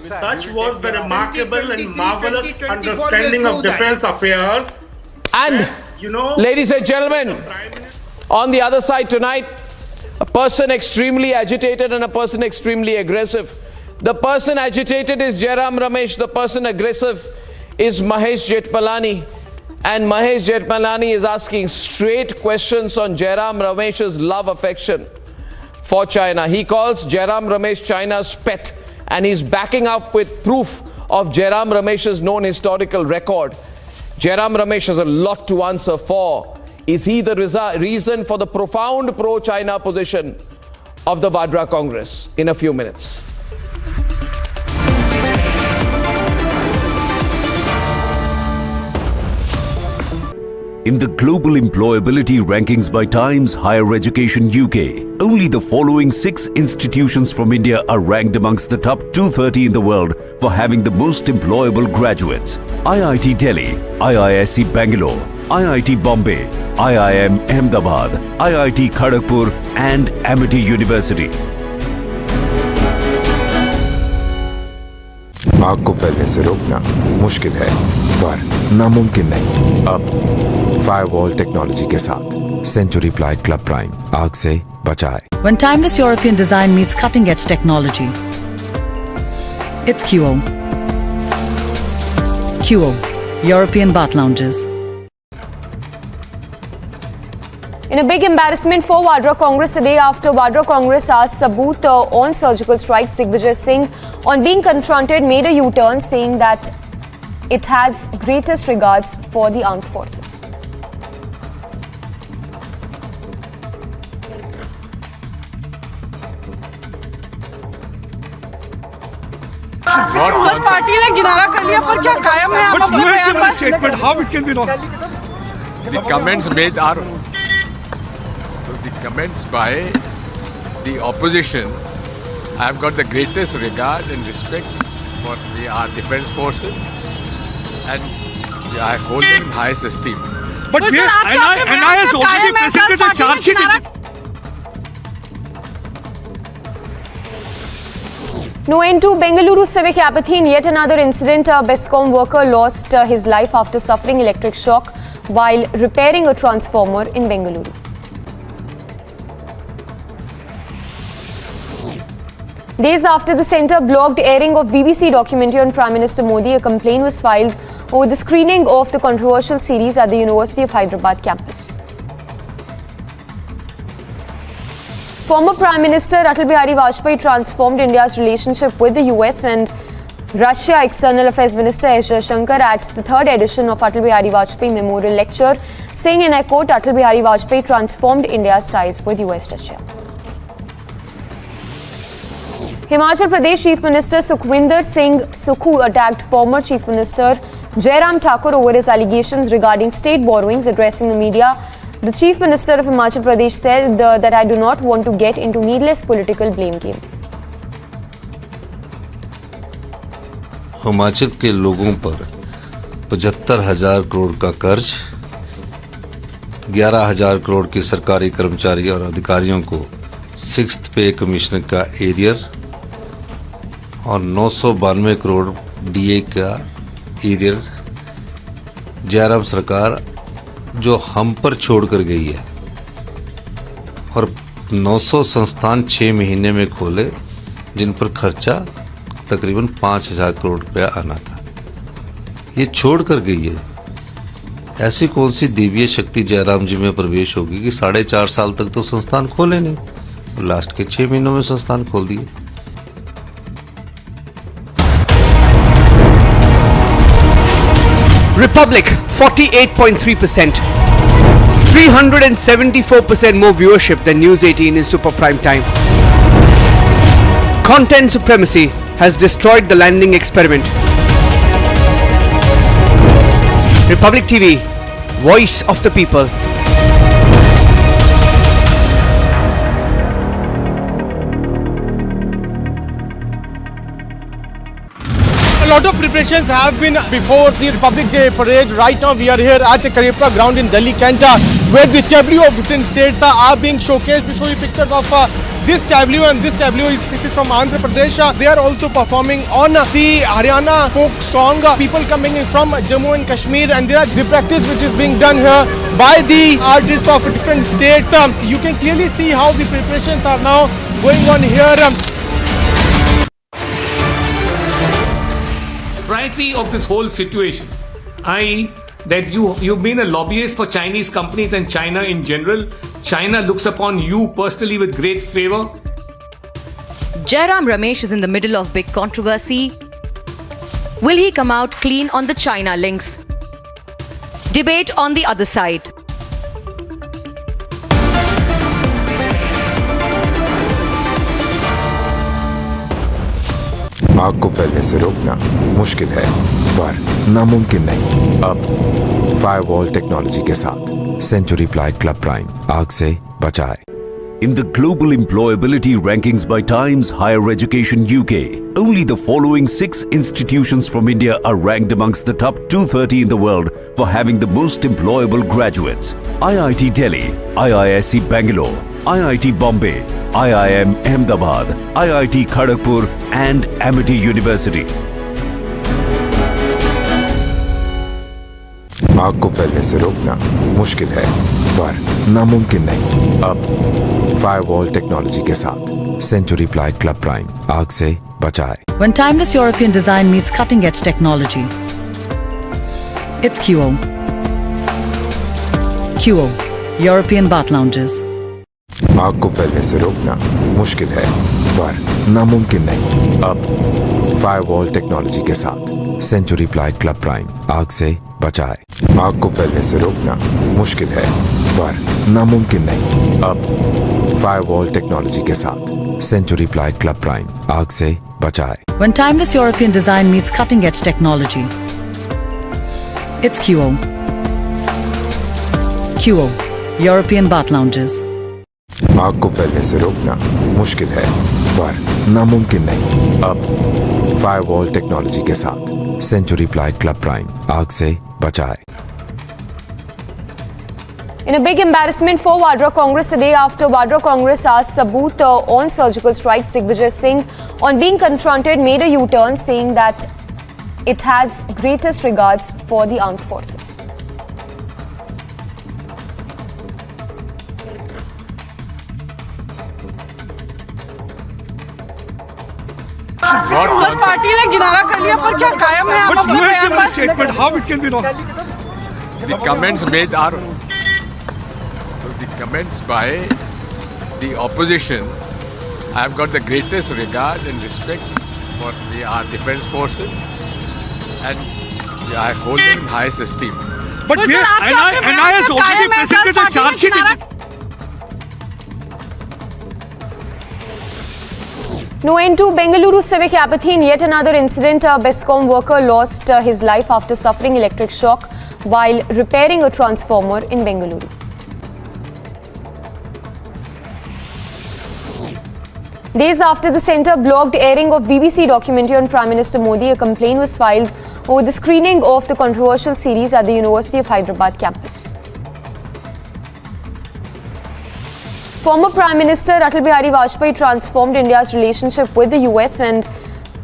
Such was the remarkable and marvelous understanding of defense affairs. And, ladies and gentlemen, on the other side tonight, a person extremely agitated and a person extremely aggressive. The person agitated is Jairam Ramesh. The person aggressive is Mahesh Jetmalani. And Mahesh Jetmalani is asking straight questions on Jairam Ramesh's love affection for China. He calls Jairam Ramesh China's pet, and he's backing up with proof of Jairam Ramesh's known historical record. Jairam Ramesh has a lot to answer for. Is he the reason for the profound pro-China position of the Vadra Congress? In a few minutes. In the global employability rankings by Times Higher Education UK, only the following 6 institutions from India are ranked amongst the top 230 in the world for having the most employable graduates. IIT Delhi, IISc Bangalore, IIT Bombay, IIM Ahmedabad, IIT Kharagpur and Amity University. आग को फैलने से रोकना मुश्किल है पर नामुमकिन नहीं। अब फायरवॉल टेक्नोलॉजी के साथ सेंचुरी प्लाई क्लब प्राइम आग से बचाए। When timeless European design meets cutting-edge technology, it's QO. QO, European Bath Lounges. In a big embarrassment for Vadra Congress today, after Vadra Congress asked Sabut on surgical strikes, Digvijay Singh, on being confronted, made a U-turn, saying that it has greatest regards for the armed forces. Party ने किनारा कर लिया, पर क्या कायम है आप अपने बयान पर? Statement, how it can be wrong? The comments made are the comments by the opposition. I have got the greatest regard and respect for our defense forces, and I hold them in highest esteem. But NI has already presented a charge sheet. No end to Bengaluru civic apathy in yet another incident. A BESCOM worker lost his life after suffering electric shock while repairing a transformer in Bengaluru. Days after the centre blocked airing of BBC documentary on Prime Minister Modi, a complaint was filed over the screening of the controversial series at the University of Hyderabad campus. Former Prime Minister Atal Bihari Vajpayee transformed India's relationship with the US and Russia. External Affairs Minister S. Jaishankar at the 3rd edition of Atal Bihari Vajpayee Memorial Lecture, saying, and I quote, Atal Bihari Vajpayee transformed India's ties with US-Russia. Himachal Pradesh Chief Minister Sukhwinder Singh Sukhu attacked former Chief Minister Jairam Thakur over his allegations regarding state borrowings. Addressing the media, the Chief Minister of Himachal Pradesh said that I do not want to get into needless political blame game. Himachal के लोगों पर 75,000 करोड़ का कर्ज, 11,000 करोड़ के सरकारी कर्मचारी और अधिकारियों को 6th पे कमिश्नर का एरियर और 992 करोड़ डीए का एरियर जयराम सरकार जो हम पर छोड़ कर गई है, और 900 संस्थान 6 महीने में खोले जिन पर खर्चा तकरीबन 5,000 करोड़ रुपया आना था। ये छोड़ कर गई है। ऐसी कौन सी दिव्य शक्ति जयराम जी में प्रवेश होगी कि 4.5 साल तक तो संस्थान खोले नहीं, और लास्ट के 6 महीनों में संस्थान खोल दिए। Republic 48.3%, 374% more viewership than News 18 in super prime time. Content supremacy has destroyed the landing experiment. Republic TV, voice of the people. A lot of preparations have been before the Republic Day parade. Right now we are here at Karepra ground in Delhi, Kent, where the tableau of different states are being showcased. We show you pictures of this tableau, and this tableau is from Andhra Pradesh. They are also performing on the Haryana folk song. People coming in from Jammu and Kashmir, and there are the practice which is being done here by the artists of different states. You can clearly see how the preparations are now going on here. Propriety of this whole situation, i.e. that you've been a lobbyist for Chinese companies and China in general. China looks upon you personally with great favor. Jairam Ramesh is in the middle of big controversy. Will he come out clean on the China links? Debate on the other side. आग को फैलने से रोकना मुश्किल है, पर नामुमकिन नहीं। अब फायरवॉल टेक्नोलॉजी के साथ सेंचुरी प्लाई क्लब प्राइम आग से बचाए। In the global employability rankings by Times Higher Education UK, only the following 6 institutions from India are ranked amongst the top 230 in the world for having the most employable graduates. IIT Delhi, IISc Bangalore, IIT Bombay, IIM Ahmedabad, IIT Kharagpur and Amity University. आग को फैलने से रोकना मुश्किल है, पर नामुमकिन नहीं। अब फायरवॉल टेक्नोलॉजी के साथ सेंचुरी प्लाई क्लब प्राइम आग से बचाए। When timeless European design meets cutting-edge technology, it's QO. QO, European bath lounges. आग को फैलने से रोकना मुश्किल है, पर नामुमकिन नहीं। अब फायरवॉल टेक्नोलॉजी के साथ सेंचुरी प्लाई क्लब प्राइम आग से बचाए। आग को फैलने से रोकना मुश्किल है, पर नामुमकिन नहीं। अब फायरवॉल टेक्नोलॉजी के साथ सेंचुरी प्लाई क्लब प्राइम आग से बचाए। When timeless European design meets cutting-edge technology, it's QO. QO, European bath lounges. आग को फैलने से रोकना मुश्किल है, पर नामुमकिन नहीं। अब फायरवॉल टेक्नोलॉजी के साथ सेंचुरी प्लाई क्लब प्राइम आग से बचाए। In a big embarrassment for Vadra Congress today after Vadra Congress asked Saboot on surgical strikes, Digvijay Singh, on being confronted, made a U-turn saying that it has greatest regards for the armed forces. Party ने किनारा कर लिया, पर क्या कायम है आप अपने बयान पर? Statement, how it can be wrong? The comments made are the comments by the opposition. I have got the greatest regard and respect for our defense forces, and I hold them in highest esteem. But we NI has already presented a charge sheet. No end to Bengaluru civic apathy in yet another incident. A BESCOM worker lost his life after suffering electric shock while repairing a transformer in Bengaluru. Days after the centre blocked airing of BBC documentary on Prime Minister Modi, a complaint was filed over the screening of the controversial series at the University of Hyderabad campus. Former Prime Minister Atal Bihari Vajpayee transformed India's relationship with the US and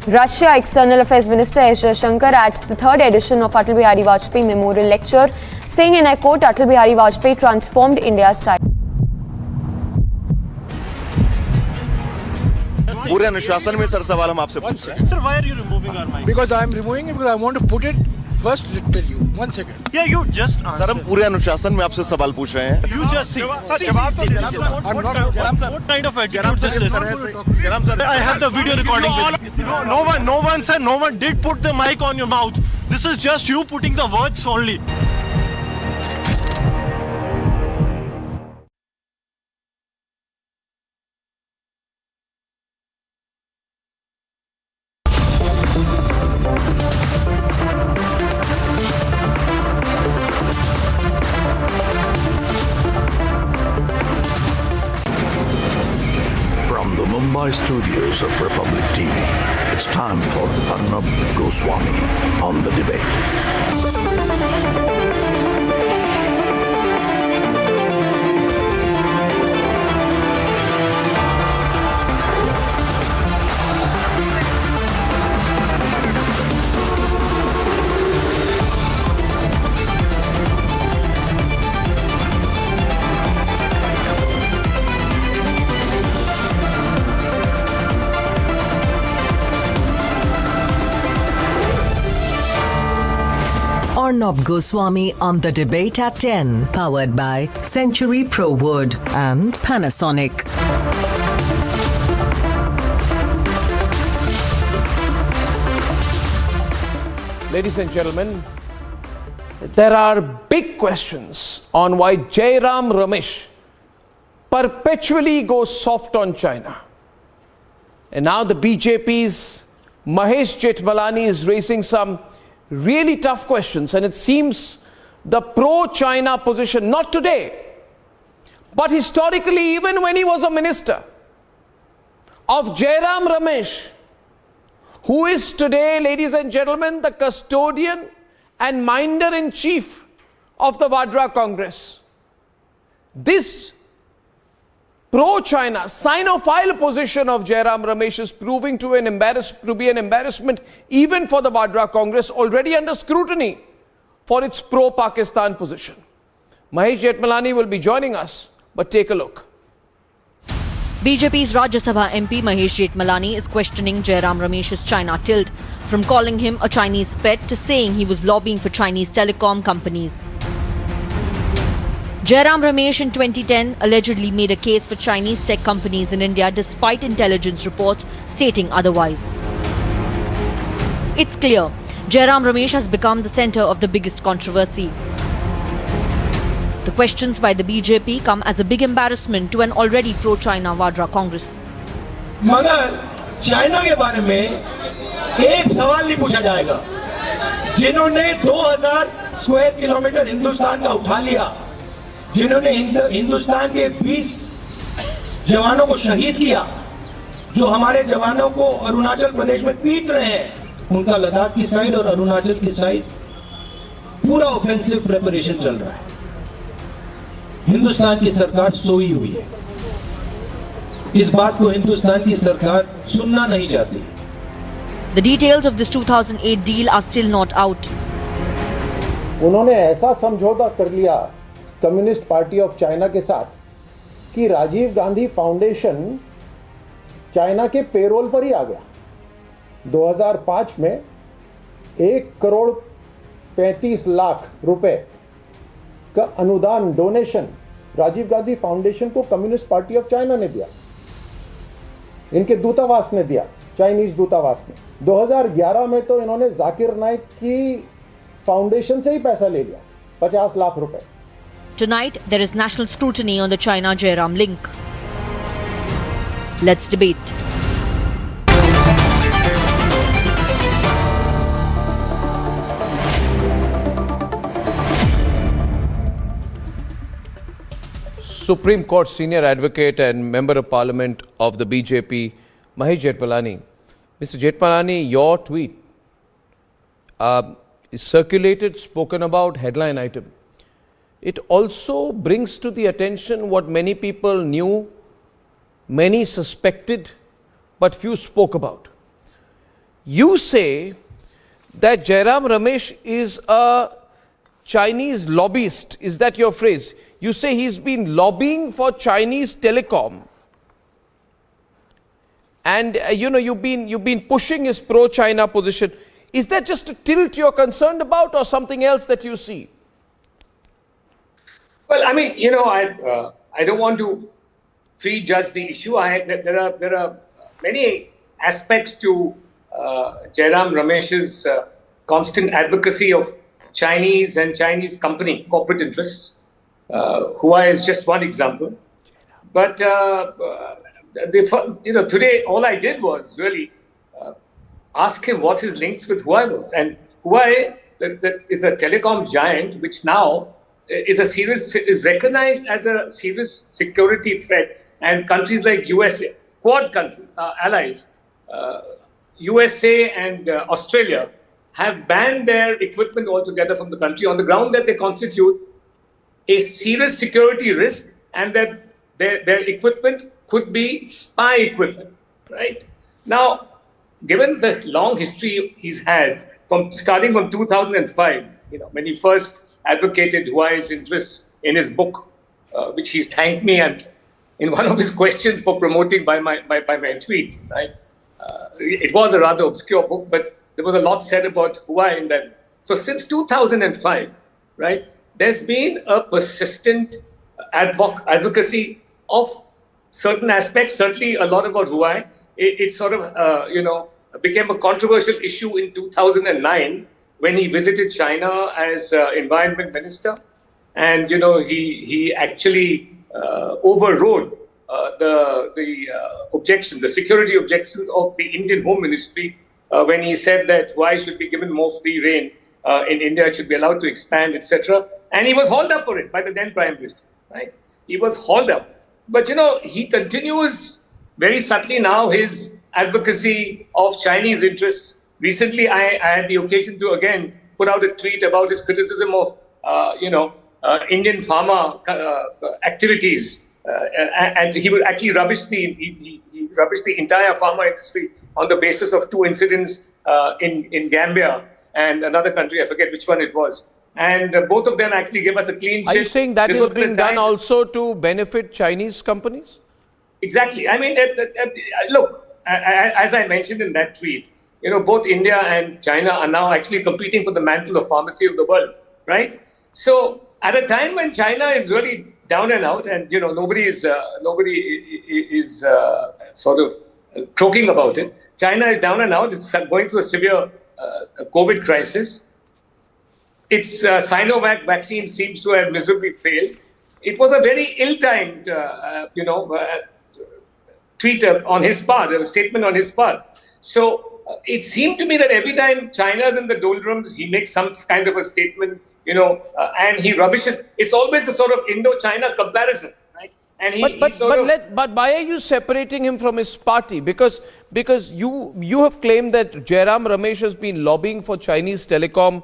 Russia. External Affairs Minister S. Jaishankar at the 3rd edition of Atal Bihari Vajpayee Memorial Lecture, saying, and I quote, Atal Bihari Vajpayee transformed India's tie. पूरे अनुशासन में sir सवाल हम आपसे पूछ रहे हैं। Sir, why are you removing our mic? Because I am removing it because I want to put it First, let me tell you. 1 second. Yeah, you just answer. Sir हम पूरे अनुशासन में आपसे सवाल पूछ रहे हैं. You just see. What kind of attitude this is? I have the video recording with me. No one said, no one did put the mic on your mouth. This is just you putting the words only. From the Mumbai studios of Republic TV, it's time for Arnab Goswami on the debate. Arnab Goswami on the debate at 10, powered by Century Pro Wood and Panasonic. Ladies and gentlemen, there are big questions on why Jairam Ramesh perpetually goes soft on China. And now the BJP's Mahesh Jethmalani is raising some really tough questions, and it seems the pro-China position, not today, but historically, even when he was a minister, of Jairam Ramesh, who is today, ladies and gentlemen, the custodian and minder-in-chief of the Vadra Congress. This pro-China, Sinophile position of Jairam Ramesh is proving to be an embarrassment even for the Vadra Congress, already under scrutiny for its pro-Pakistan position. Mahesh Jethmalani will be joining us, but take a look. BJP's Rajya Sabha MP Mahesh Jethmalani is questioning Jairam Ramesh's China tilt, from calling him a Chinese pet to saying he was lobbying for Chinese telecom companies. Jairam Ramesh in 2010 allegedly made a case for Chinese tech companies in India despite intelligence reports stating otherwise. It's clear, Jairam Ramesh has become the centre of the biggest controversy. The questions by the BJP come as a big embarrassment to an already pro-China Vadra Congress. मगर China के बारे में एक सवाल नहीं पूछा जाएगा. जिन्होंने 2000 स्क्वायर किलोमीटर हिंदुस्तान का उठा लिया, जिन्होंने हिंदुस्तान के 20 जवानों को शहीद किया, जो हमारे जवानों को अरुणाचल प्रदेश में पीट रहे हैं, उनका लद्दाख की साइड और अरुणाचल की साइड पूरा ऑफेंसिव प्रिपरेशन चल रहा है. हिंदुस्तान की सरकार सोई हुई है. इस बात को हिंदुस्तान की सरकार सुनना नहीं चाहती. The details of this 2008 deal are still not out. उन्होंने ऐसा समझौता कर लिया कम्युनिस्ट पार्टी ऑफ चाइना के साथ कि राजीव गांधी फाउंडेशन चाइना के पेरोल पर ही आ गया. 2005 में 1,35 लाख रुपए का अनुदान, डोनेशन राजीव गांधी फाउंडेशन को कम्युनिस्ट पार्टी ऑफ चाइना ने दिया, इनके दूतावास ने दिया, चाइनीज दूतावास ने. 2011 में तो इन्होंने जाकिर नाइक की फाउंडेशन से ही पैसा ले लिया, 50 लाख रुपए. Tonight, there is national scrutiny on the China-Jairam link. Let's debate. Supreme Court senior advocate and member of parliament of the BJP, Mahesh Jethmalani. Mr. Jethmalani, your tweet is circulated, spoken about, headline item. It also brings to the attention what many people knew, many suspected, but few spoke about. You say that Jairam Ramesh is a Chinese lobbyist. Is that your phrase? You say he's been lobbying for Chinese telecom. And you've been pushing his pro-China position. Is that just a tilt you're concerned about or something else that you see? Well, I mean, I don't want to prejudge the issue. There are many aspects to Jairam Ramesh's constant advocacy of Chinese and Chinese company corporate interests. Huawei is just one example. But today all I did was really ask him what his links with Huawei was. And Huawei is a telecom giant, which now is recognized as a serious security threat. And countries like USA, Quad countries, our allies, USA and Australia, have banned their equipment altogether from the country on the ground that they constitute a serious security risk and that their equipment could be spy equipment, right? Now, given the long history he's had, starting from 2005, when he first advocated Huawei's interests in his book, which he's thanked me and in one of his questions for promoting by my tweet, right? It was a rather obscure book, but there was a lot said about Huawei in that. So since 2005, right, there's been a persistent advocacy of certain aspects, certainly a lot about Huawei. It sort of, became a controversial issue in 2009 when he visited China as environment minister. And, he actually overrode the objections, the security objections of the Indian Home Ministry when he said that Huawei should be given more free rein in India, it should be allowed to expand, etc. And he was hauled up for it by the then Prime Minister, right? He was hauled up. But, he continues very subtly now his advocacy of Chinese interests. Recently, I had the occasion to again put out a tweet about his criticism of, Indian pharma activities. And he would actually rubbish the entire pharma industry on the basis of two incidents in Gambia and another country, I forget which one it was. And both of them actually gave us a clean chit. Are you saying that is being done also to benefit Chinese companies? Exactly. I mean, look, as I mentioned in that tweet, both India and China are now actually competing for the mantle of pharmacy of the world, right? So at a time when China is really down and out, and nobody is sort of croaking about it. China is down and out. It's going through a severe COVID crisis. Its Sinovac vaccine seems to have miserably failed. It was a very ill-timed, tweet on his part, a statement on his part. So it seemed to me that every time China's in the doldrums, he makes some kind of a statement, and he rubbishes. It's always a sort of Indo-China comparison, right? And but why are you separating him from his party? Because you have claimed that Jairam Ramesh has been lobbying for Chinese telecom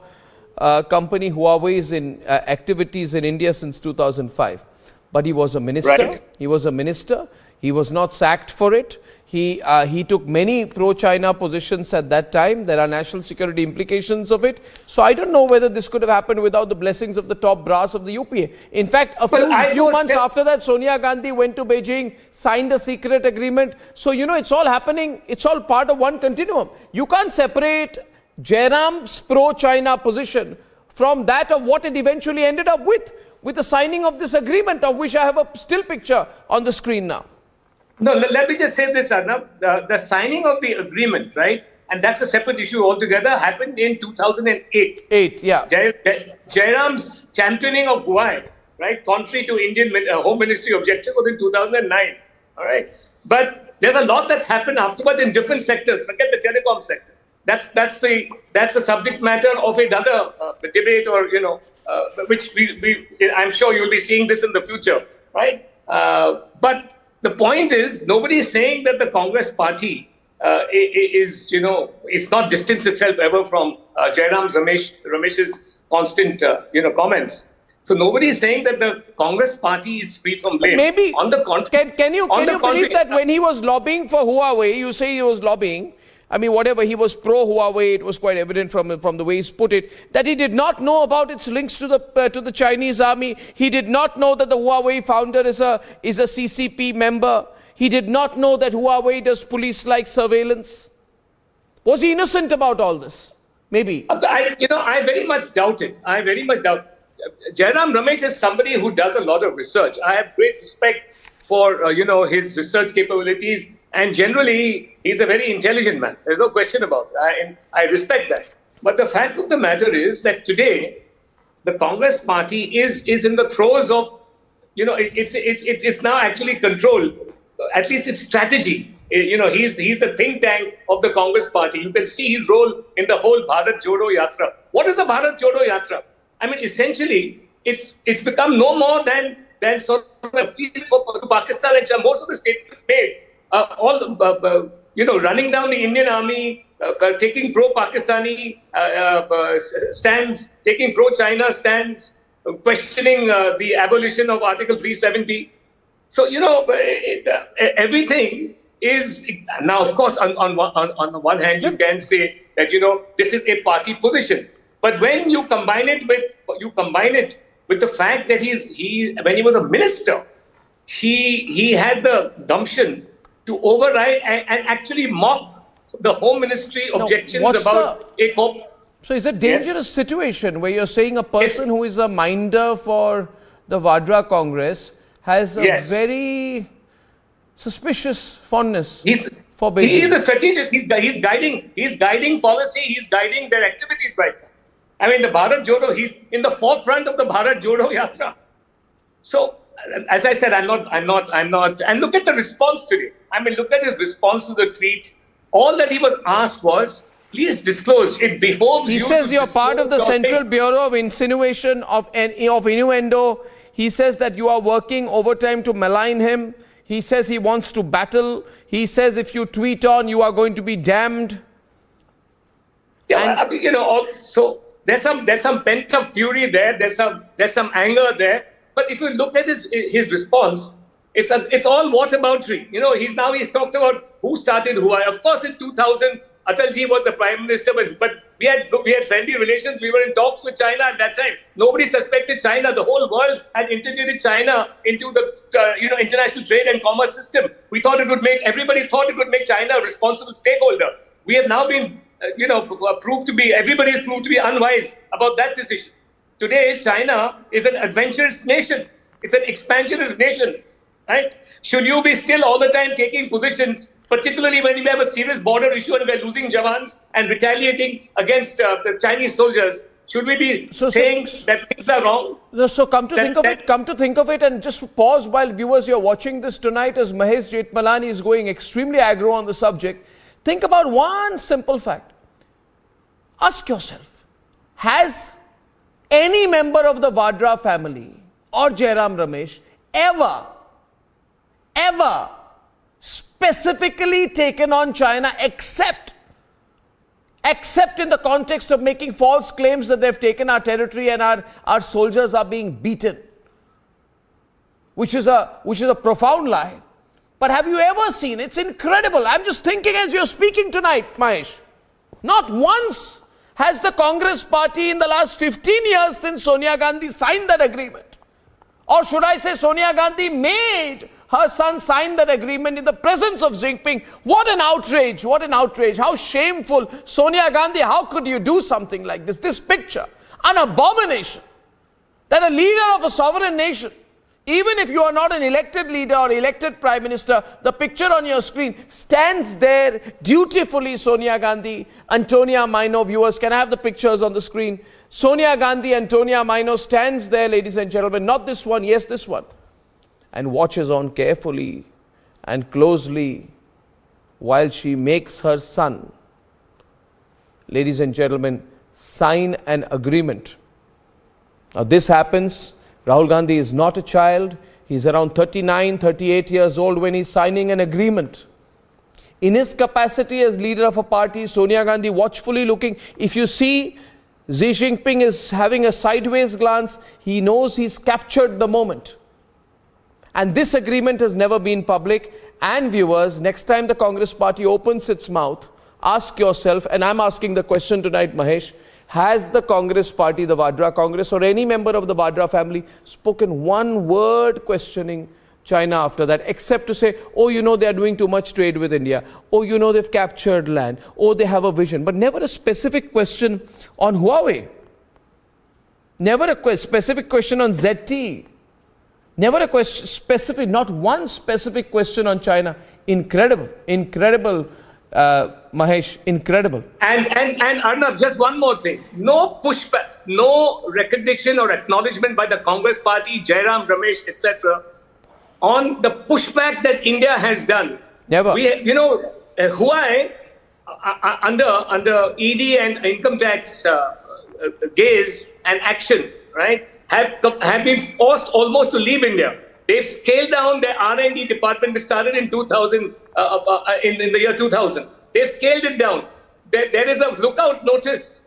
company Huawei's activities in India since 2005. But he was a minister. Right. He was a minister. He was not sacked for it. He took many pro-China positions at that time. There are national security implications of it. So I don't know whether this could have happened without the blessings of the top brass of the UPA. In fact, a few months after that, Sonia Gandhi went to Beijing, signed a secret agreement. So, it's all happening. It's all part of one continuum. You can't separate Jairam's pro-China position from that of what it eventually ended up with the signing of this agreement, of which I have a still picture on the screen now. No, let me just say this, Arnab. The signing of the agreement, right, and that's a separate issue altogether, happened in 2008. Yeah. Jairam's championing of Huawei, right, contrary to Indian Home Ministry objective, was in 2009. All right. But there's a lot that's happened afterwards in different sectors. Forget the telecom sector. That's the subject matter of another debate, or which I'm sure you'll be seeing this in the future, right? But the point is, nobody is saying that the Congress party is not distanced itself ever from Jairam Ramesh's constant comments. So nobody is saying that the Congress party is free from blame. Maybe on the contrary, can you believe that when he was lobbying for Huawei, you say he was lobbying? I mean, whatever, he was pro-Huawei, it was quite evident from the way he's put it, that he did not know about its links to the Chinese army. He did not know that the Huawei founder is a CCP member. He did not know that Huawei does police-like surveillance. Was he innocent about all this? Maybe. I very much doubt it. I very much doubt. Jairam Ramesh is somebody who does a lot of research. I have great respect for, his research capabilities. And generally, he's a very intelligent man. There's no question about it. I respect that. But the fact of the matter is that today, the Congress party is in the throes of, it's now actually controlled, at least its strategy. He's the think tank of the Congress party. You can see his role in the whole Bharat Jodo Yatra. What is the Bharat Jodo Yatra? I mean, essentially, it's become no more than sort of a appeal to Pakistan, and most of the statements made, running down the Indian army, taking pro-Pakistani stands, taking pro-China stands, questioning the abolition of Article 370. So, everything is now, of course, on the one hand, you can say that, this is a party position. But when you combine it with the fact that when he was a minister, he had the gumption to override and actually mock the Home Ministry objections about a So it's a dangerous situation where you're saying a person who is a minder for the Vadra Congress has a very suspicious fondness for Beijing. He is a strategist. He's guiding policy. He's guiding their activities right now. I mean, the Bharat Jodo, he's in the forefront of the Bharat Jodo Yatra. So, as I said, I'm not. And look at the response today. I mean, look at his response to the tweet. All that he was asked was, please disclose. It behoves you. He says you're part of the Central Bureau of Insinuation of Innuendo. He says that you are working overtime to malign him. He says he wants to battle. He says if you tweet on, you are going to be damned. Yeah, also there's some pent-up fury there. There's some anger there. But if you look at his response, it's all whataboutery. He's talked about who started who. Of course, in 2000, Atalji was the Prime Minister, but we had friendly relations. We were in talks with China at that time. Nobody suspected China. The whole world had integrated China into the international trade and commerce system. Everybody thought it would make China a responsible stakeholder. We have now been everybody is proved to be unwise about that decision. Today, China is an adventurous nation. It's an expansionist nation, right? Should you be still all the time taking positions, particularly when we have a serious border issue and we're losing Jawans and retaliating against the Chinese soldiers? Should we be saying that things are wrong? So come to think of it, and just pause while viewers, you're watching this tonight as Mahesh Jethmalani is going extremely aggro on the subject. Think about one simple fact. Ask yourself, has any member of the Vadra family or Jairam Ramesh ever specifically taken on China except in the context of making false claims that they've taken our territory and our soldiers are being beaten, which is a profound lie. But have you ever seen, it's incredible, I'm just thinking as you're speaking tonight, Mahesh, not once has the Congress party in the last 15 years since Sonia Gandhi signed that agreement, or should I say Sonia Gandhi made her son sign that agreement in the presence of Xi Jinping. What an outrage, what an outrage, how shameful. Sonia Gandhi, how could you do something like this? This picture, an abomination, that a leader of a sovereign nation, even if you are not an elected leader or elected prime minister, the picture on your screen stands there dutifully. Sonia Gandhi, Antonia Maino, viewers, can I have the pictures on the screen? Sonia Gandhi, Antonia Maino stands there, ladies and gentlemen, not this one, yes, this one, and watches on carefully and closely while she makes her son, ladies and gentlemen, sign an agreement. Now this happens. Rahul Gandhi is not a child. He's around 39, 38 years old when he's signing an agreement. In his capacity as leader of a party, Sonia Gandhi watchfully looking. If you see Xi Jinping is having a sideways glance, he knows he's captured the moment. And this agreement has never been public. And viewers, next time the Congress party opens its mouth, ask yourself, and I'm asking the question tonight, Mahesh, has the Congress party, the Vadra Congress, or any member of the Vadra family spoken one word questioning China after that, except to say, oh, you know, they are doing too much trade with India. Oh, you know, they've captured land. Oh, they have a vision. But never a specific question on Huawei. Never a specific question on ZTE. Never a specific, not one specific question on China. Incredible, incredible, Mahesh, incredible. And Arnab, just one more thing. No pushback, no recognition or acknowledgement by the Congress party, Jairam, Ramesh, etc., on the pushback that India has done. Never. Huawei, under ED and income tax gaze and action, right, have been forced almost to leave India. They've scaled down their R&D department, which started in 2000, in the year 2000. They've scaled it down. There is a lookout notice,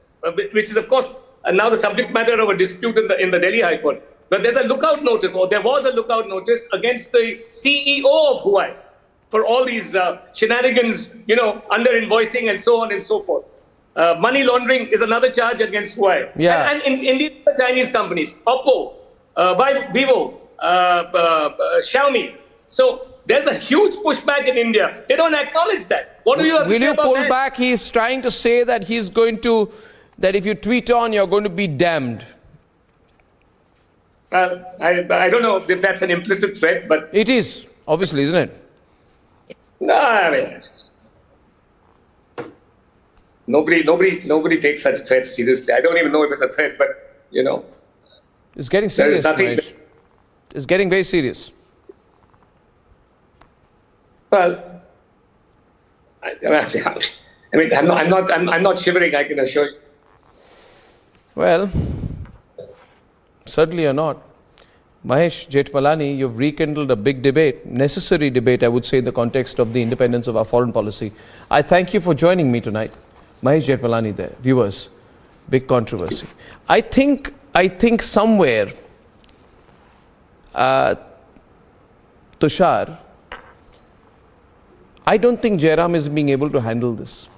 which is, of course, now the subject matter of a dispute in the Delhi High Court. But there's a lookout notice, or there was a lookout notice against the CEO of Huawei for all these shenanigans, under invoicing and so on and so forth. Money laundering is another charge against Huawei. Yeah. And in the Chinese companies, Oppo, Vivo, Xiaomi. So there's a huge pushback in India. They don't acknowledge that. What do you have to say about Will you pull that? back? He's trying to say that he's going to, that if you tweet on, you're going to be damned. I don't know if that's an implicit threat, but... It is, obviously, isn't it? No, I mean... Nobody takes such threats seriously. I don't even know if it's a threat, but, It's getting serious, Mahesh. It's getting very serious. Well, I'm not shivering, I can assure you. Well, certainly you're not. Mahesh Jethmalani, you've rekindled a big debate, necessary debate, I would say, in the context of the independence of our foreign policy. I thank you for joining me tonight. Mahesh Jethmalani there, viewers, big controversy. I think somewhere, Tushar, I don't think Jairam is being able to handle this.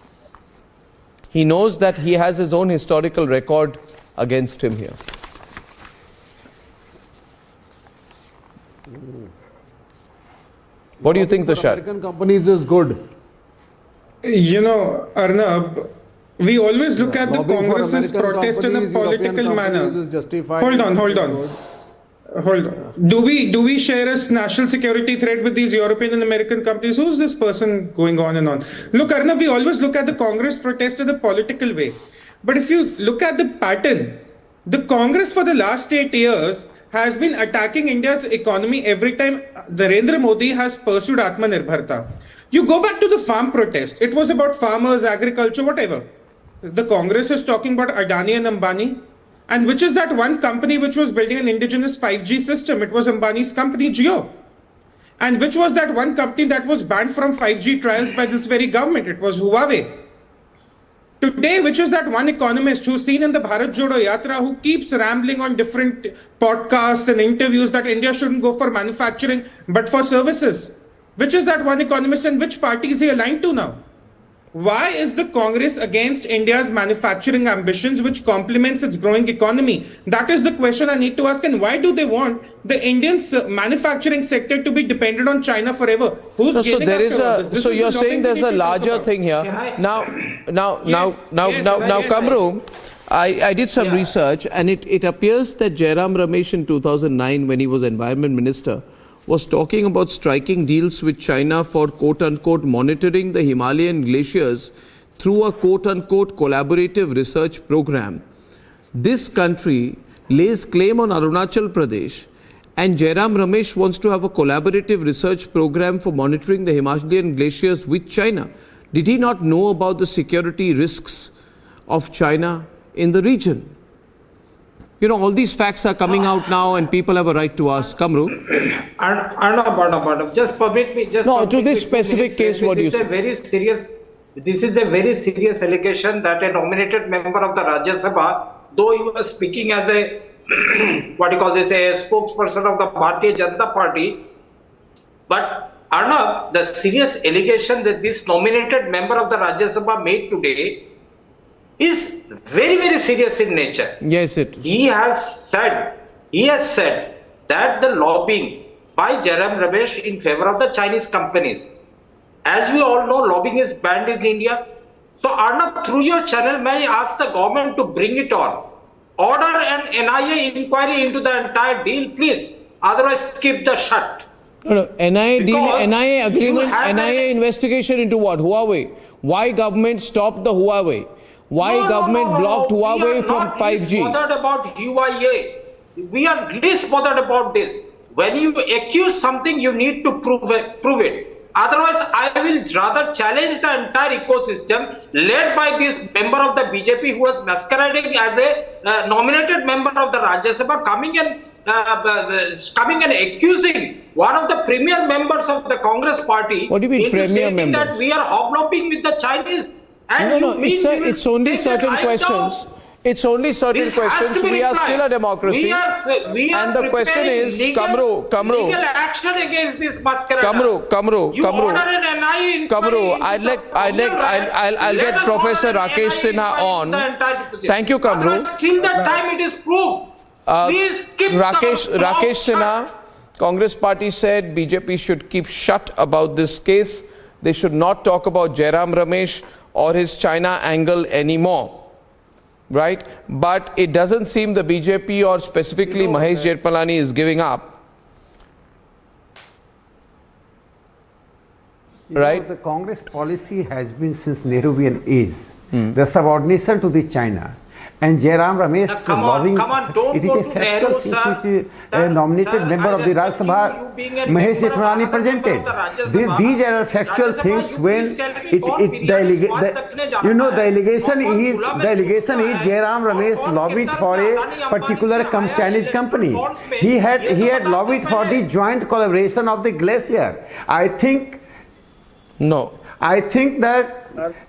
He knows that he has his own historical record against him here. What do you think, Tushar? American companies is good. Arnab, we always look at the Congress's protest in a political manner. Hold on. Do we share a national security threat with these European and American companies? Who's this person going on and on? Look, Arnab, we always look at the Congress protest in a political way. But if you look at the pattern, the Congress for the last 8 years has been attacking India's economy every time Narendra Modi has pursued Atmanirbharta. You go back to the farm protest. It was about farmers, agriculture, whatever. The Congress is talking about Adani and Ambani. And which is that one company which was building an indigenous 5G system? It was Ambani's company, Jio. And which was that one company that was banned from 5G trials by this very government? It was Huawei. Today, which is that one economist who's seen in the Bharat Jodo Yatra who keeps rambling on different podcasts and interviews that India shouldn't go for manufacturing but for services? Which is that one economist and which party is he aligned to now? Why is the Congress against India's manufacturing ambitions, which complements its growing economy? That is the question I need to ask. And why do they want the Indian manufacturing sector to be dependent on China forever? So you're saying there's a larger thing here. Now, Kamru, I did some research, and it appears that Jairam Ramesh in 2009, when he was Environment Minister, was talking about striking deals with China for quote-unquote monitoring the Himalayan glaciers through a quote-unquote collaborative research program. This country lays claim on Arunachal Pradesh, and Jairam Ramesh wants to have a collaborative research program for monitoring the Himalayan glaciers with China. Did he not know about the security risks of China in the region? All these facts are coming out now and people have a right to ask. Kamru? Arnab, just permit me. To this specific case, what do you say? This is a very serious allegation that a nominated member of the Rajya Sabha, though he was speaking as a, a spokesperson of the Bharatiya Janata Party, but Arnab, the serious allegation that this nominated member of the Rajya Sabha made today is very, very serious in nature. Yes, it is. He has said that the lobbying by Jairam Ramesh in favor of the Chinese companies. As we all know, lobbying is banned in India. So Arnab, through your channel, may I ask the government to bring it on? Order an NIA inquiry into the entire deal, please. Otherwise, keep the shut. No, NIA deal, Because NIA agreement, you have NIA investigation into what? Huawei. Why government stopped the Huawei? Why government blocked Huawei from 5G? We are not bothered about Huawei. We are least bothered about this. When you accuse something, you need to prove it. Otherwise, I will rather challenge the entire ecosystem led by this member of the BJP who was masquerading as a nominated member of the Rajya Sabha, coming and accusing one of the premier members of the Congress party. What do you mean premier members? That we are hobnobbing with the Chinese. And No, it's only certain questions. It's only certain questions. We are still a democracy. And the question is, Kamru, legal action against this masquerade. Kamru, I'll get Professor Rakesh Sinha on. Thank you, Kamru. Till the time it is proved, please keep Rakesh Sinha, Congress party said BJP should keep shut about this case. They should not talk about Jairam Ramesh or his China angle anymore. Right? But it doesn't seem the BJP or specifically Mahesh Jethmalani is giving up. Right? The Congress policy has been since Nehruvian age, the subordination to the China. And Jairam Ramesh lobbying, it is a factual thing which a nominated member of the Rajya Sabha, Mahesh Jethmalani, presented. These are factual things when the allegation is Jairam Ramesh lobbied for a particular Chinese company. He had lobbied for the joint collaboration of the glacier. I think that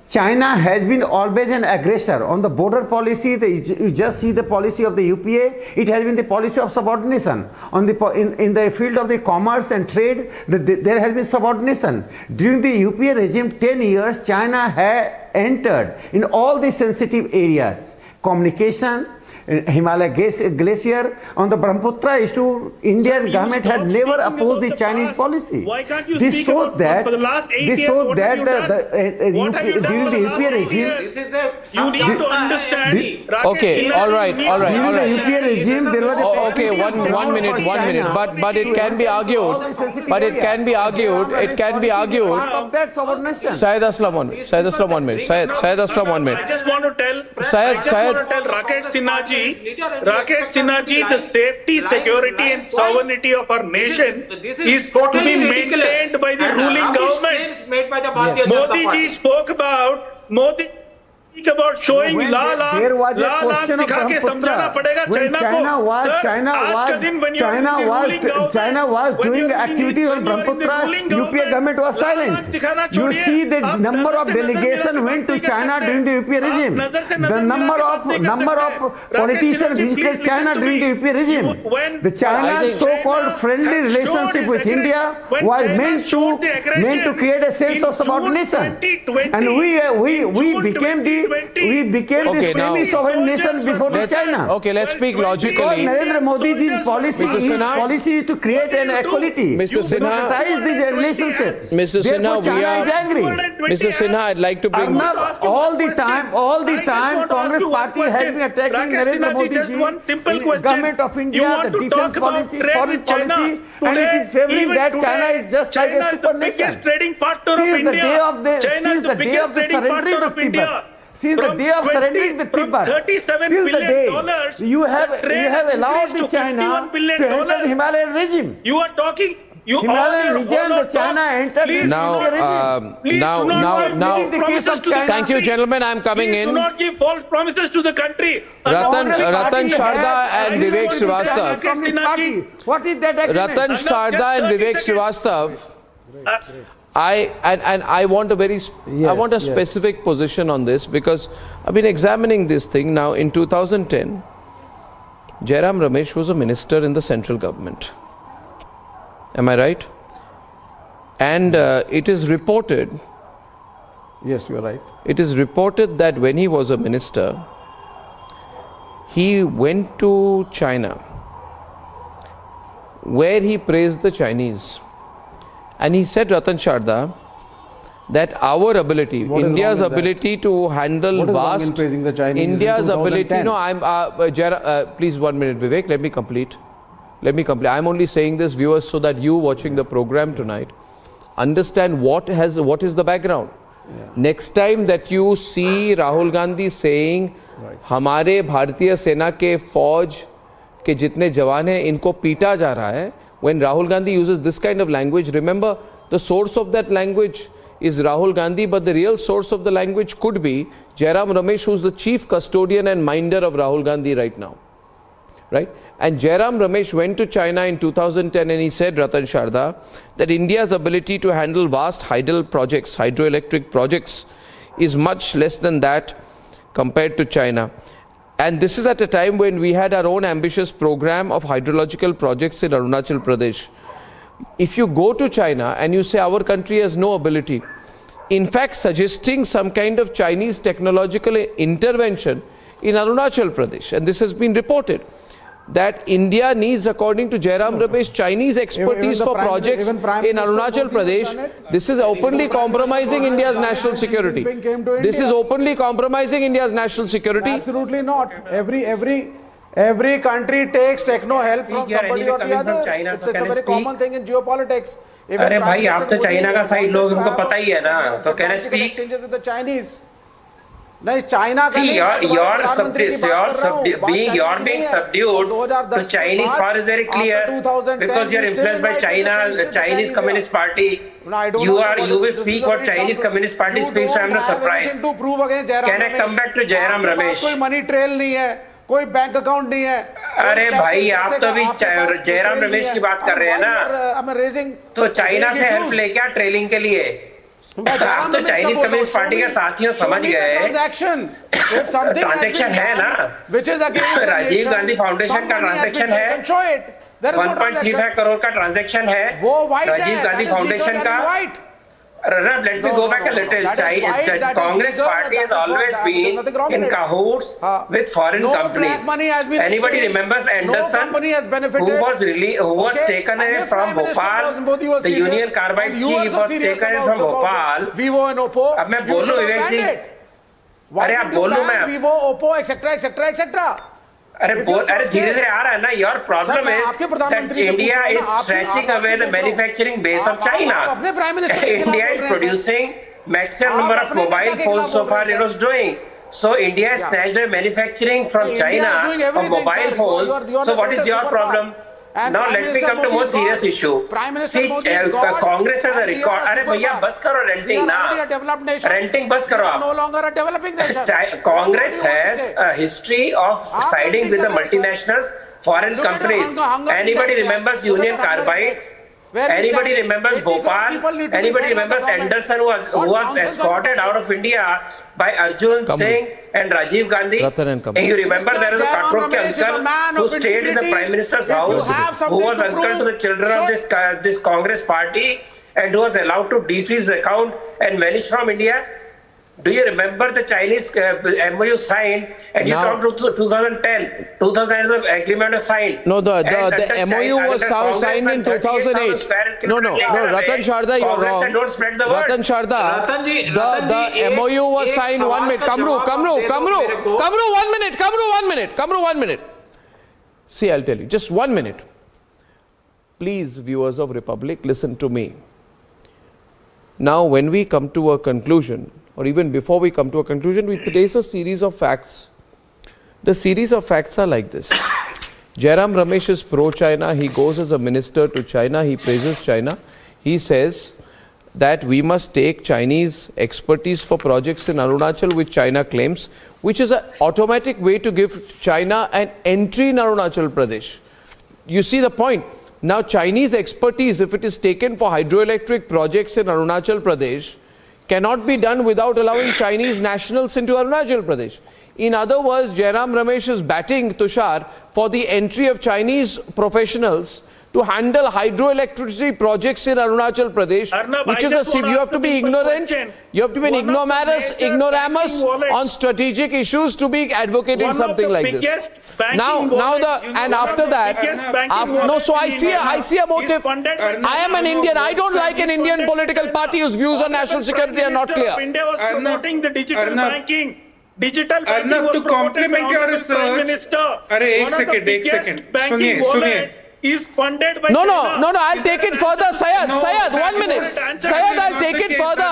China has been always an aggressor. On the border policy, you just see the policy of the UPA, it has been the policy of subordination. In the field of the commerce and trade, there has been subordination. During the UPA regime, 10 years, China had entered in all the sensitive areas. Communication, Himalaya glacier, on the Brahmaputra issue, Indian government has never opposed the Chinese policy. This shows that during the UPA regime, you need to understand. Okay, all right. During the UPA regime, there was one minute. But it can be argued. It can be argued. Of that subordination. Syed Aslam, one minute. Syed Aslam, 1 minute. I just want to tell Rakesh Sinha ji, the safety, security and sovereignty of our nation is to be maintained by the ruling government. Modi ji spoke about showing there was a question of Brahmaputra. When China was doing activities on Brahmaputra, UPA government was silent. You see the number of delegation went to China during the UPA regime. The number of politicians visited China during the UPA regime. The China's so-called friendly relationship with India was meant to create a sense of subordination. And we became the semi-sovereign nation before China. Okay, let's speak logically. Because Narendra Modi's policy is to create an equality. Mr. Sinha, this relationship. Mr. Sinha, China is angry. Mr. Sinha, I'd like to bring... All the time, Congress party has been attacking Narendra Modi, government of India, the defense policy, foreign policy, and it is favoring that China is just like a super nation. Since the day of the surrendering the Tibet. Since the day of surrendering the Tibet, till the day, you have allowed the China to enter the Himalayan regime. You are talking... Himalayan region, the China entered Thank you, gentlemen. I'm coming in. Do not give false promises to the country. Ratan Sharda and Vivek Srivastava. What is that agreement? Ratan Sharda and Vivek Srivastava. I want a specific position on this, because I've been examining this thing now. In 2010, Jairam Ramesh was a minister in the central government. Am I right? And it is reported. Yes, you are right. It is reported that when he was a minister, he went to China where he praised the Chinese. And he said, Ratan Sharda, that our ability, India's ability to handle vast, India's ability, no, please 1 minute, Vivek, let me complete. I'm only saying this, viewers, so that you watching the program tonight understand what is the background. Next time that you see Rahul Gandhi saying, हमारे भारतीय सेना के फौज के जितने जवान हैं इनको पीटा जा रहा है, when Rahul Gandhi uses this kind of language, remember the source of that language is Rahul Gandhi, but the real source of the language could be Jairam Ramesh, who's the chief custodian and minder of Rahul Gandhi right now. Right? And Jairam Ramesh went to China in 2010 and he said, Ratan Sharda, that India's ability to handle vast hydroelectric projects is much less than that compared to China. And this is at a time when we had our own ambitious program of hydrological projects in Arunachal Pradesh. If you go to China and you say our country has no ability, in fact suggesting some kind of Chinese technological intervention in Arunachal Pradesh, and this has been reported, that India needs, according to Jairam Ramesh, Chinese expertise for projects in Arunachal Pradesh. This is openly compromising India's national security. This is openly compromising India's national security. Absolutely not. Every country takes techno help from somebody or the other. It's a very common thing in geopolitics. अरे भाई आप तो China का side लोग उनको पता ही है ना, तो can I speak? With the Chinese. नहीं चाइना का See, you're being subdued to Chinese power is very clear because you're influenced by China, Chinese Communist Party. You will speak what Chinese Communist Party speaks, so I'm not surprised. Can I come back to Jairam Ramesh? कोई money trail नहीं है, कोई bank account नहीं है. अरे भाई आप तो अभी जयराम रमेश की बात कर रहे हैं ना, तो चाइना से हेल्प ले क्या ट्रेलिंग के लिए? आप तो चाइनीज कम्युनिस्ट पार्टी के साथियों समझ गए ट्रांजैक्शन है ना, राजीव गांधी फाउंडेशन का ट्रांजैक्शन है, 1.35 करोड़ का ट्रांजैक्शन है राजीव गांधी फाउंडेशन का. Let me go back a little. The Congress party has always been in cahoots with foreign companies. Anybody remembers Anderson, who was taken away from Bhopal? The Union Carbide chief was taken away from Bhopal. अब मैं बोलूं विवेक जी, अरे आप बोलूं मैं, Vivo, Oppo, etc. अरे धीरे धीरे आ रहा है ना. Your problem is that India is stretching away the manufacturing base of China. India is producing maximum number of mobile phones so far it was doing. So India has snatched away manufacturing from China of mobile phones. So what is your problem? Now let me come to more serious issue. See, Congress has a record. अरे भैया बस करो renting ना, renting बस करो आप. No longer a developing nation. Congress has a history of siding with the multinationals, foreign companies. Anybody remembers Union Carbide? Anybody remembers Bhopal? Anybody remembers Anderson who was escorted out of India by Arjun Singh and Rajiv Gandhi? And you remember there was a Katrok uncle who stayed in the Prime Minister's house, who was uncle to the children of this Congress party and who was allowed to defreeze his account and vanish from India? Do you remember the Chinese MOU signed and you talked to 2010? 2010 the agreement was signed. No, the MOU was signed in 2008. No, Ratan Sharda, you're wrong. Don't spread the word. Ratan Sharda, the MOU was signed 1 minute. Kamru, 1 minute. See, I'll tell you, just 1 minute. Please, viewers of Republic, listen to me. Now, when we come to a conclusion, or even before we come to a conclusion, we place a series of facts. The series of facts are like this. Jairam Ramesh is pro-China. He goes as a minister to China. He praises China. He says that we must take Chinese expertise for projects in Arunachal, which China claims, which is an automatic way to give China an entry in Arunachal Pradesh. You see the point? Now, Chinese expertise, if it is taken for hydroelectric projects in Arunachal Pradesh, cannot be done without allowing Chinese nationals into Arunachal Pradesh. In other words, Jairam Ramesh is batting Tushar for the entry of Chinese professionals to handle hydroelectricity projects in Arunachal Pradesh, which is you have to be ignorant, you have to be an ignoramus on strategic issues to be advocating something like this. After that, so I see a motive. I am an Indian. I don't like an Indian political party whose views on national security are not clear. India was promoting the digital banking. Arnab, to complement your research, एक second. सुनिए. Is funded by No, I'll take it further, Syed, 1 minute. Syed, I'll take it further.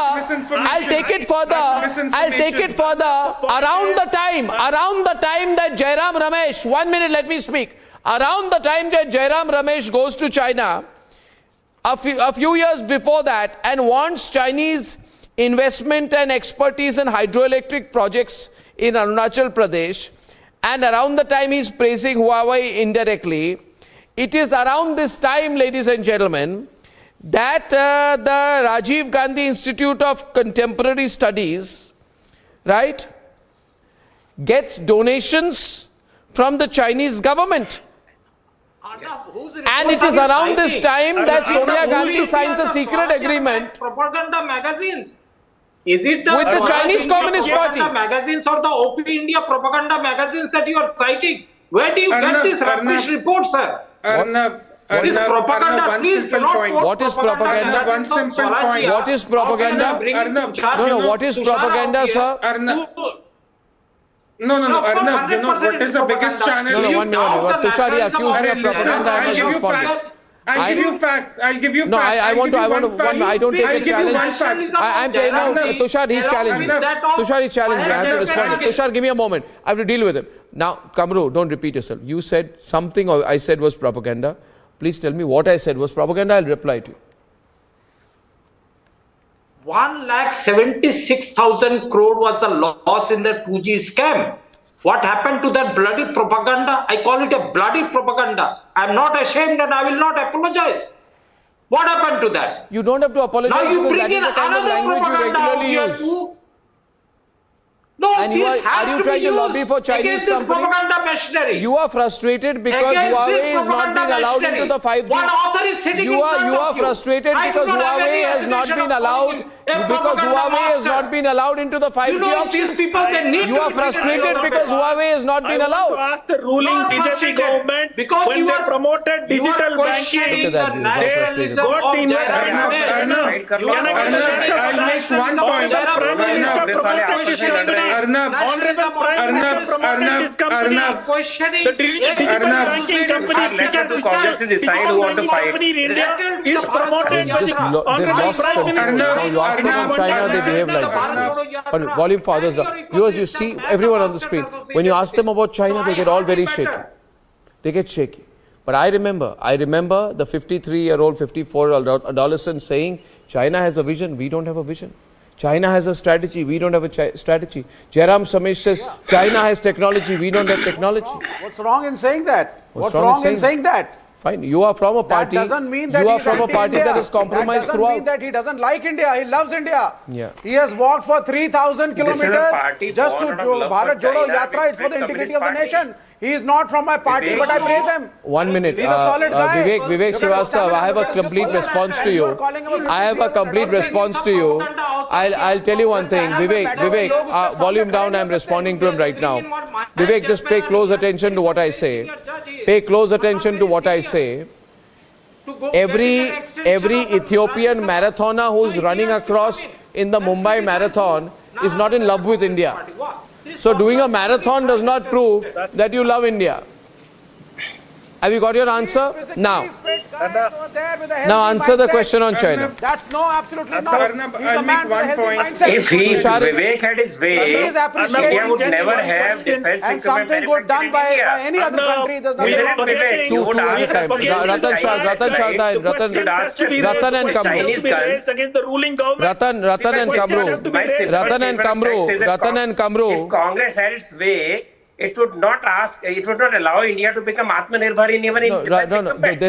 Around the time that Jairam Ramesh, 1 minute, let me speak. Around the time that Jairam Ramesh goes to China, a few years before that, and wants Chinese investment and expertise in hydroelectric projects in Arunachal Pradesh, and around the time he's praising Huawei indirectly, it is around this time, ladies and gentlemen, that the Rajiv Gandhi Institute of Contemporary Studies, right, gets donations from the Chinese government. And it is around this time that Sonia Gandhi signs a secret agreement propaganda magazines. Is it with the Chinese Communist Party magazines or the OP India propaganda magazines that you are citing? Where do you get this rubbish report, sir? Arnab, this propaganda, one simple point. What is propaganda? One simple point. What is propaganda? What is propaganda, sir? No, Arnab, you know what is the biggest channel? No, 1 minute. Tushar, he accused me of propaganda. I must respond. I'll give you facts. No, I want to, I don't take a challenge. I'm saying, no, Tushar, he's challenging me. Tushar is challenging me. I have to respond. Tushar, give me a moment. I have to deal with him. Now, Kamru, don't repeat yourself. You said something I said was propaganda. Please tell me what I said was propaganda. I'll reply to you. 1,76,000 crore was the loss in the 2G scam. What happened to that bloody propaganda? I call it a bloody propaganda. I'm not ashamed and I will not apologize. What happened to that? You don't have to apologize because that is the kind of language you regularly use. No, and are you trying to lobby for Chinese companies? You are frustrated because Huawei is not being allowed into the 5G. You are frustrated because Huawei has not been allowed into the 5G auctions. You are frustrated because Huawei has not been allowed. Ask the ruling BJP government when they promoted digital banking. I'll make one point. Arnab, let the two congresses decide who want to fight. They've lost control. Now you ask them on China, they behave like this. But volume fathers, viewers, you see everyone on the screen. When you ask them about China, they get all very shaky. They get shaky. But I remember the 53-year-old, 54-year-old adolescent saying, China has a vision, we don't have a vision. China has a strategy, we don't have a strategy. Jairam Ramesh says, China has technology, we don't have technology. What's wrong in saying that? What's wrong in saying that? Fine, you are from a party. That doesn't mean that that is compromised that throughout. Mean that he doesn't like India. He loves India. Yeah. He has walked for 3,000 kilometers just to Bharat Jodo Yatra. It's for the integrity of the nation. He is not from my party, but I praise him. 1 minute. He's a solid guy. Vivek Srivastav, I have a complete response to you. I'll tell you one thing. Vivek, volume down. I'm responding to him right now. Vivek, just pay close attention to what I say. Pay close attention to what I say. Every Ethiopian marathoner who's running across in the Mumbai marathon is not in love with India. So doing a marathon does not prove that you love India. Have you got your answer? Now answer the question on China. That's absolutely not. I'll make one point. If Vivek had his way, India would never have defense and something good done by any other country. There's nothing wrong with it. Ratan and Kamru. If Congress had its way, it would not allow India to become Atmanirbhar in even in defense equipment.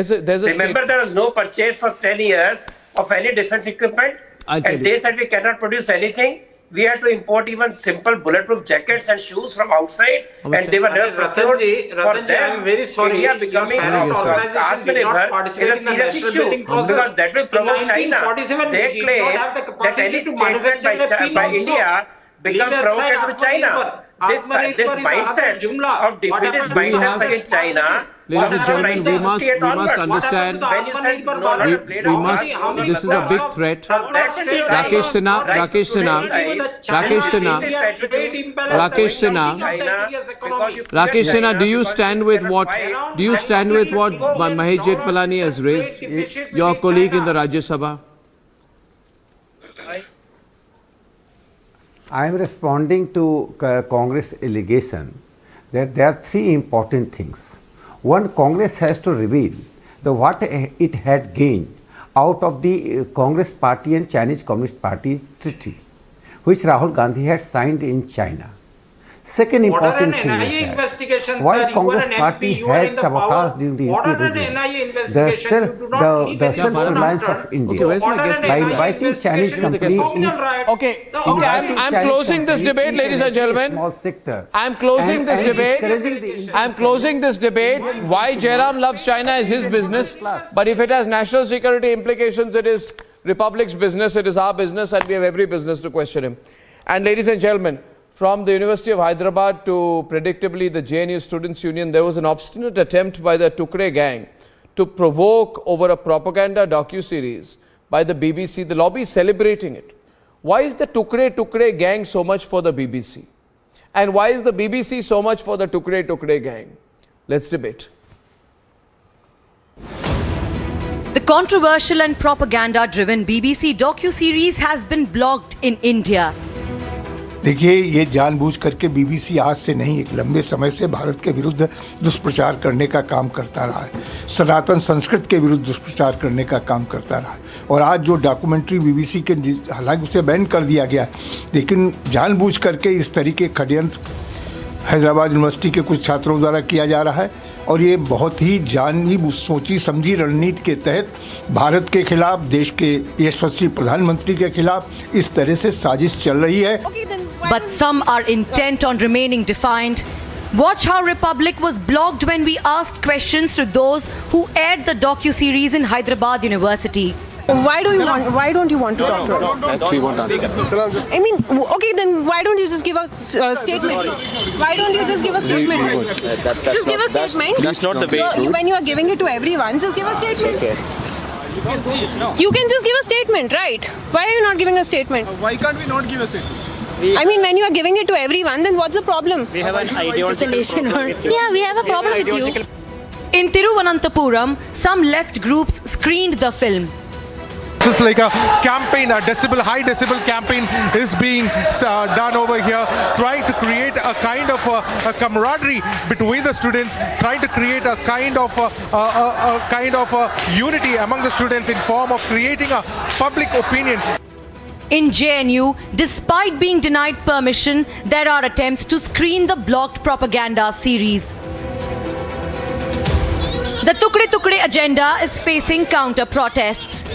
Remember, there was no purchase for 10 years of any defense equipment, and they said we cannot produce anything. we had to import even simple bulletproof jackets and shoes from outside, and they were never procured. For them, I'm very sorry. India becoming Atmanirbhar is a serious issue because that will provoke China. They claim that any statement by India become provocative to China. This mindset of defeatist mindset against China. Ladies and gentlemen, we must understand. This is a big threat. Rakesh Sinha, do you stand with what Mahesh Jetpalani has raised, your colleague in the Rajya Sabha? I am responding to Congress allegation that there are three important things. One, Congress has to reveal what it had gained out of the Congress Party and Chinese Communist Party treaty, which Rahul Gandhi had signed in China. Second important thing is that while Congress Party had sabotaged during the UP regime, the self-reliance of India by inviting Chinese companies. I'm closing this debate, ladies and gentlemen. I'm closing this debate. Why Jairam loves China is his business, but if it has national security implications, it is Republic's business, it is our business, and we have every business to question him. And ladies and gentlemen, from the University of Hyderabad to predictably the JNU Students' Union, there was an obstinate attempt by the Tukre gang to provoke over a propaganda docu-series by the BBC. The lobby is celebrating it. Why is the Tukre gang so much for the BBC? And why is the BBC so much for the Tukre gang? Let's debate. The controversial and propaganda-driven BBC docu-series has been blocked in India. देखिए, ये जानबूझ करके BBC आज से नहीं, एक लंबे समय से भारत के विरुद्ध दुष्प्रचार करने का काम करता रहा है, सनातन संस्कृत के विरुद्ध दुष्प्रचार करने का काम करता रहा है। और आज जो डॉक्यूमेंट्री बीबीसी के, हालांकि उसे बैन कर दिया गया, लेकिन जानबूझ करके इस तरीके षड्यंत्र हैदराबाद यूनिवर्सिटी के कुछ छात्रों द्वारा किया जा रहा है। और ये बहुत ही जानी सोची समझी रणनीति के तहत भारत के खिलाफ, देश के यशस्वी प्रधानमंत्री के खिलाफ इस तरह से साजिश चल रही है। But some are intent on remaining defiant. Watch how Republic was blocked when we asked questions to those who aired the docu-series in Hyderabad University. Why don't you want to talk to us? We won't answer. I mean, okay, then why don't you just give a statement? Why don't you just give a statement? Just give a statement. That's not the way. When you are giving it to everyone, just give a statement. You can just give a statement, right? Why are you not giving a statement? Why can't we not give a statement? I mean, when you are giving it to everyone, then what's the problem? We have an ideological Yeah, we have a problem with you. In Thiruvananthapuram, some left groups screened the film. This is like a campaign, a high decibel campaign is being done over here, trying to create a kind of a camaraderie between the students, trying to create a kind of unity among the students in form of creating a public opinion. In JNU, despite being denied permission, there are attempts to screen the blocked propaganda series. The Tukre agenda is facing counter-protests.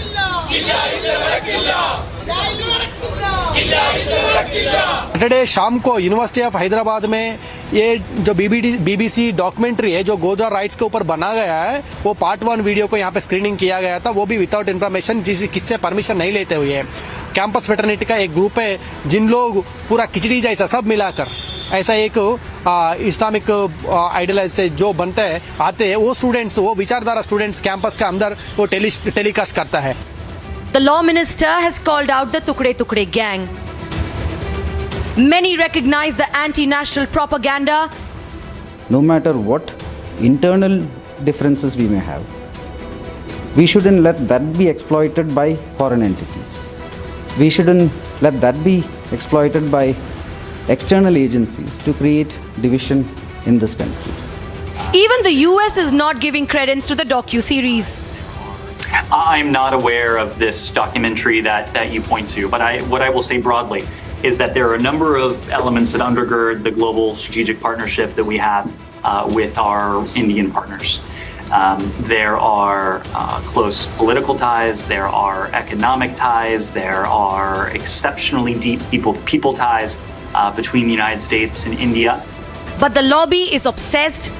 Saturday शाम को university of Hyderabad में ये जो BBC documentary है जो Godhra rights के ऊपर बना गया है, वो पार्ट 1 वीडियो को यहाँ पे स्क्रीनिंग किया गया था, वो भी विदाउट इन्फॉर्मेशन, किससे परमिशन नहीं लेते हुए। कैंपस फेटर्निटी का एक ग्रुप है जिन लोग पूरा खिचड़ी जैसा सब मिलाकर ऐसा एक इस्लामिक आइडियलाइज से जो बनते हैं आते हैं, वो स्टूडेंट्स, वो विचारधारा स्टूडेंट्स कैंपस के अंदर वो टेलीकास्ट करता है। The law minister has called out the Tukre gang. Many recognize the anti-national propaganda. No matter what internal differences we may have, we shouldn't let that be exploited by foreign entities. We shouldn't let that be exploited by external agencies to create division in this country. Even the US is not giving credence to the docu-series. I'm not aware of this documentary that you point to, but what I will say broadly is that there are a number of elements that undergird the global strategic partnership that we have with our Indian partners. There are close political ties, there are economic ties, there are exceptionally deep people ties between the United States and India. But the lobby is obsessed.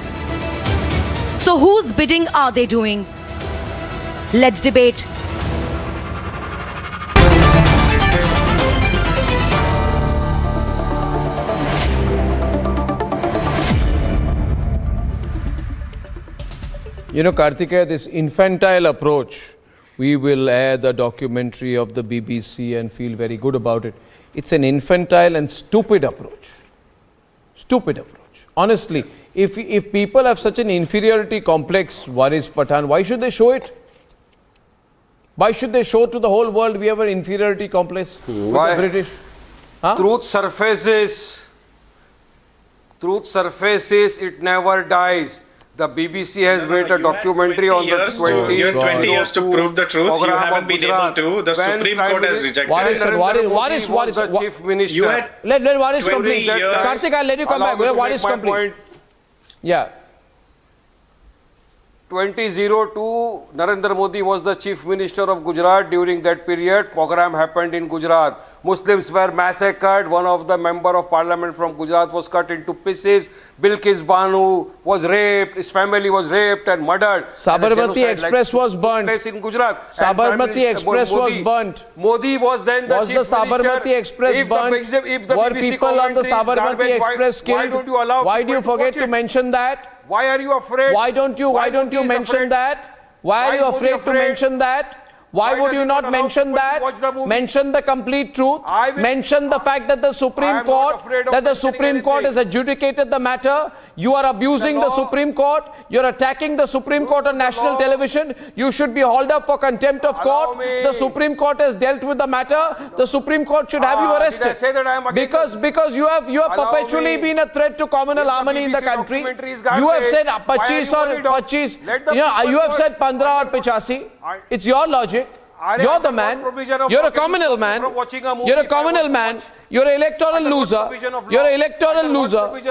So whose bidding are they doing? Let's debate. You know, Kartikeya, this infantile approach, we will air the documentary of the BBC and feel very good about it. It's an infantile and stupid approach. Stupid approach. Honestly, if people have such an inferiority complex, Waris Pathan, why should they show it? Why should they show to the whole world we have an inferiority complex with the British? Huh? Truth surfaces, it never dies. The BBC has made a documentary on the 20 You have 20 years to prove the truth. You haven't been able to. The Supreme Court has rejected it. What is the Chief Minister? You had let Waris complete. years. Kartik, I'll let you come back. Waris complete. Yeah. 2002, Narendra Modi was the Chief Minister of Gujarat. During that period, pogrom happened in Gujarat. Muslims were massacred. One of the member of parliament from Gujarat was cut into pieces. Bilkis Banu was raped. His family was raped and murdered. Sabarmati Express was burnt. In Gujarat. Sabarmati Express was burnt. Modi was then the Chief Minister. Was the Sabarmati Express burnt? Were people on the Sabarmati Express killed? Why do you forget to mention that? Why are you afraid? Why don't you mention that? Why are you afraid to mention that? Why would you not mention that? Mention the complete truth. Mention the fact that the Supreme Court has adjudicated the matter. You are abusing the Supreme Court. You are attacking the Supreme Court on national television. You should be hauled up for contempt of court. The Supreme Court has dealt with the matter. The Supreme Court should have you arrested because you have perpetually been a threat to communal harmony in the country. You have said 25 or 25. You have said 15 or 85. It's your logic. You're the man. You're a communal man. You're a communal man. You're an electoral loser. You're an electoral loser.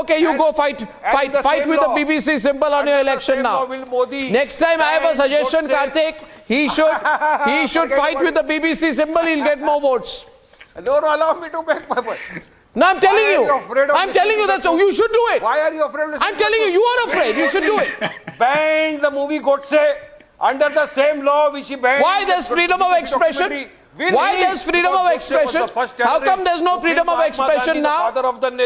Okay, you go fight with the BBC symbol on your election now. Next time I have a suggestion, Kartik. He should fight with the BBC symbol. He'll get more votes. Don't allow me to make my point. No, I'm telling you. I'm telling you that's you should do it. Why are you afraid of I'm telling you, you are afraid. You should do it. Ban the movie Godse under the same law which he banned. Why there's freedom of expression? Why there's freedom of expression? How come there's no freedom of expression now?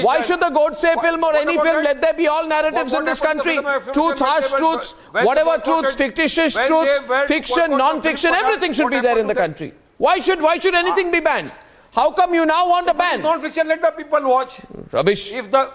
Why should the Godse film or any film, let there be all narratives in this country? Truths, harsh truths, whatever truths, fictitious truths, fiction, non-fiction, everything should be there in the country. Why should anything be banned? How come you now want a ban? Non-fiction, let the people watch. Rubbish. If the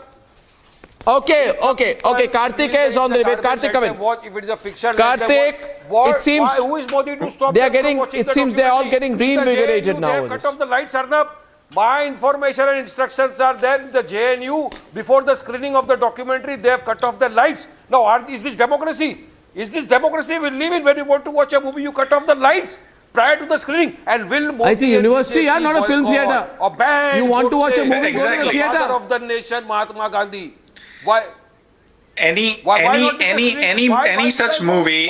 Okay. Kartik is on the debate. Kartik, come in. If it is a fiction, Kartik, it seems who is Modi to stop? They are getting. It seems they are all getting reinvigorated now. They have cut off the lights, Arnab. My information and instructions are there in the JNU. Before the screening of the documentary, they have cut off the lights. Now, is this democracy? Is this democracy we live in? When you want to watch a movie, you cut off the lights prior to the screening. And will Modi I think university, not a film theatre. You want to watch a movie? Exactly. Go to the theatre. Father of the nation, Mahatma Gandhi. Why? Any such movie,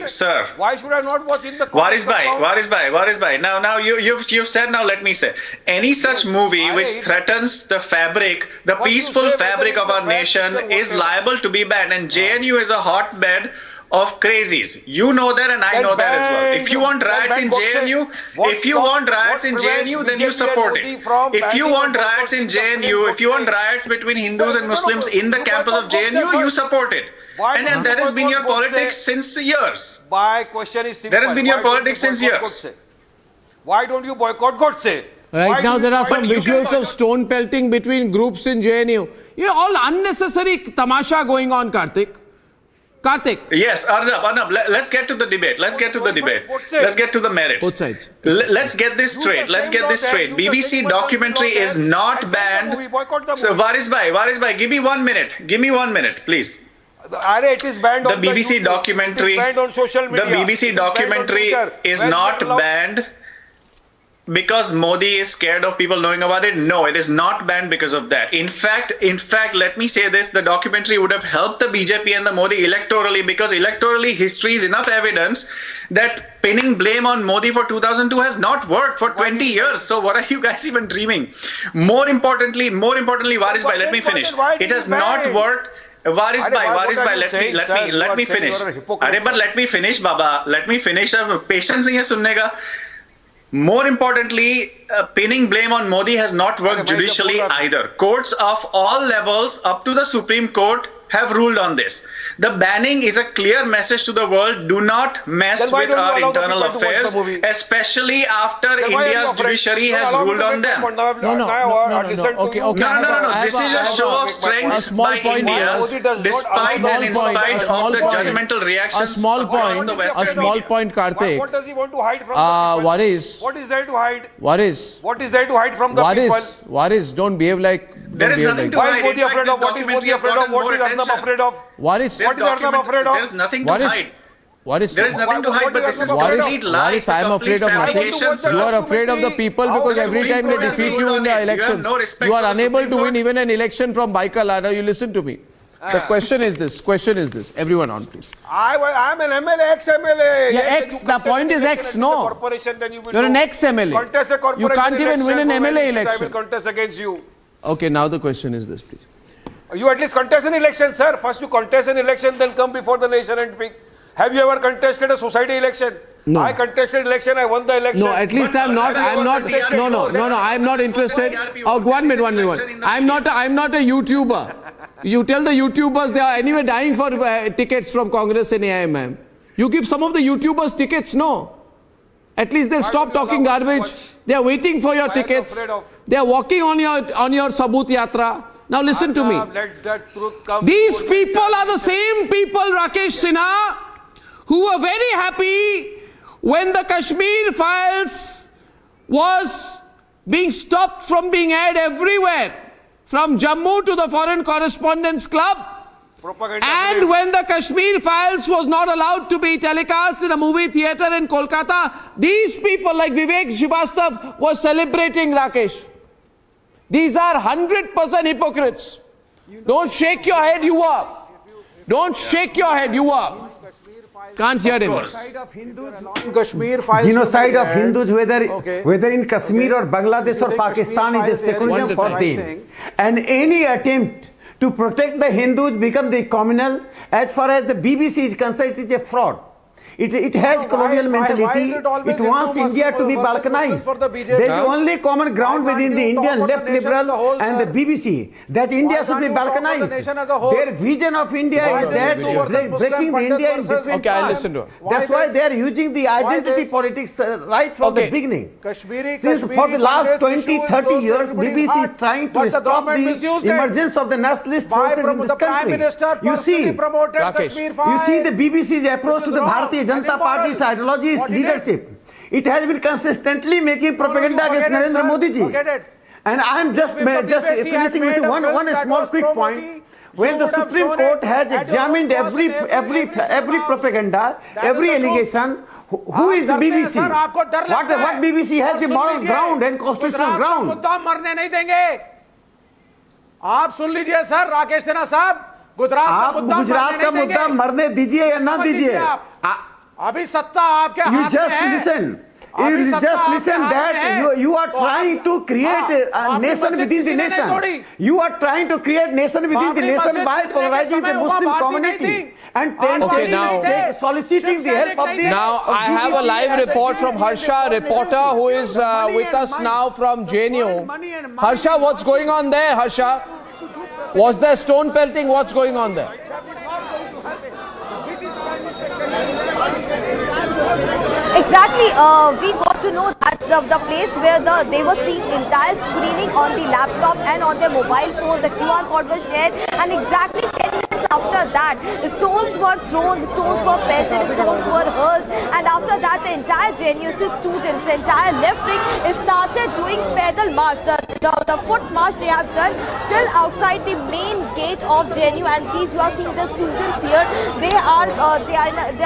sir. Why should I not watch in the Waris bhai. Now you've said. Now let me say, any such movie which threatens the fabric, the peaceful fabric of our nation, is liable to be banned. And JNU is a hotbed of crazies. You know that, and I know that as well. If you want riots in JNU, then you support it. If you want riots in JNU, if you want riots between Hindus and Muslims in the campus of JNU, you support it. And that has been your politics since years. My question is simple. That has been your politics since years. Why don't you boycott Godse? Right now there are some visuals of stone pelting between groups in JNU. All unnecessary tamasha going on, Kartik. Yes, Arnab, let's get to the debate. Let's get to the merits. Both sides. Let's get this straight. BBC documentary is not banned. So Waris bhai, give me 1 minute. Please. It is banned the BBC documentary. It is banned on social media. The BBC documentary is not banned. because Modi is scared of people knowing about it. No, it is not banned because of that. In fact, let me say this, the documentary would have helped the BJP and the Modi electorally, because electorally history is enough evidence that pinning blame on Modi for 2002 has not worked for 20 years. So what are you guys even dreaming? More importantly, Waris bhai, let me finish. It has not worked. Waris bhai, let me finish. But let me finish, Baba. Let me finish. Patience nahi hai sunne ka. More importantly, pinning blame on Modi has not worked judicially either. Courts of all levels up to the Supreme Court have ruled on this. The banning is a clear message to the world: do not mess with our internal affairs, especially after India's judiciary has ruled on them. No. This is a show of strength by India, despite and in spite of the judgmental reactions across the Western media. A small point, Karthik. What does he want to hide from the people? Waris. What is there to hide? Waris. What is there to hide from the people? Waris, don't behave like... There is nothing to hide. Why is Modi afraid of? What is Modi afraid of? What is Arnab afraid of? Waris. What is Arnab afraid of? There is nothing to hide. Waris. There is nothing to hide, but this is complete lies. Waris, I am afraid of nothing. You are afraid of the people because every time they defeat you in the elections, you are unable to win even an election from Baikal. Now you listen to me. The question is this. Everyone on, please. I am an MLA, ex-MLA. Yeah, ex. The point is ex, no. You're an ex-MLA. You can't even win an MLA election. I will contest against you. Okay, now the question is this, please. You at least contest an election, sir. First you contest an election, then come before the nation and pick. Have you ever contested a society election? No. I contested election, I won the election. No, at least I'm not interested. Oh, one minute. I'm not a YouTuber. You tell the YouTubers they are anyway dying for tickets from Congress and AIMM. You give some of the YouTubers tickets, no? At least they'll stop talking garbage. They are waiting for your tickets. They are walking on your Sabut Yatra. Now listen to me. These people are the same people, Rakesh Sinha, who were very happy when the Kashmir files was being stopped from being aired everywhere, from Jammu to the Foreign Correspondents Club. And when the Kashmir files was not allowed to be telecast in a movie theatre in Kolkata, these people like Vivek Srivastav was celebrating, Rakesh. These are 100% hypocrites. Don't shake your head, you are. Don't shake your head, you are. Can't hear him. Genocide of Hindus, whether in Kashmir or Bangladesh or Pakistan, is a secularism for them. And any attempt to protect the Hindus become the communal. As far as the BBC is concerned, it is a fraud. It has colonial mentality. It wants India to be balkanized. There is only common ground within the Indian left liberal and the BBC that India should be balkanized. Their vision of India is that breaking the India in different parts. That's why they are using the identity politics right from the beginning. Since for the last 20-30 years, BBC is trying to stop the emergence of the nationalist forces in this country. You see the BBC's approach to the Bharatiya Janata Party's ideology is leadership. It has been consistently making propaganda against Narendra Modi ji. And I am just finishing with one small quick point. When the Supreme Court has examined every propaganda, every allegation, who is the BBC? What BBC has the moral ground and constitutional ground? आप सुन लीजिए sir, Rakesh Sinha साहब, गुजरात का मुद्दा मरने दीजिए या ना दीजिए. अभी सत्ता आपके हाथ में है. You just listen that you are trying to create a nation within the nation. You are trying to create nation within the nation by polarizing the Muslim community and soliciting the help of the... Now I have a live report from Harsha, reporter who is with us now from JNU. Harsha, what's going on there, Harsha? Was there stone pelting? What's going on there? Exactly, we got to know that the place where they were seeing entire screening on the laptop and on their mobile phone, the QR code was shared, and exactly 10 minutes after that, the stones were thrown, the stones were pelted, the stones were hurled, and after that the entire JNU students, the entire left wing started doing pedal march. The the foot march they have done till outside the main gate of JNU, and these you are seeing the students here. They are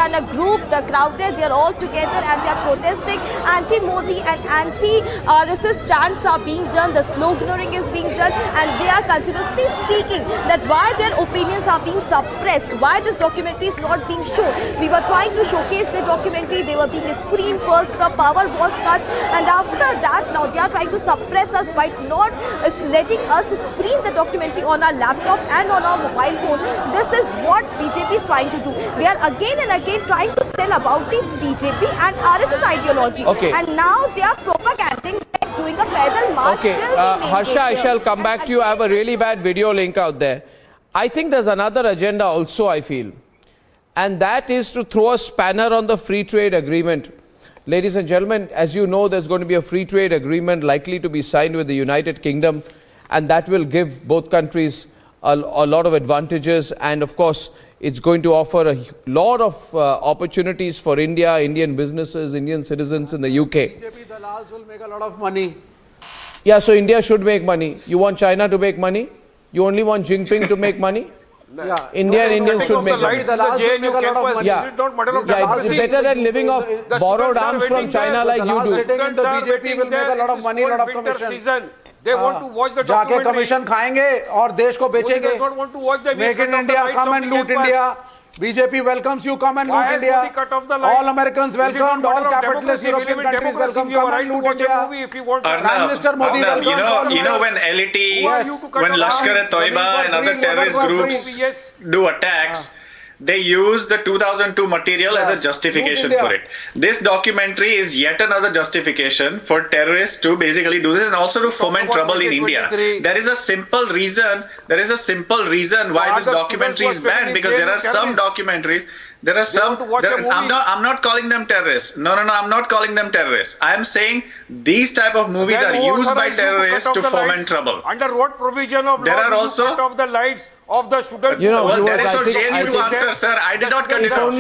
in a group, they're crowded, they are all together and they are protesting. Anti-Modi and anti-racist chants are being done, the sloganeering is being done, and they are continuously speaking that why their opinions are being suppressed, why this documentary is not being shown. We were trying to showcase the documentary, they were being screened first, the power was cut, and after that now they are trying to suppress us by not letting us screen the documentary on our laptop and on our mobile phone. This is what BJP is trying to do. They are again and again trying to tell about the BJP and RSS ideology. Okay. And now they are propaganding, doing a pedal march. Okay, Harsha, I shall come back to you. I have a really bad video link out there. I think there's another agenda also, I feel. And that is to throw a spanner on the free trade agreement. Ladies and gentlemen, as you know, there's going to be a free trade agreement likely to be signed with the United Kingdom, and that will give both countries a lot of advantages, and of course it's going to offer a lot of opportunities for India, Indian businesses, Indian citizens in the UK. BJP dalals will make a lot of money. Yeah, so India should make money. You want China to make money? You only want Jinping to make money? Yeah. India and Indians should make money. Yeah, it's better than living off borrowed arms from China like you do. Sitting in the BJP will make a lot of money, a lot of commission. They want to watch the जाके commission खाएंगे और देश को बेचेंगे. Make in India, come and loot India. BJP welcomes you, come and loot India. All Americans welcomed, all capitalist European countries welcome, come and loot India. Prime Minister Modi welcomes. You know when LET, when Lashkar-e-Toiba and other terrorist groups do attacks, they use the 2002 material as a justification for it. This documentary is yet another justification for terrorists to basically do this and also to foment trouble in India. There is a simple reason. Why this documentary is banned, because there are some documentaries. I'm not calling them terrorists. No, I'm not calling them terrorists. I am saying these type of movies are used by terrorists to foment trouble. Under what provision of law there are also cut off the lights of the students? You know, well, that is for JNU to answer, sir. I did not cut it off.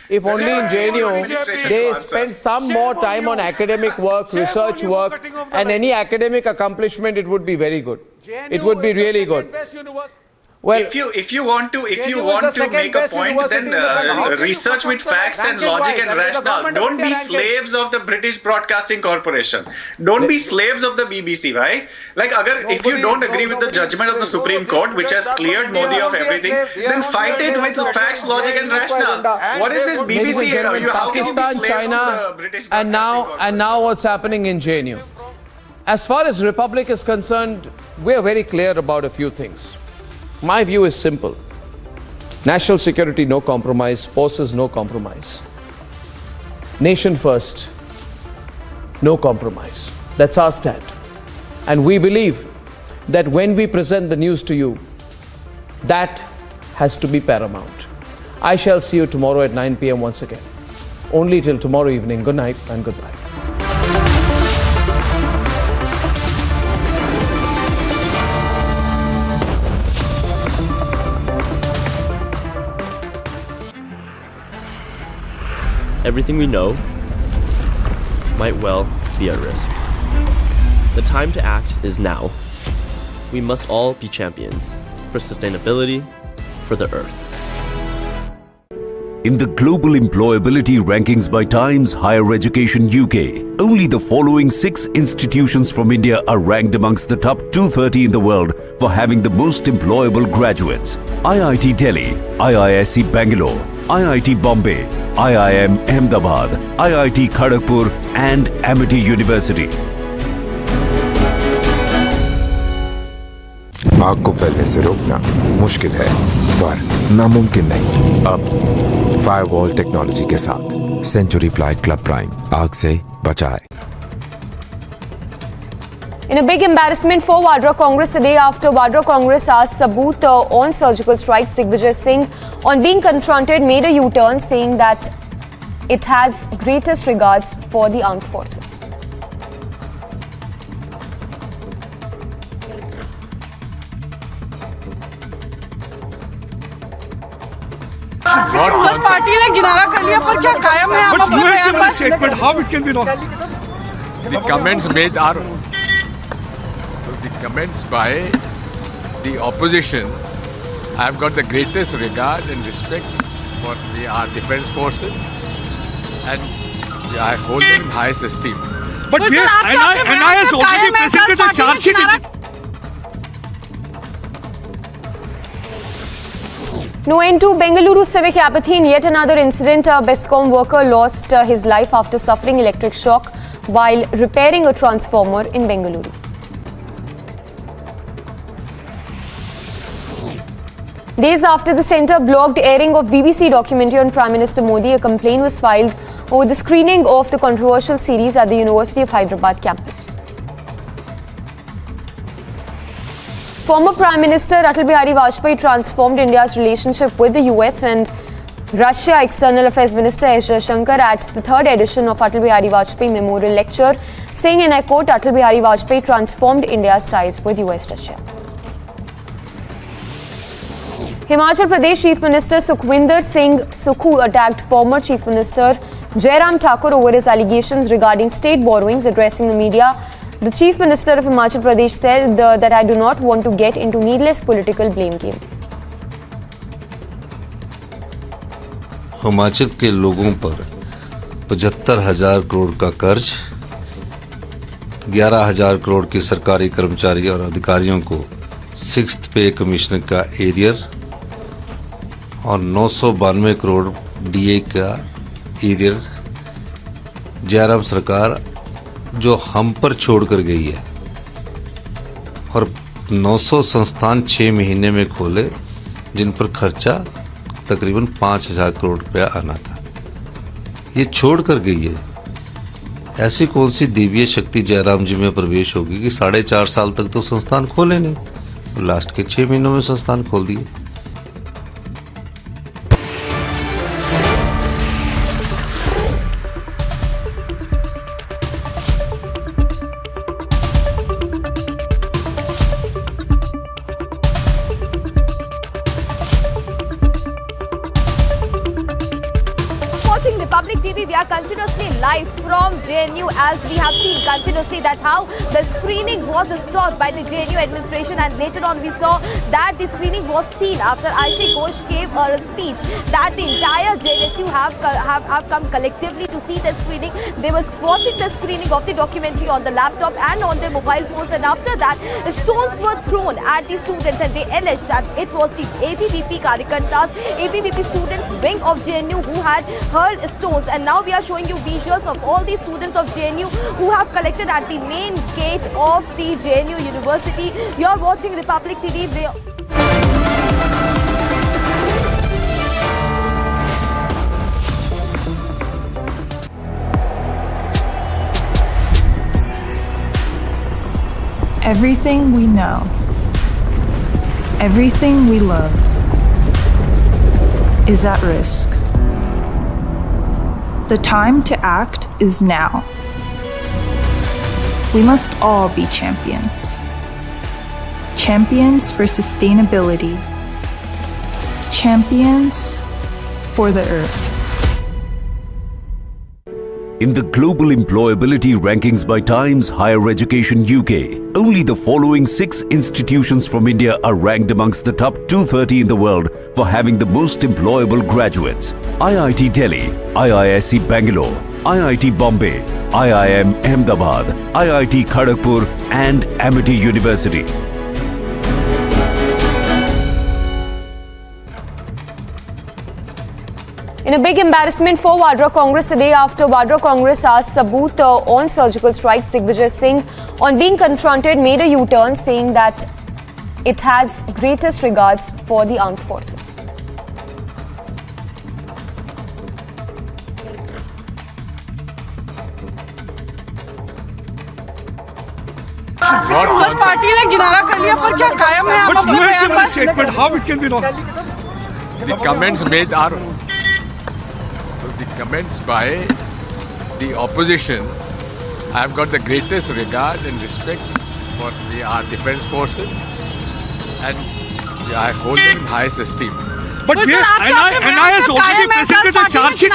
If only in JNU they spent some more time on academic work, research work, and any academic accomplishment, it would be very good. It would be really good. Well, if you want to make a point, then research with facts and logic and rationale. Don't be slaves of the British Broadcasting Corporation. Don't be slaves of the BBC, right? Like, if you don't agree with the judgment of the Supreme Court, which has cleared Modi of everything, then fight it with the facts, logic, and rationale. What is this BBC? How can you be slaves China, of the British and now what's happening in JNU? As far as Republic is concerned, we are very clear about a few things. My view is simple. National security, no compromise. Forces, no compromise. Nation first, no compromise. That's our stand. And we believe that when we present the news to you, that has to be paramount. I shall see you tomorrow at 9 p.m. once again. Only till tomorrow evening. Good night and goodbye. Everything we know might well be at risk. The time to act is now. We must all be champions for sustainability, for the Earth. In the Global Employability Rankings by Times Higher Education UK, only the following 6 institutions from India are ranked amongst the top 230 in the world for having the most employable graduates. IIT Delhi, IISc Bangalore, IIT Bombay, IIM Ahmedabad, IIT Kharagpur and Amity University. आग को फैलने से रोकना मुश्किल है, पर नामुमकिन नहीं। अब फायरवॉल टेक्नोलॉजी के साथ सेंचुरी प्लाइड क्लब प्राइम आग से बचाए। In a big embarrassment for Vadra Congress today after Vadra Congress asked Saboot on surgical strikes, Digvijay Singh, on being confronted, made a U-turn saying that it has greatest regards for the armed forces. Party ने किनारा कर लिया, पर क्या कायम है आप अपने बयान पर? Statement, how it can be wrong? The comments made are the comments by the opposition. I have got the greatest regard and respect for our defense forces, and I hold them in highest esteem. But NI has already presented a charge sheet. No end to Bengaluru civic apathy in yet another incident. A BESCOM worker lost his life after suffering electric shock while repairing a transformer in Bengaluru. Days after the centre blocked airing of BBC documentary on Prime Minister Modi, a complaint was filed over the screening of the controversial series at the University of Hyderabad campus. Former Prime Minister Atal Bihari Vajpayee transformed India's relationship with the US and Russia. External Affairs Minister S. Jaishankar at the third edition of Atal Bihari Vajpayee Memorial Lecture, saying, and I quote, Atal Bihari Vajpayee transformed India's ties with US-Russia. Himachal Pradesh Chief Minister Sukhwinder Singh Sukhu attacked former Chief Minister Jairam Thakur over his allegations regarding state borrowings. Addressing the media, the Chief Minister of Himachal Pradesh said that I do not want to get into needless political blame game. Himachal के लोगों पर 75,000 करोड़ का कर्ज, 11,000 करोड़ के सरकारी कर्मचारी और अधिकारियों को 6th पे कमिश्नर का एरियर और 992 करोड़ डीए का एरियर जयराम सरकार जो हम पर छोड़ कर गई है, और 900 संस्थान 6 महीने में खोले जिन पर खर्चा तकरीबन 5,000 करोड़ रुपया आना था, ये छोड़ कर गई है। ऐसी कौन सी दिव्य शक्ति जयराम जी में प्रवेश होगी कि 4.5 साल तक तो संस्थान खोले नहीं, तो लास्ट के 6 महीनों में संस्थान खोल दिए। Republic TV, we are continuously live from JNU, as we have seen continuously that how the screening was stopped by the JNU administration, and later on we saw that the screening was seen after Aishi Ghosh gave a speech that the entire JNSU have come collectively to see the screening. They were watching the screening of the documentary on the laptop and on their mobile phones, and after that stones were thrown at the students, and they alleged that it was the ABVP Karyakartas, ABVP students wing of JNU who had hurled stones. And now we are showing you visuals of all the students of JNU who have collected at the main gate of the JNU University. You are watching Republic TV. Everything we know, everything we love is at risk. The time to act is now. We must all be champions. Champions for sustainability. Champions for the earth. In the global employability rankings by Times Higher Education UK, only the following 6 institutions from India are ranked amongst the top 230 in the world for having the most employable graduates: IIT Delhi, IISc Bangalore, IIT Bombay, IIM Ahmedabad, IIT Kharagpur and Amity University. In a big embarrassment for Vadra Congress, a day after Vadra Congress asked Saboot on surgical strikes, Digvijay Singh, on being confronted, made a U-turn, saying that it has greatest regards for the armed forces. Party ने किनारा कर लिया, पर क्या कायम है आप अपने बयान पर? Statement, how it can be wrong? The comments made are the comments by the opposition. I have got the greatest regard and respect for our defense forces, and I hold them in highest esteem. But NI has already presented a charge sheet.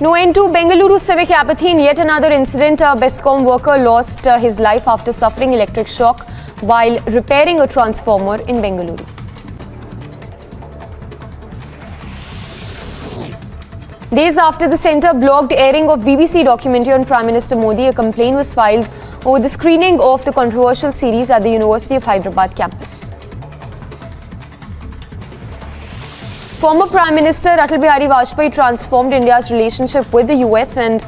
No end to Bengaluru civic apathy in yet another incident. A BESCOM worker lost his life after suffering electric shock while repairing a transformer in Bengaluru. Days after the centre blocked airing of BBC documentary on Prime Minister Modi, a complaint was filed over the screening of the controversial series at the University of Hyderabad campus. Former Prime Minister Atal Bihari Vajpayee transformed India's relationship with the US and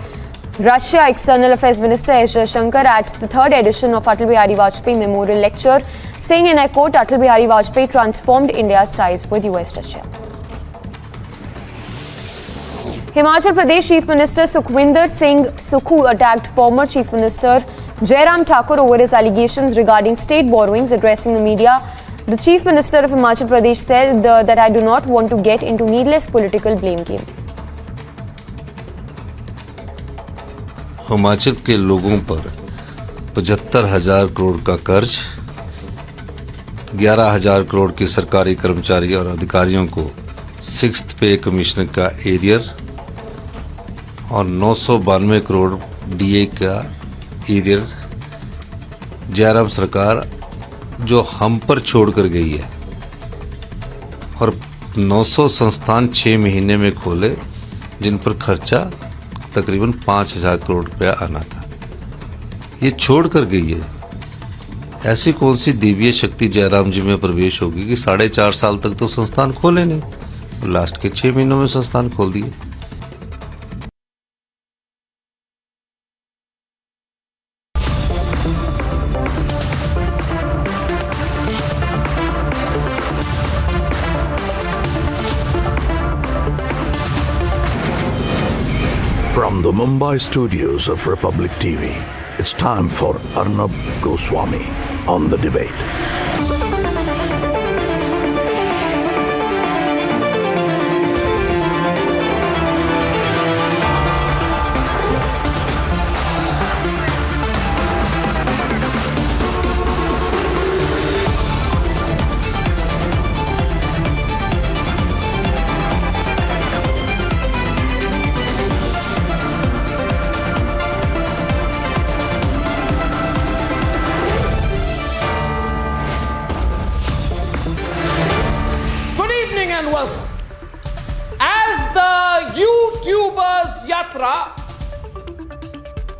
Russia. External Affairs Minister S. Jaishankar at the third edition of Atal Bihari Vajpayee Memorial Lecture, saying, and I quote, Atal Bihari Vajpayee transformed India's ties with US-Russia. Himachal Pradesh Chief Minister Sukhwinder Singh Sukhu attacked former Chief Minister Jairam Thakur over his allegations regarding state borrowings. Addressing the media, the Chief Minister of Himachal Pradesh said that I do not want to get into needless political blame game. Himachal के लोगों पर 75,000 करोड़ का कर्ज, 11,000 करोड़ के सरकारी कर्मचारी और अधिकारियों को 6th पे कमिश्नर का एरियर और 992 करोड़ डीए का एरियर जयराम सरकार जो हम पर छोड़कर गई है, और 900 संस्थान 6 महीने में खोले जिन पर खर्चा तकरीबन 5,000 करोड़ रुपया आना था, ये छोड़ कर गई है। ऐसी कौन सी दिव्य शक्ति जयराम जी में प्रवेश होगी कि 4.5 साल तक तो संस्थान खोले नहीं, तो लास्ट के 6 महीनों में संस्थान खोल दिए। From the Mumbai studios of Republic TV, it's time for Arnab Goswami on The Debate.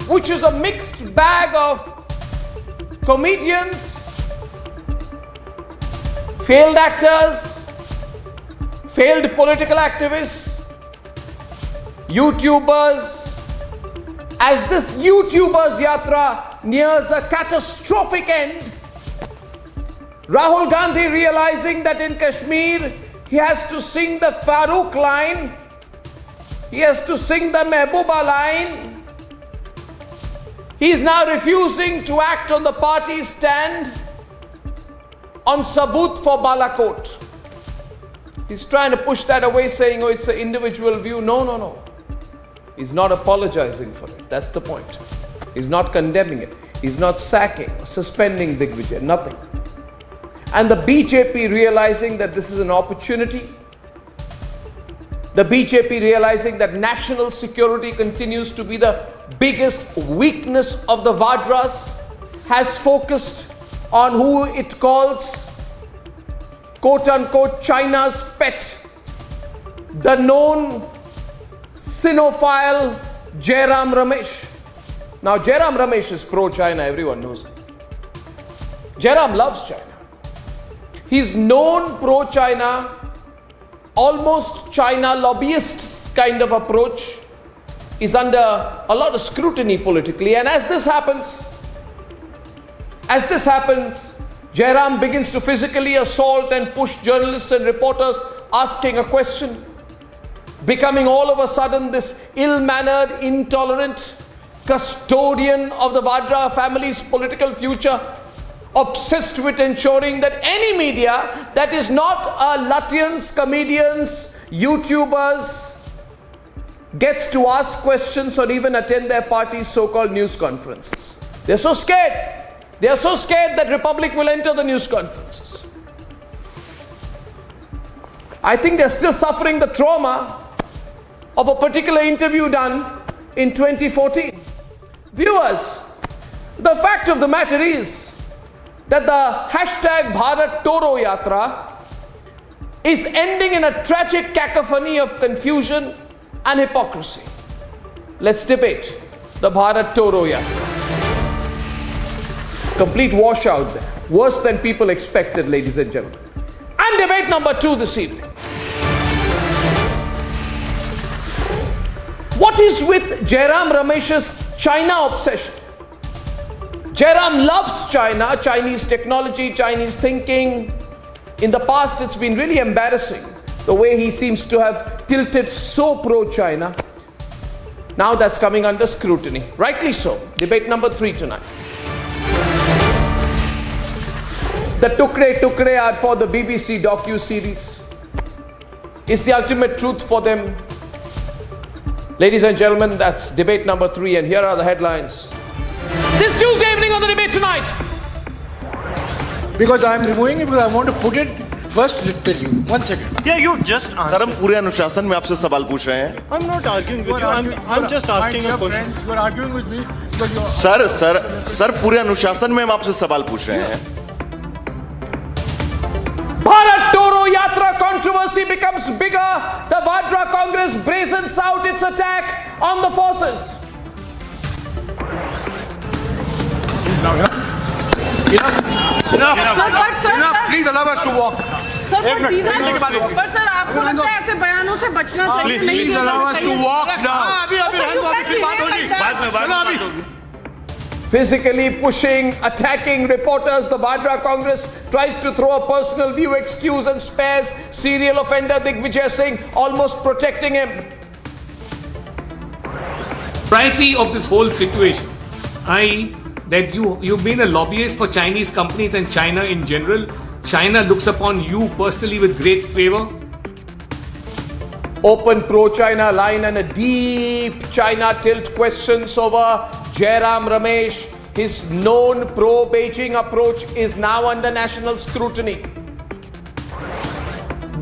Which is a mixed bag of comedians, failed actors, failed political activists, YouTubers. As this YouTubers Yatra nears a catastrophic end, Rahul Gandhi realizing that in Kashmir he has to sing the Farooq line, he has to sing the Mehbooba line. He is now refusing to act on the party's stand on Sabut for Balakot. He's trying to push that away, saying, oh, it's an individual view. No. He's not apologizing for it. That's the point. He's not condemning it. He's not sacking, suspending Digvijay, nothing. And the BJP realizing that this is an opportunity, the BJP realizing that national security continues to be the biggest weakness of the Vadras, has focused on who it calls, quote-unquote, China's pet, the known Sinophile Jairam Ramesh. Now, Jairam Ramesh is pro-China, everyone knows it. Jairam loves China. He's known pro-China, almost China lobbyist kind of approach, is under a lot of scrutiny politically. And as this happens, Jairam begins to physically assault and push journalists and reporters asking a question, becoming all of a sudden this ill-mannered, intolerant custodian of the Vadra family's political future, obsessed with ensuring that any media that is not Lutyens, comedians, YouTubers, gets to ask questions or even attend their party's so-called news conferences. They're so scared. They are so scared that Republic will enter the news conferences. I think they're still suffering the trauma of a particular interview done in 2014. Viewers, the fact of the matter is that the hashtag Bharat Toro Yatra is ending in a tragic cacophony of confusion and hypocrisy. Let's debate the Bharat Toro Yatra. Complete washout there. Worse than people expected, ladies and gentlemen. And debate number 2 this evening. What is with Jairam Ramesh's China obsession? Jairam loves China, Chinese technology, Chinese thinking. In the past, it's been really embarrassing the way he seems to have tilted so pro-China. Now that's coming under scrutiny. Rightly so. Debate number 3 tonight. The Tukre Tukre are for the BBC docu-series. Is the ultimate truth for them? Ladies and gentlemen, that's debate number 3, and here are the headlines. This Tuesday evening on the Debate Tonight. Because I am removing it because I want to put it first. Tell you 1 second. Yeah, you just answer. Sir हम पूरे अनुशासन में आपसे सवाल पूछ रहे हैं. I'm not arguing with you. I'm just asking a question. You are arguing with me because you are. Sir पूरे अनुशासन में हम आपसे सवाल पूछ रहे हैं. Bharat Toro Yatra controversy becomes bigger. The Vadra Congress brazens out its attack on the forces. Enough. Please allow us to walk. पर सर आपको लगता है ऐसे बयानों से बचना चाहिए? Please allow us to walk now. Physically pushing, attacking reporters, the Vadra Congress tries to throw a personal view excuse and spares serial offender Digvijay Singh, almost protecting him. Priority of this whole situation, that you've been a lobbyist for Chinese companies and China in general. China looks upon you personally with great favor. Open pro-China line and a deep China tilt questions over Jairam Ramesh. His known pro-Beijing approach is now under national scrutiny.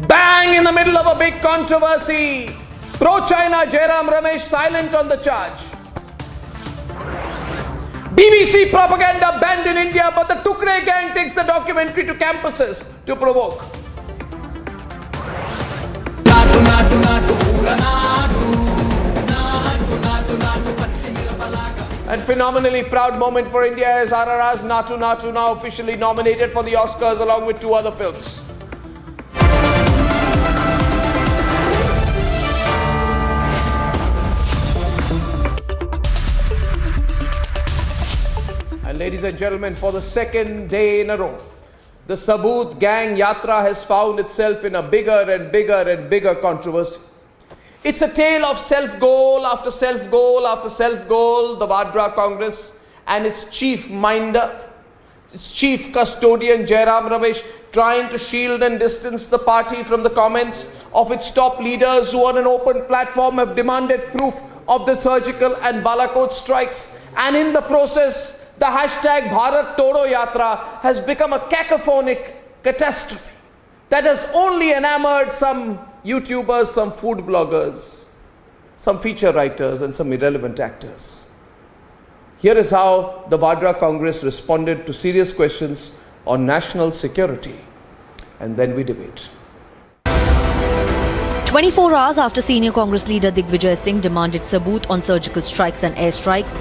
Bang in the middle of a big controversy. Pro-China Jairam Ramesh silent on the charge. BBC propaganda banned in India, but the Tukre gang takes the documentary to campuses to provoke. And phenomenally proud moment for India as RRR's Naatu now officially nominated for the Oscars along with 2 other films. And ladies and gentlemen, for the second day in a row, the Saboot Gang Yatra has found itself in a bigger and bigger controversy. It's a tale of self-goal after self-goal after self-goal, the Vadra Congress and its chief minder, its chief custodian Jairam Ramesh, trying to shield and distance the party from the comments of its top leaders who on an open platform have demanded proof of the surgical and Balakot strikes. And in the process, the hashtag Bharat Toro Yatra has become a cacophonic catastrophe that has only enamored some YouTubers, some food bloggers, some feature writers and some irrelevant actors. Here is how the Vadra Congress responded to serious questions on national security, and then we debate. 24 hours after senior Congress leader Digvijay Singh demanded Saboot on surgical strikes and airstrikes,